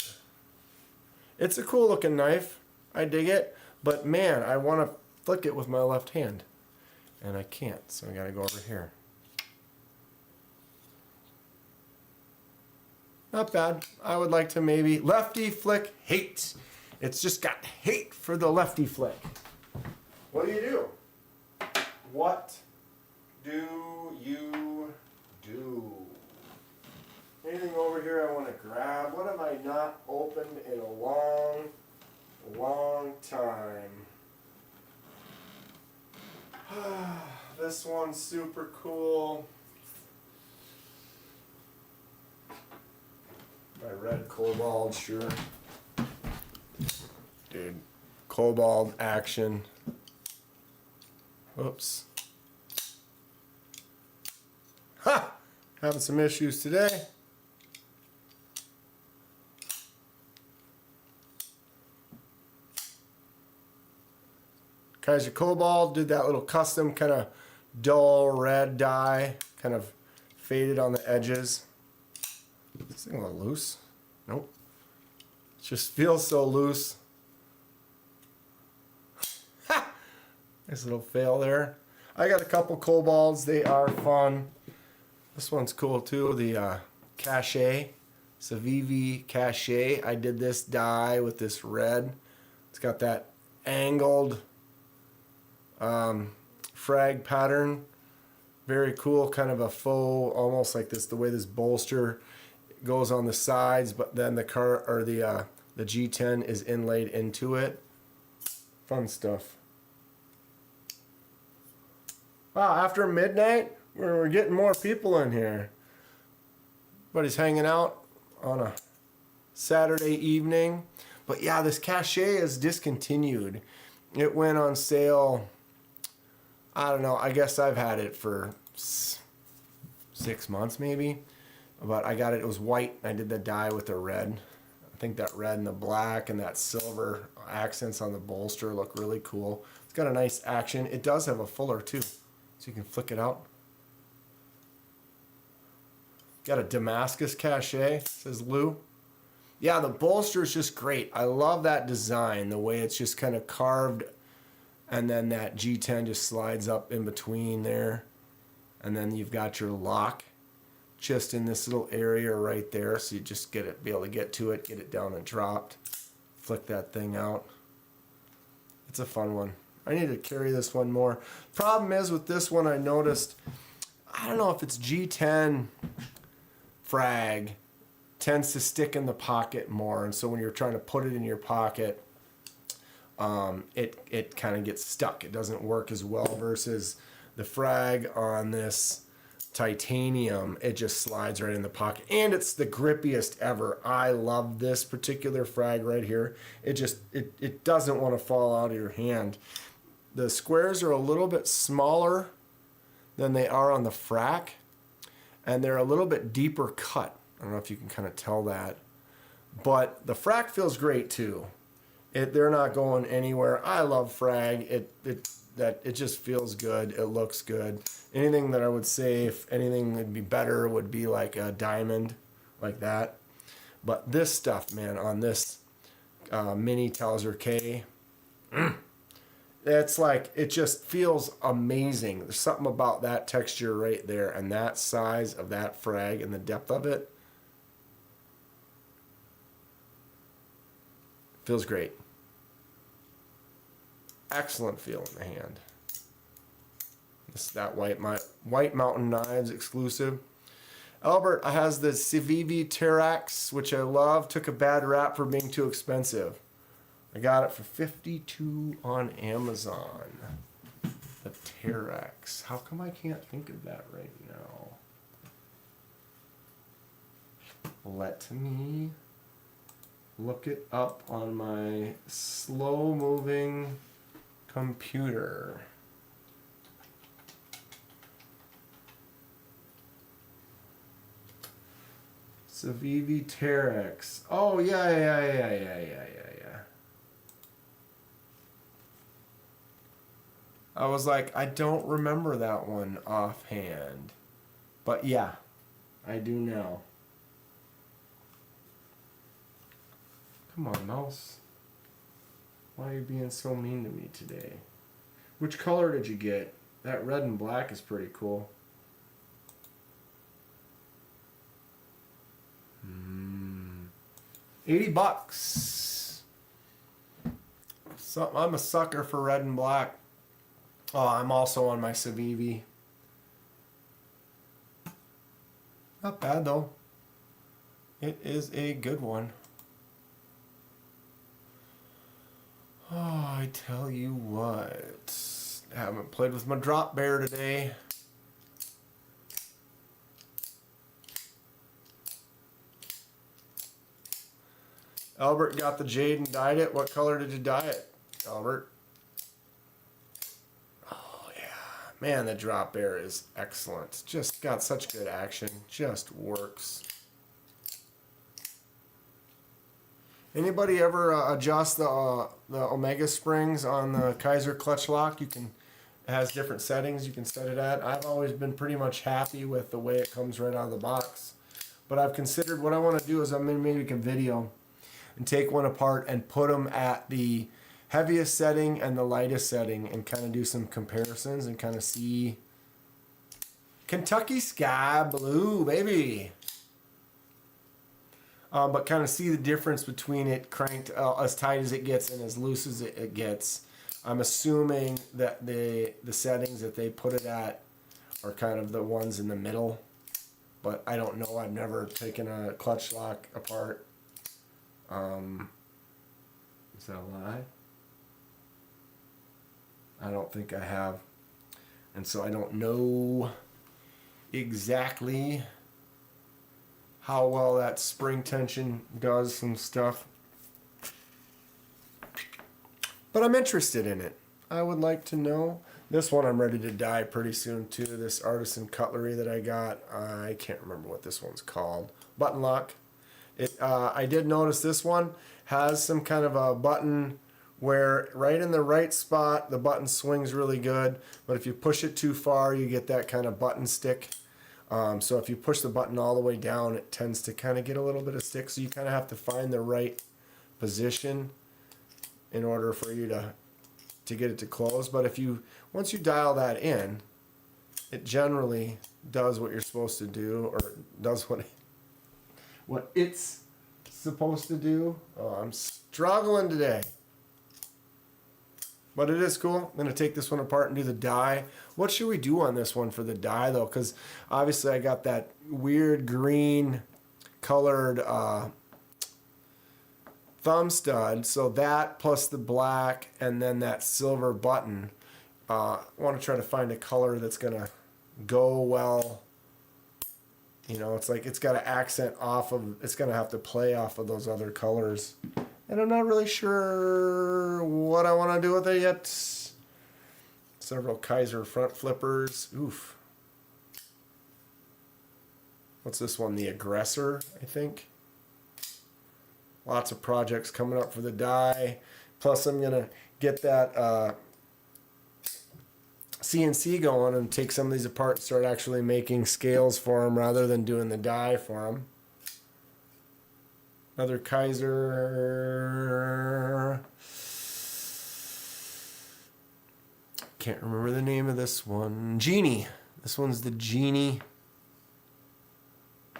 Speaker 2: It's a cool looking knife. I dig it, but man, I want to flick it with my left hand, and I can't, so I gotta go over here. Not bad. I would like to maybe lefty flick hate. It's just got hate for the lefty flick. What do you do? What do you do? Anything over here I want to grab? What have I not opened in a long time? This one's super cool. My red cobalt, sure. Dude, cobalt action. Oops. Ha! Having some issues today. Kaiser Cobalt did that little custom kind of dull red dye, kind of faded on the edges. Is this thing a little loose? Nope. It just feels so loose. Ha! Nice little fail there. I got a couple Cobalts. They are fun. This one's cool too. The Cachet. Civivi Cachet. I did this dye with this red. It's got that angled frag pattern. Very cool, kind of a faux, almost like this, the way this bolster goes on the sides, but then the the G10 is inlaid into it. Fun stuff. Wow, after midnight, we're getting more people in here. Everybody's hanging out on a Saturday evening. But yeah, this Cachet is discontinued. It went on sale, I don't know, I guess I've had it for 6 months maybe. But I got it, it was white. I did the dye with the red. I think that red and the black and that silver accents on the bolster look really cool. It's got a nice action. It does have a fuller too, so you can flick it out. Got a Damascus Cachet, says Lou. Yeah, the bolster is just great. I love that design, the way it's just kind of carved, and then that G10 just slides up in between there. And then you've got your lock just in this little area right there, so you just be able to get to it, get it down and dropped, flick that thing out. It's a fun one. I need to carry this one more. Problem is with this one, I noticed, I don't know if it's G10 frag tends to stick in the pocket more, and so when you're trying to put it in your pocket, it kind of gets stuck. It doesn't work as well versus the frag on this titanium. It just slides right in the pocket, and it's the grippiest ever. I love this particular frag right here. It doesn't want to fall out of your hand. The squares are a little bit smaller than they are on the frac, and they're a little bit deeper cut. I don't know if you can kind of tell that, but the frac feels great too. They're not going anywhere. I love frag. It just feels good. It looks good. Anything that I would say, if anything would be better, would be like a diamond, like that. But this stuff, man, on this mini Towser K, it's like, it just feels amazing. There's something about that texture right there, and that size of that frag and the depth of it. Feels great. Excellent feel in the hand. This is that White Mountain Knives exclusive. Albert has the Civivi Terax, which I love. Took a bad rap for being too expensive. I got it for $52 on Amazon. The Terax. How come I can't think of that right now? Let me look it up on my slow-moving computer. Civivi Terax. Oh, yeah. I was like, I don't remember that one offhand. But yeah, I do now. Come on, mouse. Why are you being so mean to me today? Which color did you get? That red and black is pretty cool. $80. So I'm a sucker for red and black. Oh, I'm also on my Civivi. Not bad though. It is a good one. Oh, I tell you what. I haven't played with my drop bear today. Albert got the jade and dyed it. What color did you dye it, Albert? Oh yeah, Man, the drop bear is excellent. Just got such good action. Just works. Anybody ever adjust the Omega springs on the Kaiser clutch lock? It has different settings you can set it at. I've always been pretty much happy with the way it comes right out of the box. But I've considered what I want to do is I'm going to make a video and take one apart and put them at the heaviest setting and the lightest setting and kind of do some comparisons and kind of see Kentucky Sky Blue, baby. But kind of see the difference between it cranked as tight as it gets and as loose as it gets. I'm assuming that the settings that they put it at are kind of the ones in the middle. But I don't know. I've never taken a clutch lock apart. Is that a lie? I don't think I have. And so I don't know exactly how well that spring tension does some stuff. But I'm interested in it. I would like to know. This one I'm ready to dye pretty soon too. This artisan cutlery that I got. I can't remember what this one's called. Button lock. I did notice this one has some kind of a button where right in the right spot the button swings really good. But if you push it too far you get that kind of button stick. So if you push the button all the way down, it tends to kind of get a little bit of stick. So you kind of have to find the right position in order for you to get it to close. But once you dial that in, it generally does what you're supposed to do, or does what it's supposed to do. Oh, I'm struggling today. But it is cool. I'm going to take this one apart and do the dye. What should we do on this one for the dye, though? Because obviously I got that weird green colored thumb stud. So that plus the black and then that silver button. I want to try to find a color that's going to go well. You know, it's like it's got to accent off of, it's going to have to play off of those other colors. And I'm not really sure what I want to do with it yet. Several Kaiser front flippers. Oof. What's this one? The Aggressor, I think. Lots of projects coming up for the dye. Plus I'm going to get that CNC going and take some of these apart and start actually making scales for them rather than doing the dye for them. Another Kaiser. Can't remember the name of this one. Genie. This one's the Genie.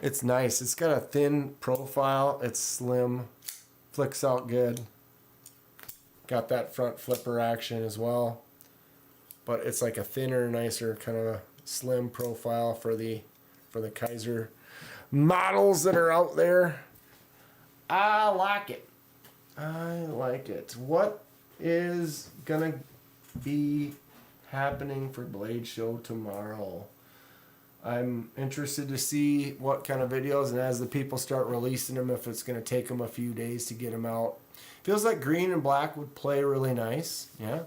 Speaker 2: It's nice. It's got a thin profile. It's slim. Flicks out good. Got that front flipper action as well. But it's like a thinner, nicer kind of a slim profile for the Kaiser models that are out there. I like it. I like it. What is gonna be happening for Blade Show tomorrow? I'm interested to see what kind of videos, and as the people start releasing them, if it's gonna take them a few days to get them out. Feels like green and black would play really nice. Yeah.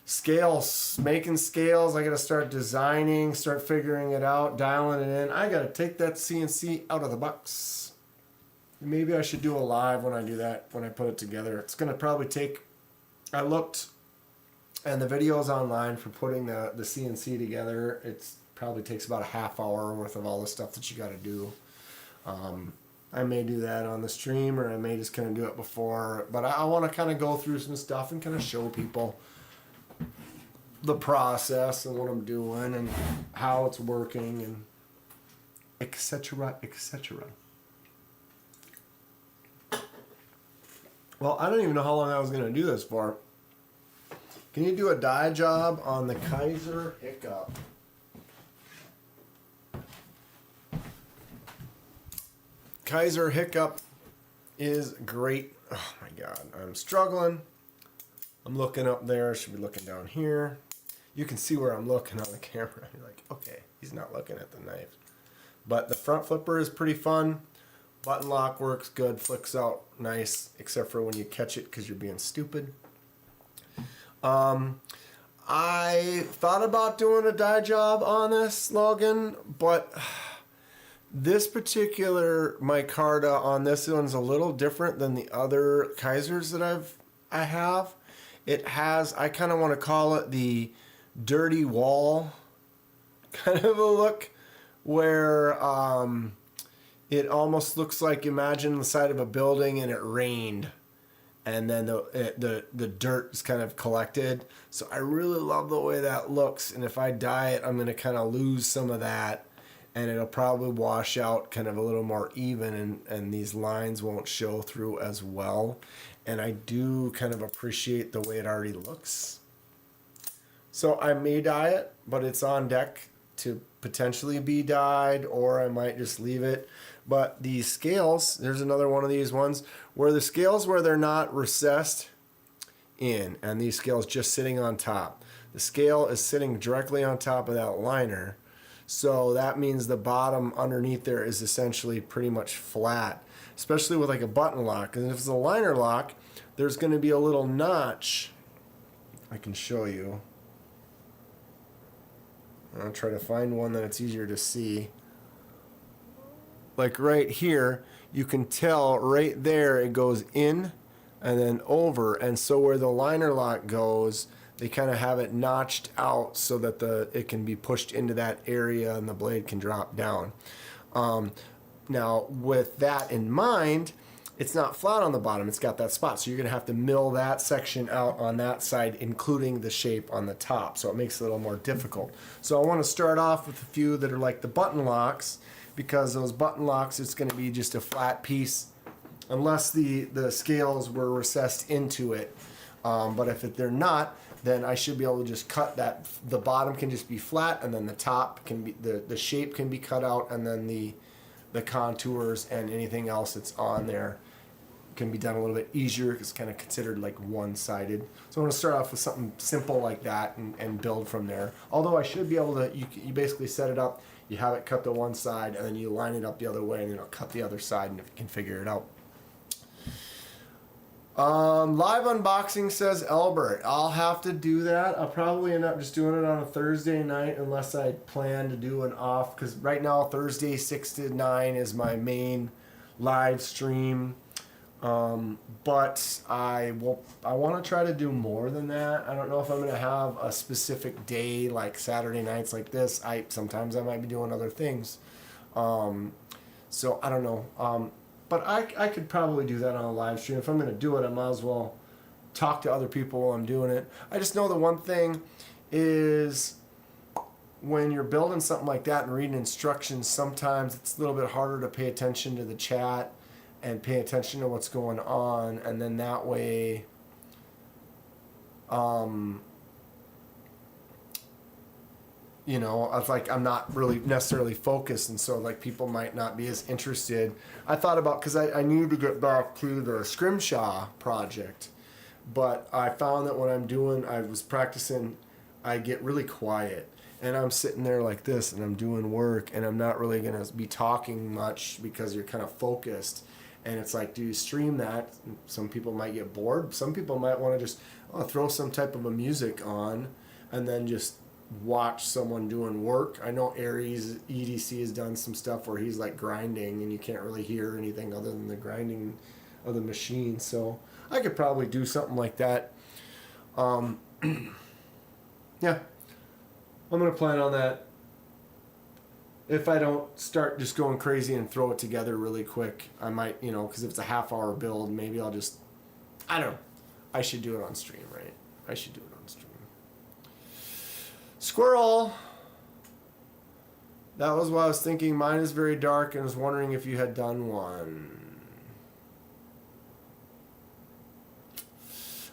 Speaker 2: Scales, making scales. I gotta start designing, start figuring it out, dialing it in. I gotta take that CNC out of the box. Maybe I should do a live when I do that, when I put it together. It's going to probably take, I looked, and the videos online for putting the CNC together, it probably takes about a half hour worth of all the stuff that you got to do. I may do that on the stream, or I may just kind of do it before. But I want to kind of go through some stuff and kind of show people the process and what I'm doing and how it's working and etc., etc. Well, I don't even know how long I was going to do this for. Can you do a dye job on the Kaiser Hiccup? Kaiser Hiccup is great. Oh my God, I'm struggling. I'm looking up there. I should be looking down here. You can see where I'm looking on the camera. You're like, okay, he's not looking at the knife. But the front flipper is pretty fun. Button lock works good, flicks out nice, except for when you catch it because you're being stupid. I thought about doing a dye job on this, Logan, but this particular micarta on this one's a little different than the other Kaisers that I have. It has, I kind of want to call it the dirty wall kind of a look, where it almost looks like, imagine the side of a building and it rained, and then the dirt is kind of collected. So I really love the way that looks, and if I dye it, I'm going to kind of lose some of that, and it'll probably wash out kind of a little more even, and these lines won't show through as well. And I do kind of appreciate the way it already looks. So I may dye it, but it's on deck to potentially be dyed, or I might just leave it. But these scales, there's another one of these ones where the scales where they're not recessed in, and these scales just sitting on top. The scale is sitting directly on top of that liner. So that means the bottom underneath there is essentially pretty much flat, especially with like a button lock. And if it's a liner lock, there's going to be a little notch. I can show you. I'll try to find one that it's easier to see. Like right here, you can tell right there it goes in and then over. And so where the liner lock goes, they kind of have it notched out so that it can be pushed into that area and the blade can drop down. Now, with that in mind, it's not flat on the bottom. It's got that spot. So you're going to have to mill that section out on that side, including the shape on the top. So it makes it a little more difficult. So I want to start off with a few that are like the button locks, because those button locks, it's going to be just a flat piece unless the scales were recessed into it. But if they're not, then I should be able to just cut that. The bottom can just be flat, and then the top can be, the shape can be cut out, and then the contours and anything else that's on there can be done a little bit easier. It's kind of considered like one-sided. So I'm going to start off with something simple like that and build from there. Although I should be able to, you basically set it up, you have it cut to one side, and then you line it up the other way, and it'll cut the other side, and you can figure it out. Live unboxing, says Albert. I'll have to do that. I'll probably end up just doing it on a Thursday night unless I plan to do an off, because right now Thursday 6 to 9 is my main live stream. But I want to try to do more than that. I don't know if I'm going to have a specific day like Saturday nights like this. Sometimes I might be doing other things. So I don't know. But I could probably do that on a live stream. If I'm going to do it, I might as well talk to other people while I'm doing it. I just know the one thing is when you're building something like that and reading instructions, sometimes it's a little bit harder to pay attention to the chat and pay attention to what's going on. And then that way, you know, I was like, I'm not really necessarily focused, and so like people might not be as interested. I thought about, because I need to get back to the Scrimshaw project, but I found that when I was practicing, I get really quiet, and I'm sitting there like this, and I'm doing work, and I'm not really going to be talking much because you're kind of focused. And it's like, do you stream that? Some people might get bored. Some people might want to just throw some type of a music on and then just watch someone doing work. I know Aries EDC has done some stuff where he's like grinding and you can't really hear anything other than the grinding of the machine. So I could probably do something like that. Yeah, I'm going to plan on that. If I don't start just going crazy and throw it together really quick, I might, because if it's a half-hour build, maybe I'll just, I don't know. I should do it on stream, right? I should do it on stream. Squirrel! That was what I was thinking. Mine is very dark and was wondering if you had done one.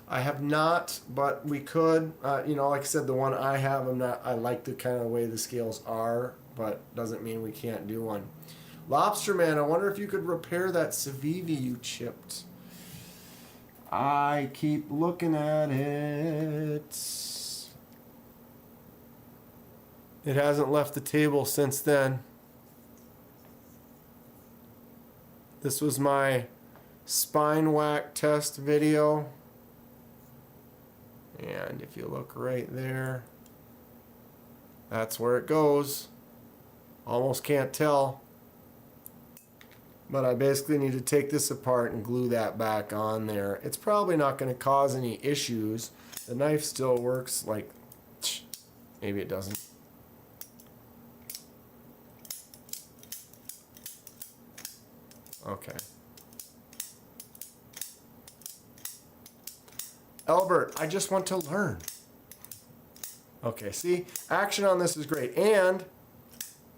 Speaker 2: I have not, but we could. Like I said, the one I have, I like the kind of way the scales are, but doesn't mean we can't do one. Lobster Man, I wonder if you could repair that Civivi you chipped. I keep looking at it. It hasn't left the table since then. This was my spine whack test video. And if you look right there, that's where it goes. Almost can't tell. But I basically need to take this apart and glue that back on there. It's probably not going to cause any issues. The knife still works like... Maybe it doesn't. Okay. Albert, I just want to learn. Okay, see? Action on this is great. And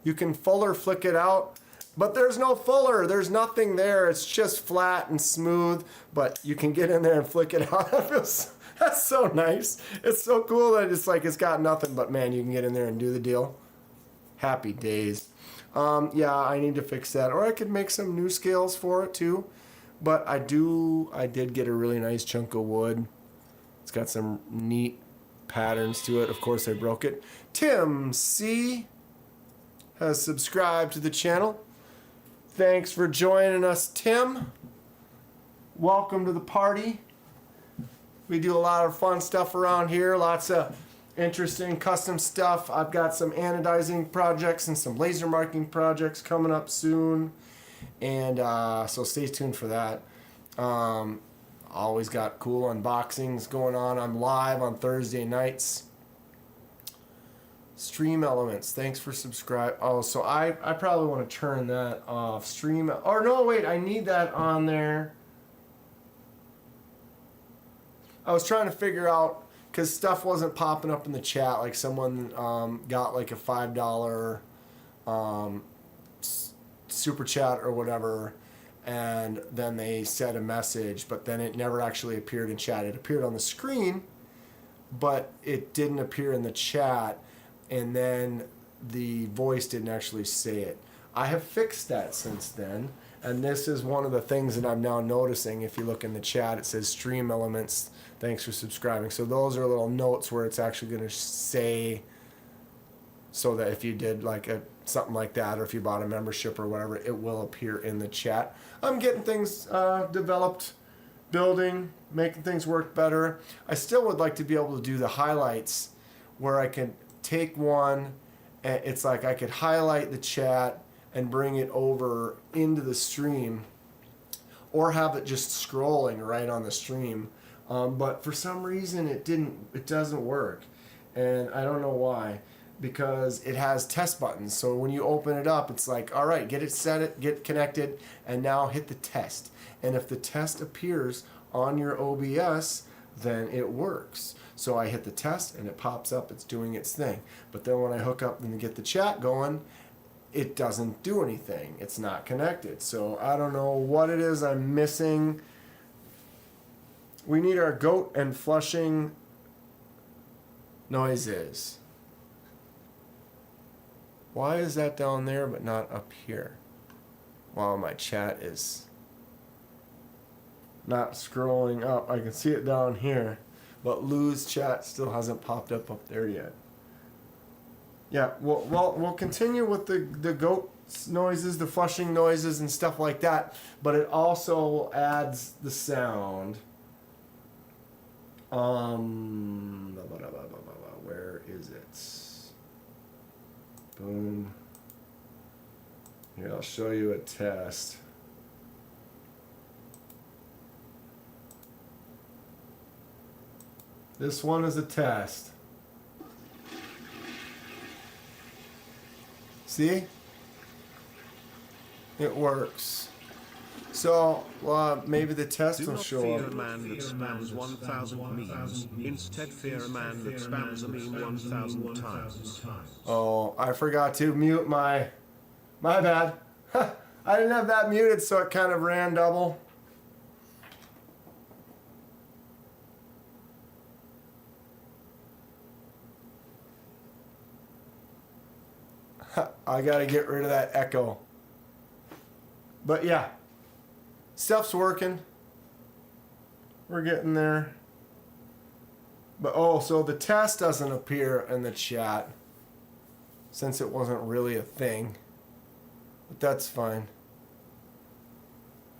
Speaker 2: you can fuller flick it out. But there's no fuller. There's nothing there. It's just flat and smooth. But you can get in there and flick it out. That's so nice. It's so cool that it's like it's got nothing. But man, you can get in there and do the deal. Happy days. Yeah, I need to fix that. Or I could make some new scales for it too. But I did get a really nice chunk of wood. It's got some neat patterns to it. Of course, I broke it. Tim C has subscribed to the channel. Thanks for joining us, Tim. Welcome to the party. We do a lot of fun stuff around here. Lots of interesting custom stuff. I've got some anodizing projects and some laser marking projects coming up soon. And so stay tuned for that. Always got cool unboxings going on. I'm live on Thursday nights. Stream Elements, thanks for subscribe. Oh, so I probably want to turn that off. Stream, or no, wait, I need that on there. I was trying to figure out, because stuff wasn't popping up in the chat, like someone got like a $5 super chat or whatever, and then they said a message, but then it never actually appeared in chat. It appeared on the screen, but it didn't appear in the chat. And then the voice didn't actually say it. I have fixed that since then. And this is one of the things that I'm now noticing. If you look in the chat, it says Stream Elements. Thanks for subscribing. So those are little notes where it's actually going to say, so that if you did like something like that, or if you bought a membership or whatever, it will appear in the chat. I'm getting things developed, building, making things work better. I still would like to be able to do the highlights where I can take one, and it's like I could highlight the chat and bring it over into the stream, or have it just scrolling right on the stream. But for some reason it doesn't work, and I don't know why, because it has test buttons. So when you open it up, it's like, all right, get it set, get connected, and now hit the test. And if the test appears on your OBS, then it works. So I hit the test and it pops up, it's doing its thing. But then when I hook up and get the chat going, it doesn't do anything. It's not connected. So I don't know what it is I'm missing. We need our goat and flushing noises. Why is that down there but not up here? While my chat is not scrolling up. I can see it down here. But Lou's chat still hasn't popped up there yet. Yeah, we'll continue with the goat noises, the flushing noises and stuff like that. But it also adds the sound. Where is it? Boom. Here, I'll show you a test. This one is a test. See? It works. So, maybe the test will show
Speaker 8: fear
Speaker 2: up.
Speaker 8: a man that spams 1,000 memes. Instead, fear a man that spams a meme 1,000 times.
Speaker 2: Oh, I forgot to mute my bad. I didn't have that muted, so it kind of ran double. I gotta get rid of that echo. But yeah, stuff's working. We're getting there. But oh, so the test doesn't appear in the chat since it wasn't really a thing. But that's fine.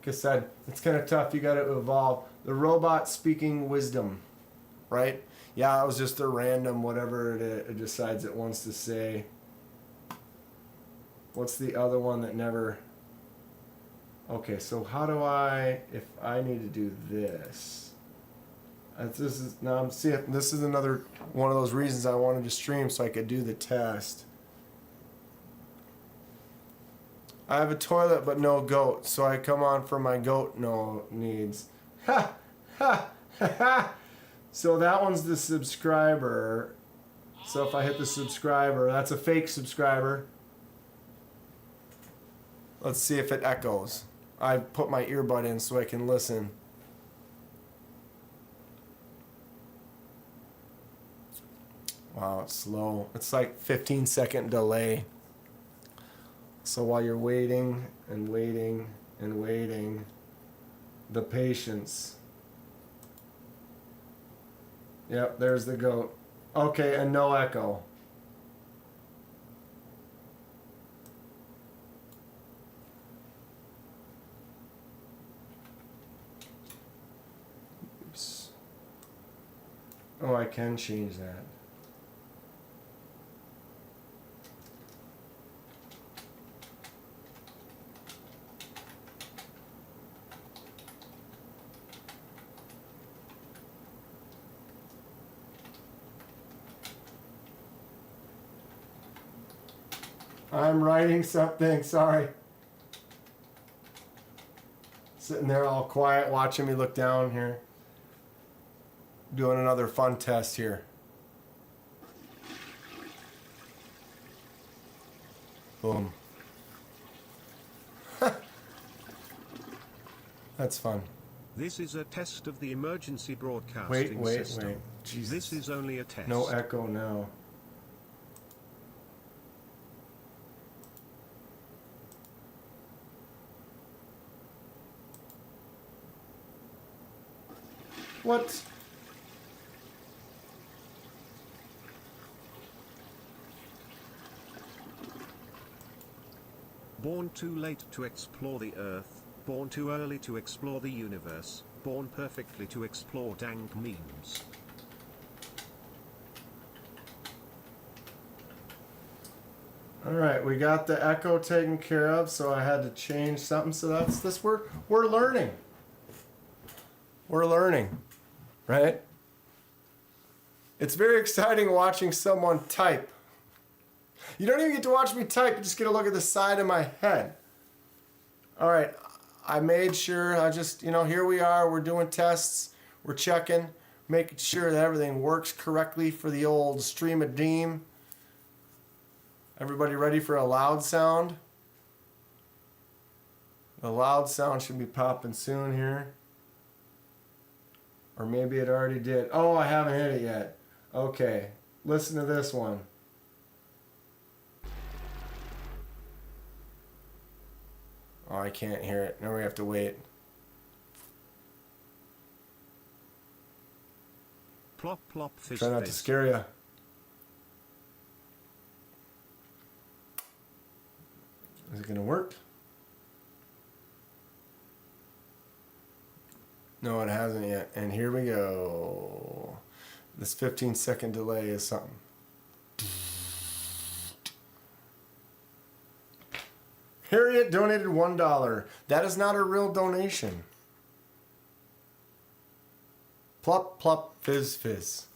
Speaker 2: Like I said, it's kind of tough. You gotta evolve. The robot speaking wisdom. right? Yeah, it was just a random whatever it decides it wants to say. What's the other one that never... Okay, so how do I, if I need to do this? This is, now I'm seeing, this is another one of those reasons I wanted to stream so I could do the test. I have a toilet but no goat, so I come on for my goat no needs. Ha! Ha! Ha! Ha! So that one's the subscriber. So if I hit the subscriber, that's a fake subscriber. Let's see if it echoes. I put my earbud in so I can listen. Wow, it's slow. It's like 15-second delay. So while you're waiting and waiting and waiting, the patience. Yep, there's the goat. Okay, and no echo. Oops. Oh, I can change that. I'm writing something, sorry. Sitting there all quiet, watching me look down here. Doing another fun test here. Boom. That's fun.
Speaker 8: This is a test of the emergency broadcasting system.
Speaker 2: Wait. Jesus.
Speaker 8: This is only a test.
Speaker 2: No echo now. What?
Speaker 8: Born too late to explore the Earth, born too early to explore the universe, born perfectly to explore dank memes.
Speaker 2: Alright, we got the echo taken care of, so I had to change something. So that's this. We're learning. We're learning. Right? It's very exciting watching someone type. You don't even get to watch me type, you just get to look at the side of my head. Alright, I made sure, here we are, we're doing tests, we're checking, making sure that everything works correctly for the old stream of deem. Everybody ready for a loud sound? The loud sound should be popping soon here. Or maybe it already did. Oh, I haven't hit it yet. Okay, listen to this one. Oh, I can't hear it. Now we have to wait.
Speaker 8: Plop plop fizz
Speaker 2: Try not to
Speaker 8: fizz.
Speaker 2: scare you. Is it gonna work? No, it hasn't yet. And here we go. This 15-second delay is something. Harriet donated $1. That is not a real donation. Plop, plop, fizz, fizz.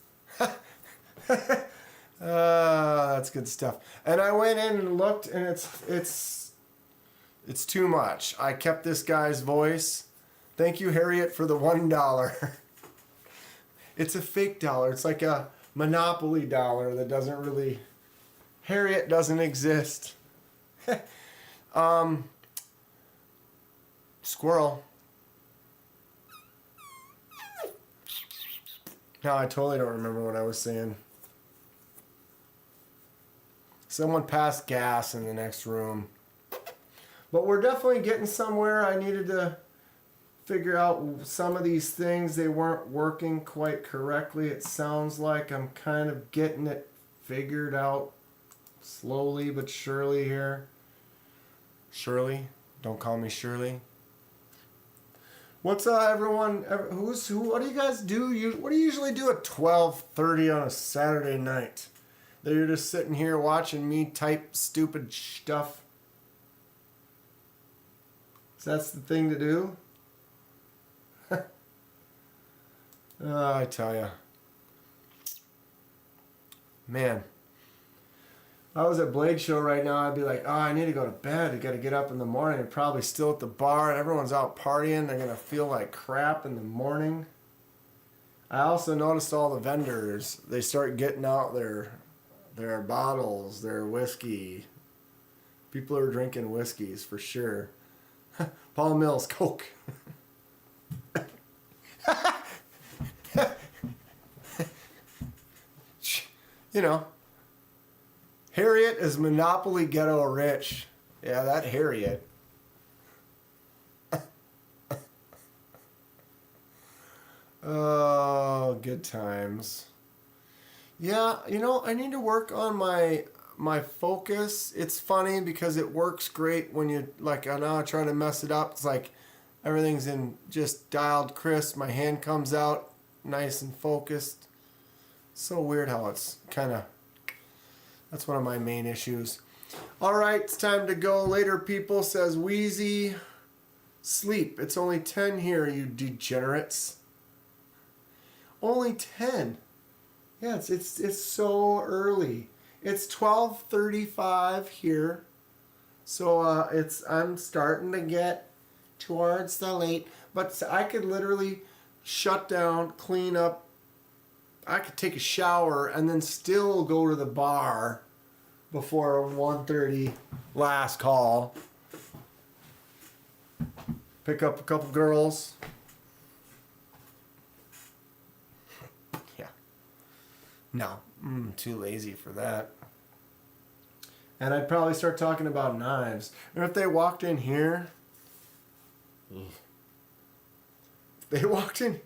Speaker 2: That's good stuff. And I went in and looked, and it's too much. I kept this guy's voice. Thank you, Harriet, for the $1. It's a fake dollar. It's like a Monopoly dollar that doesn't really... Harriet doesn't exist. Squirrel. No, I totally don't remember what I was saying. Someone passed gas in the next room. But we're definitely getting somewhere. I needed to figure out some of these things. They weren't working quite correctly. It sounds like I'm kind of getting it figured out slowly but surely here. Shirley? Don't call me Shirley. What's everyone? What do you guys do? What do you usually do at 12:30 on a Saturday night? That you're just sitting here watching me type stupid stuff. So that's the thing to do. I tell ya, man. If I was at Blade Show right now, I'd be like, oh, I need to go to bed. I got to get up in the morning. They're probably still at the bar and everyone's out partying. They're going to feel like crap in the morning. I also noticed all the vendors, they start getting out their bottles, their whiskey. People are drinking whiskeys for sure. Paul Mills, Coke. You know. Harriet is Monopoly Ghetto Rich. Yeah, that Harriet. Oh, good times. Yeah, you know, I need to work on my focus. It's funny because it works great when you, like, I know I'm trying to mess it up. It's like everything's in just dialed crisp. My hand comes out nice and focused. So weird how it's kind of... That's one of my main issues. All right, it's time to go. Later, people, says Wheezy. Sleep. It's only 10 here, you degenerates. Only 10. Yeah, it's so early. It's 12:35 here. So I'm starting to get towards the late. But I could literally shut down, clean up. I could take a shower and then still go to the bar before 1:30 last call. Pick up a couple girls. Yeah. No, too lazy for that. And I'd probably start talking about knives. And if they walked in here, they walked in.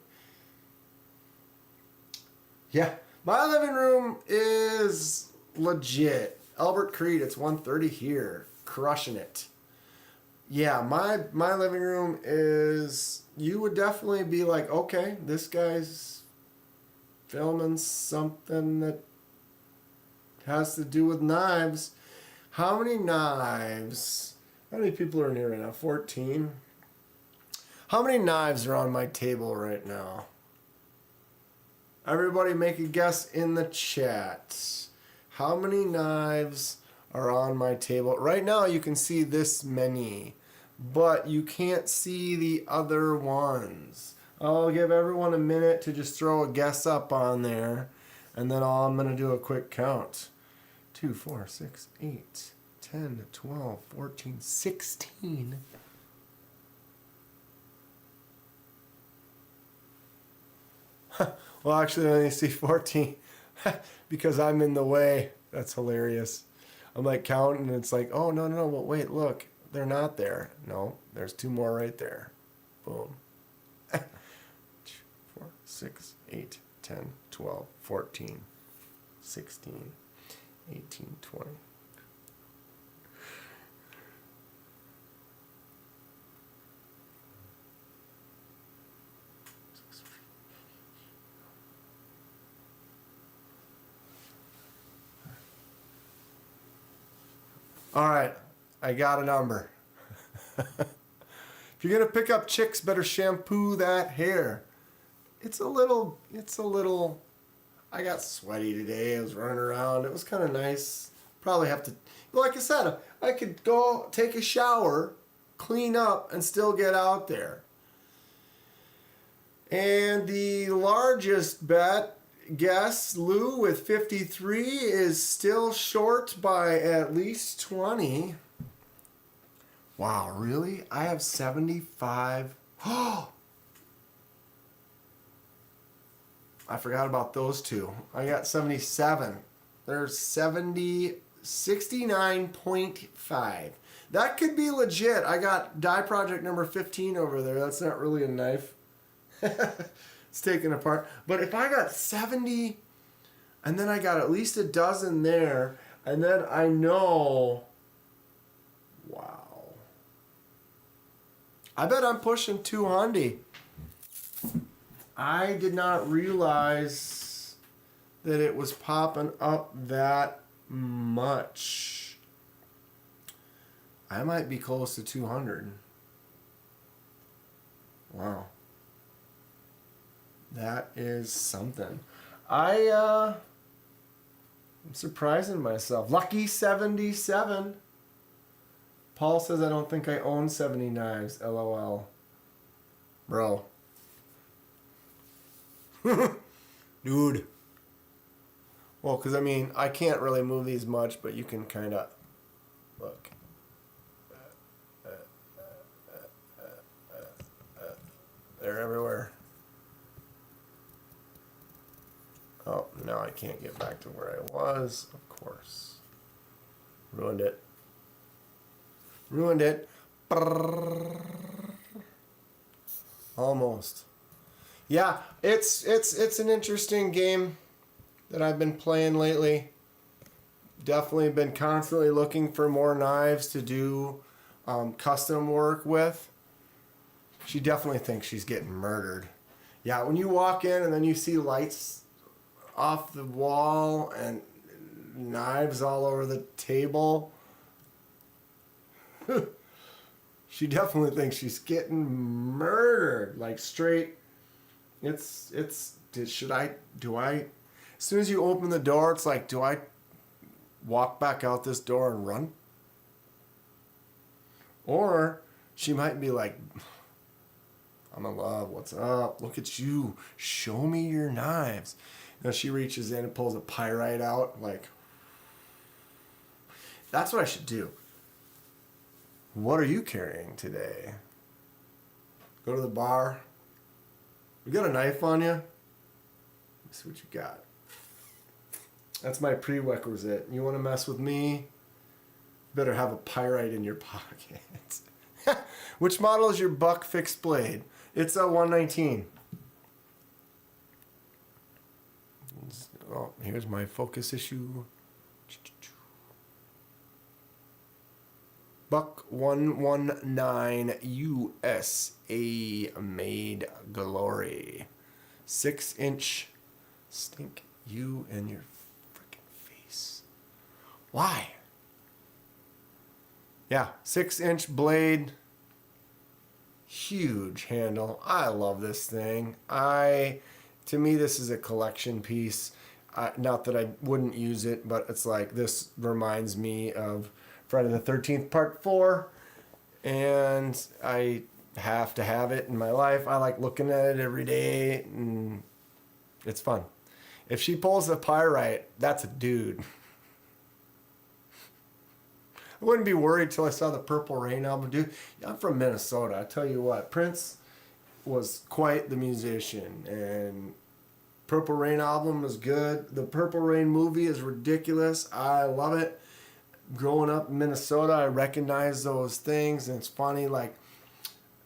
Speaker 2: Yeah, my living room is legit. Albert Creed, it's 1:30 here. Crushing it. Yeah, my living room is... You would definitely be like, okay, this guy's filming something that has to do with knives. How many knives? How many people are in here right now? 14? How many knives are on my table right now? Everybody make a guess in the chat. How many knives are on my table? Right now you can see this many, but you can't see the other ones. I'll give everyone a minute to just throw a guess up on there, and then I'm going to do a quick count. 2, 4, 6, 8, 10, 12, 14, 16. Well, actually, I only see 14 because I'm in the way. That's hilarious. I'm like counting, and it's like, oh, no, but wait, look. They're not there. No, there's 2 more right there. Boom. 2, 4, 6, 8, 10, 12, 14, 16, 18, 20. All right, I got a number. If you're gonna pick up chicks, better shampoo that hair. It's a little, I got sweaty today. I was running around. It was kind of nice. Probably have to, like I said, I could go take a shower, clean up, and still get out there. And the largest guess, Lou with 53, is still short by at least 20. Wow, really? I have 75. Oh! I forgot about those two. I got 77. There's 69.5. That could be legit. I got die project number 15 over there. That's not really a knife. It's taken apart. But if I got 70, and then I got at least a dozen there, and then I know, wow. I bet I'm pushing 200. I did not realize that it was popping up that much. I might be close to 200. Wow. That is something. I'm surprising myself. Lucky 77. Paul says I don't think I own 70 knives. LOL. Bro. Dude. Well, because I mean, I can't really move these much, but you can kind of look. They're everywhere. Oh, now I can't get back to where I was, of course. Ruined it. Ruined it. Almost. Yeah, it's an interesting game that I've been playing lately. Definitely been constantly looking for more knives to do custom work with. She definitely thinks she's getting murdered. Yeah, when you walk in and then you see lights off the wall and knives all over the table, she definitely thinks she's getting murdered. Like straight. Should I, as soon as you open the door, it's like, do I walk back out this door and run? Or she might be like, I'm in love, what's up? Look at you, show me your knives. Now she reaches in and pulls a pyrite out, like, that's what I should do. What are you carrying today? Go to the bar. You got a knife on you? Let's see what you got. That's my prerequisite. You want to mess with me? You better have a pyrite in your pocket. Which model is your buck fixed blade? It's a 119. Oh, here's my focus issue. Buck 119 USA made glory. 6-inch. Stink you and your freaking face. Why? Yeah, 6-inch blade. Huge handle. I love this thing. To me, this is a collection piece. Not that I wouldn't use it, but it's like this reminds me of Friday the 13th Part 4, and I have to have it in my life. I like looking at it every day, and it's fun. If she pulls a pyrite, that's a dude. I wouldn't be worried till I saw the Purple Rain album. Dude, I'm from Minnesota. I tell you what, Prince was quite the musician, and Purple Rain album is good. The Purple Rain movie is ridiculous. I love it. Growing up in Minnesota, I recognize those things, and it's funny, like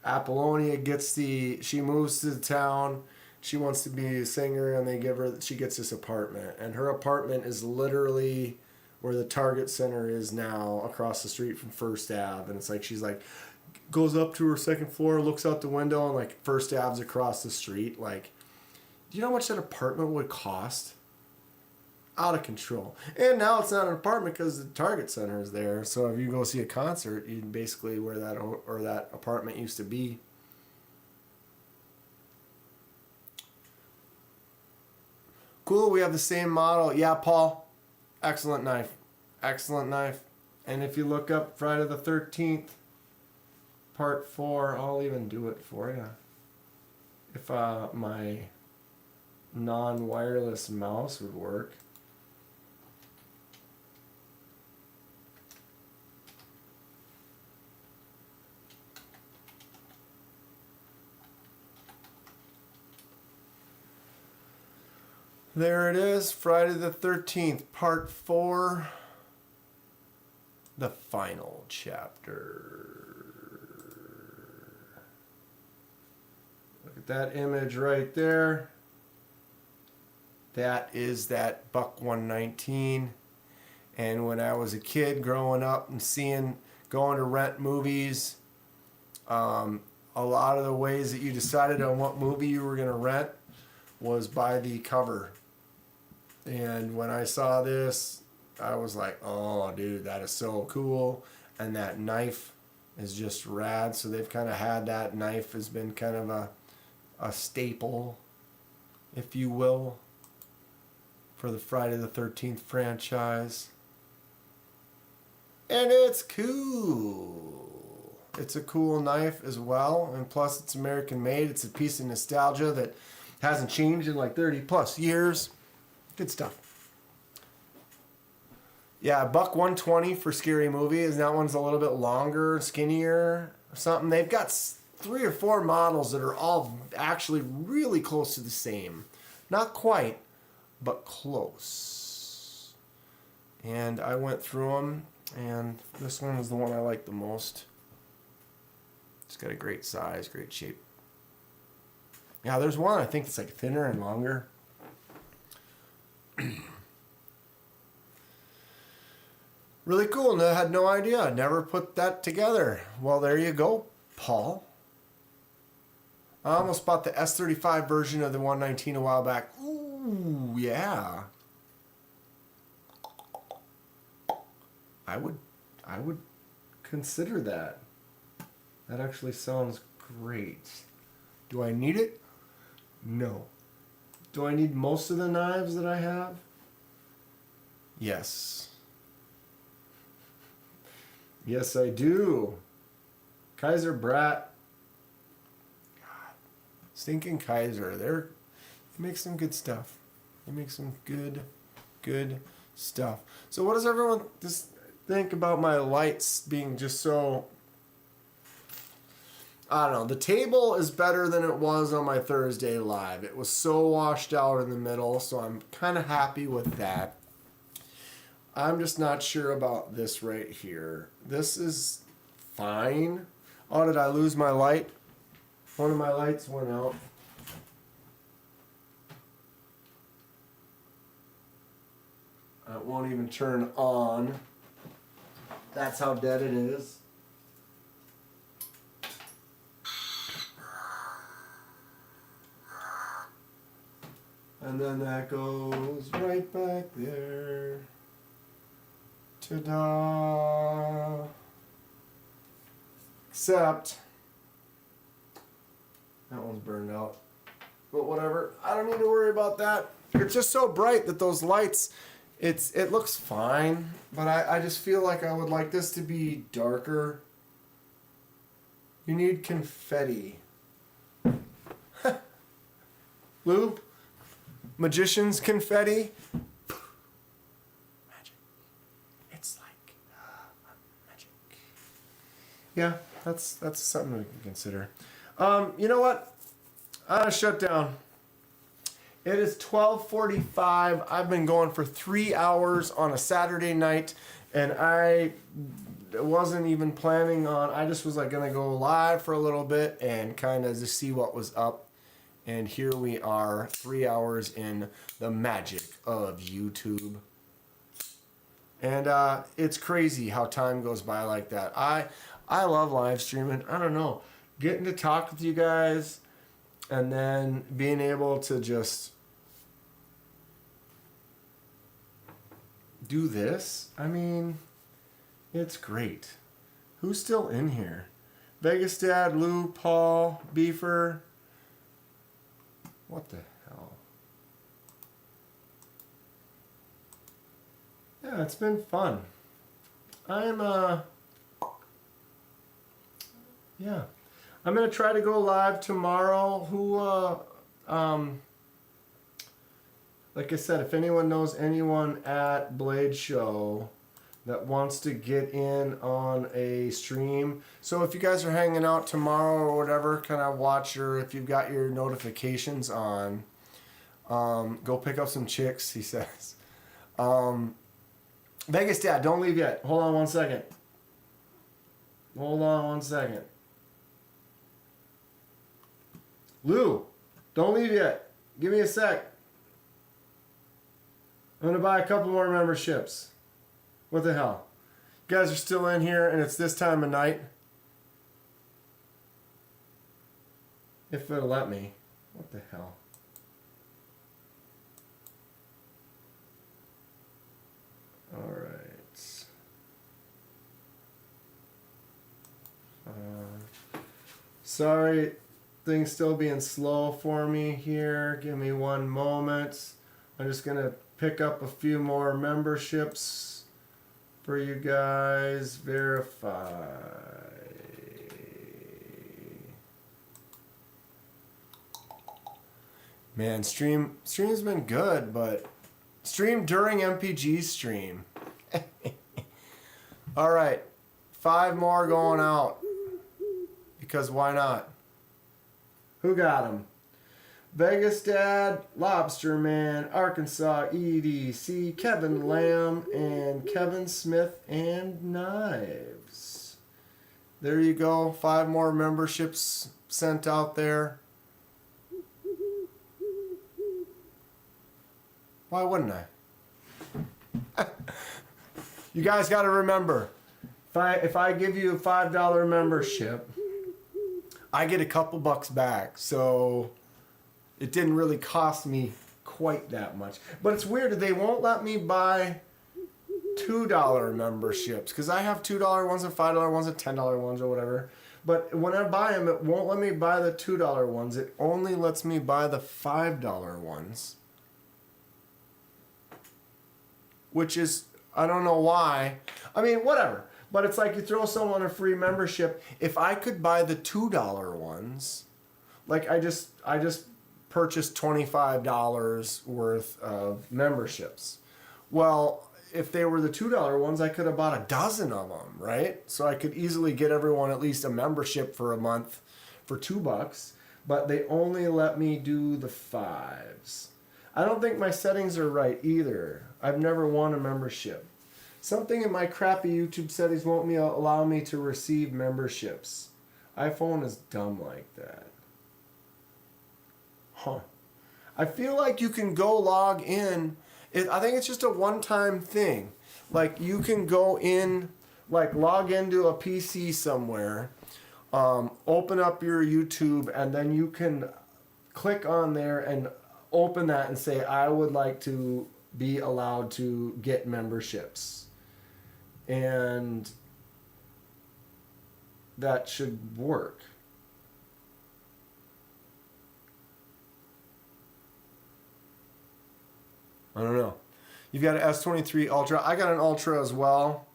Speaker 2: Apollonia she moves to the town, she wants to be a singer, and she gets this apartment, and her apartment is literally where the Target Center is now, across the street from First Ave, and it's like, she's like, goes up to her second floor, looks out the window, and like First Ave's across the street. Like, do you know how much that apartment would cost? Out of control. And now it's not an apartment because the Target Center is there. So if you go see a concert, you basically where that apartment used to be. Cool, we have the same model. Yeah, Paul. Excellent knife. Excellent knife. And if you look up Friday the 13th, Part 4, I'll even do it for you. If my non-wireless mouse would work. There it is, Friday the 13th, Part 4, the final chapter. Look at that image right there. That is that Buck 119. And when I was a kid growing up and going to rent movies, a lot of the ways that you decided on what movie you were going to rent was by the cover. And when I saw this, I was like, oh, dude, that is so cool. And that knife is just rad. So they've kind of had that knife has been kind of a staple, if you will, for the Friday the 13th franchise. And it's cool. It's a cool knife as well. And plus it's American made. It's a piece of nostalgia that hasn't changed in like 30 plus years. Good stuff. Yeah, $120 for Scary Movie. And that one's a little bit longer, skinnier or something. They've got 3 or 4 models that are all actually really close to the same. Not quite, but close. And I went through them, and this one was the one I liked the most. It's got a great size, great shape. Yeah, there's one I think that's like thinner and longer. Really cool. No, I had no idea. Never put that together. Well, there you go, Paul. I almost bought the S35 version of the 119 a while back. Ooh, yeah. I would consider that. That actually sounds great. Do I need it? No. Do I need most of the knives that I have? Yes. Yes, I do. Kaiser Brat. God. Stinking Kaiser. They make some good stuff. They make some good stuff. So what does everyone just think about my lights being just so... I don't know. The table is better than it was on my Thursday live. It was so washed out in the middle, so I'm kind of happy with that. I'm just not sure about this right here. This is fine. Oh, did I lose my light? One of my lights went out. It won't even turn on. That's how dead it is. And then that goes right back there. Ta-da! Except that one's burned out. But whatever. I don't need to worry about that. It's just so bright that those lights, it looks fine. But I just feel like I would like this to be darker. You need confetti. Lou? Magician's confetti? Magic. It's like magic. Yeah, that's something we can consider. You know what? I'm gonna shut down. It is 12:45. I've been going for 3 hours on a Saturday night, and I wasn't even planning on. I just was like gonna go live for a little bit and kind of just see what was up. And here we are, 3 hours in the magic of YouTube. And it's crazy how time goes by like that. I love live streaming. I don't know. Getting to talk with you guys and then being able to just do this. I mean, it's great. Who's still in here? Vegas Dad, Lou, Paul, Beefer. What the hell? Yeah, it's been fun. Yeah. I'm gonna try to go live tomorrow. Like I said, if anyone knows anyone at Blade Show that wants to get in on a stream. So if you guys are hanging out tomorrow or whatever, kind of watch if you've got your notifications on, go pick up some chicks, he says. Vegas Dad, don't leave yet. Hold on 1 second. Hold on 1 second. Lou, don't leave yet. Give me a sec. I'm going to buy a couple more memberships. What the hell? You guys are still in here and it's this time of night? If it'll let me. What the hell? Alright. Sorry, things still being slow for me here. Give me one moment. I'm just gonna pick up a few more memberships for you guys. Verify. Man, stream's been good, but stream during MPG stream. All right, 5 more going out. Because why not? Who got him? Vegas Dad, Lobster Man, Arkansas EDC, Kevin Lamb, and Kevin Smith and Knives. There you go. 5 more memberships sent out there. Why wouldn't I? You guys got to remember, if I give you a $5 membership, I get a couple bucks back, so it didn't really cost me quite that much. But it's weird that they won't let me buy $2 memberships, because I have $2 ones and $5 ones and $10 ones or whatever. But when I buy them, it won't let me buy the $2 ones. It only lets me buy the $5 ones. Which is, I don't know why. I mean, whatever. But it's like you throw someone a free membership. If I could buy the $2 ones, like I just purchased $25 worth of memberships. Well, if they were the $2 ones, I could have bought a dozen of them, right? So I could easily get everyone at least a membership for a month for $2. But they only let me do the 5s. I don't think my settings are right either. I've never won a membership. Something in my crappy YouTube settings won't allow me to receive memberships. iPhone is dumb like that. Huh. I feel like you can go log in. I think it's just a one-time thing. Like you can go in, like log into a PC somewhere, open up your YouTube, and then you can click on there and open that and say, I would like to be allowed to get memberships. And that should work. I don't know. You've got an S23 Ultra. I got an Ultra as well.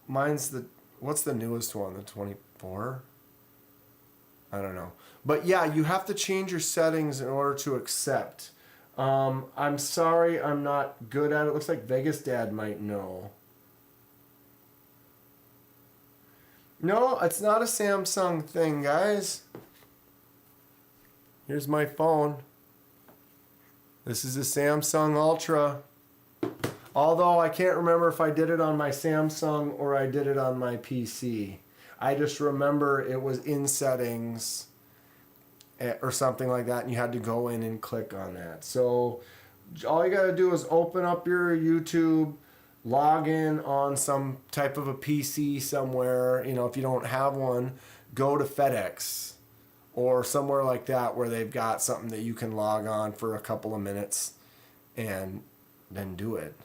Speaker 2: Mine's what's the newest one? The 24? I don't know. But yeah, you have to change your settings in order to accept. I'm sorry, I'm not good at it. Looks like Vegas Dad might know. No, it's not a Samsung thing, guys. Here's my phone. This is a Samsung Ultra. Although I can't remember if I did it on my Samsung or I did it on my PC. I just remember it was in settings or something like that, and you had to go in and click on that. So all you got to do is open up your YouTube, log in on some type of a PC somewhere. You know, if you don't have one, go to FedEx or somewhere like that where they've got something that you can log on for a couple of minutes and then do it.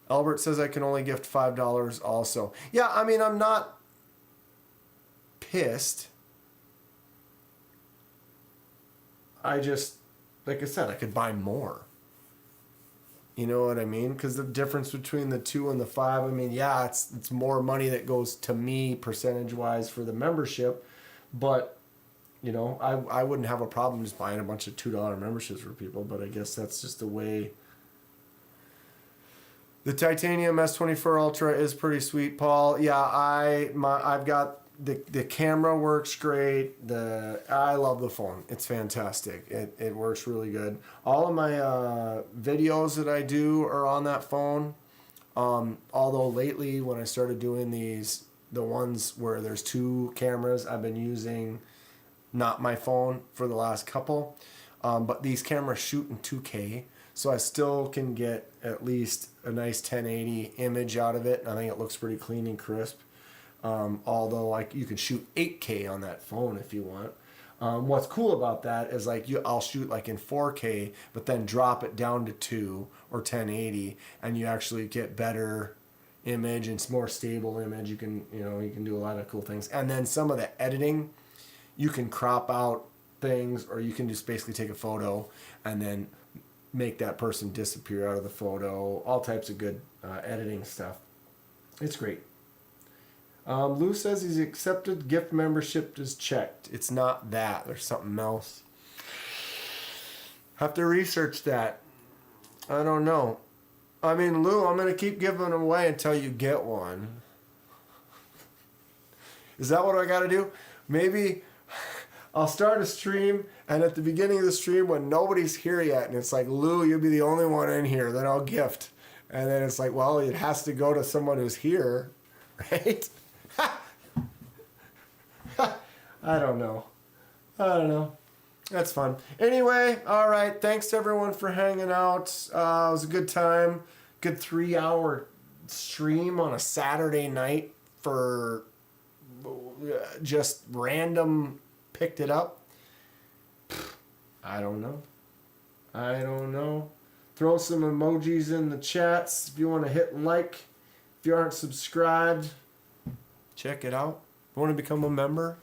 Speaker 2: Albert says I can only gift $5 also. Yeah, I mean, I'm not pissed. I just, like I said, I could buy more. You know what I mean? Because the difference between the 2 and the 5, I mean, yeah, it's more money that goes to me percentage-wise for the membership. But, you know, I wouldn't have a problem just buying a bunch of $2 memberships for people. But I guess that's just the way. The Titanium S24 Ultra is pretty sweet, Paul. Yeah, I've got the camera works great. I love the phone. It's fantastic. It works really good. All of my videos that I do are on that phone. Although lately, when I started doing the ones where there's 2 cameras, I've been using not my phone for the last couple. But these cameras shoot in 2K. So I still can get at least a nice 1080 image out of it. I think it looks pretty clean and crisp. Although like you can shoot 8K on that phone if you want. What's cool about that is like I'll shoot like in 4K, but then drop it down to 2 or 1080, and you actually get better image and it's more stable image. You can do a lot of cool things. And then some of the editing, you can crop out things, or you can just basically take a photo and then make that person disappear out of the photo. All types of good editing stuff. It's great. Lou says he's accepted. Gift membership is checked. It's not that. There's something else. Have to research that. I don't know. I mean, Lou, I'm going to keep giving them away until you get one. Is that what I got to do? Maybe I'll start a stream, and at the beginning of the stream when nobody's here yet, and it's like, Lou, you'll be the only one in here, then I'll gift. And then it's like, well, it has to go to someone who's here, right? I don't know. That's fun. Anyway, all right. Thanks to everyone for hanging out. It was a good time. Good 3-hour stream on a Saturday night for just random picked it up. I don't know. Throw some emojis in the chats if you want to hit like. If you aren't subscribed, check it out. If you want to become a member,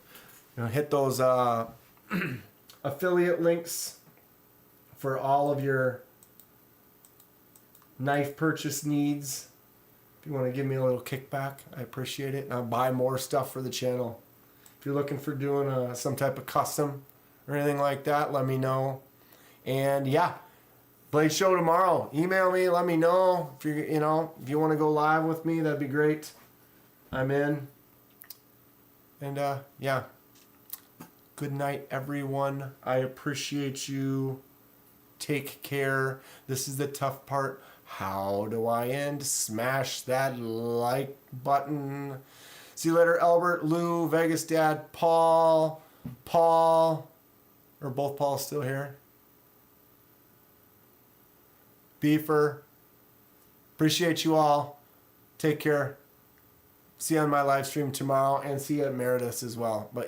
Speaker 2: hit those affiliate links for all of your knife purchase needs. If you want to give me a little kickback, I appreciate it. And I'll buy more stuff for the channel. If you're looking for doing some type of custom or anything like that, let me know. And yeah, Blade Show tomorrow. Email me, let me know if if you want to go live with me, that'd be great. I'm in. And yeah. Good night, everyone. I appreciate you. Take care. This is the tough part. How do I end? Smash that like button. See you later, Albert, Lou, Vegas Dad, Paul. Are both Pauls still here? Beefer. Appreciate you all. Take care. See you on my live stream tomorrow, and see you at Meredith's as well. But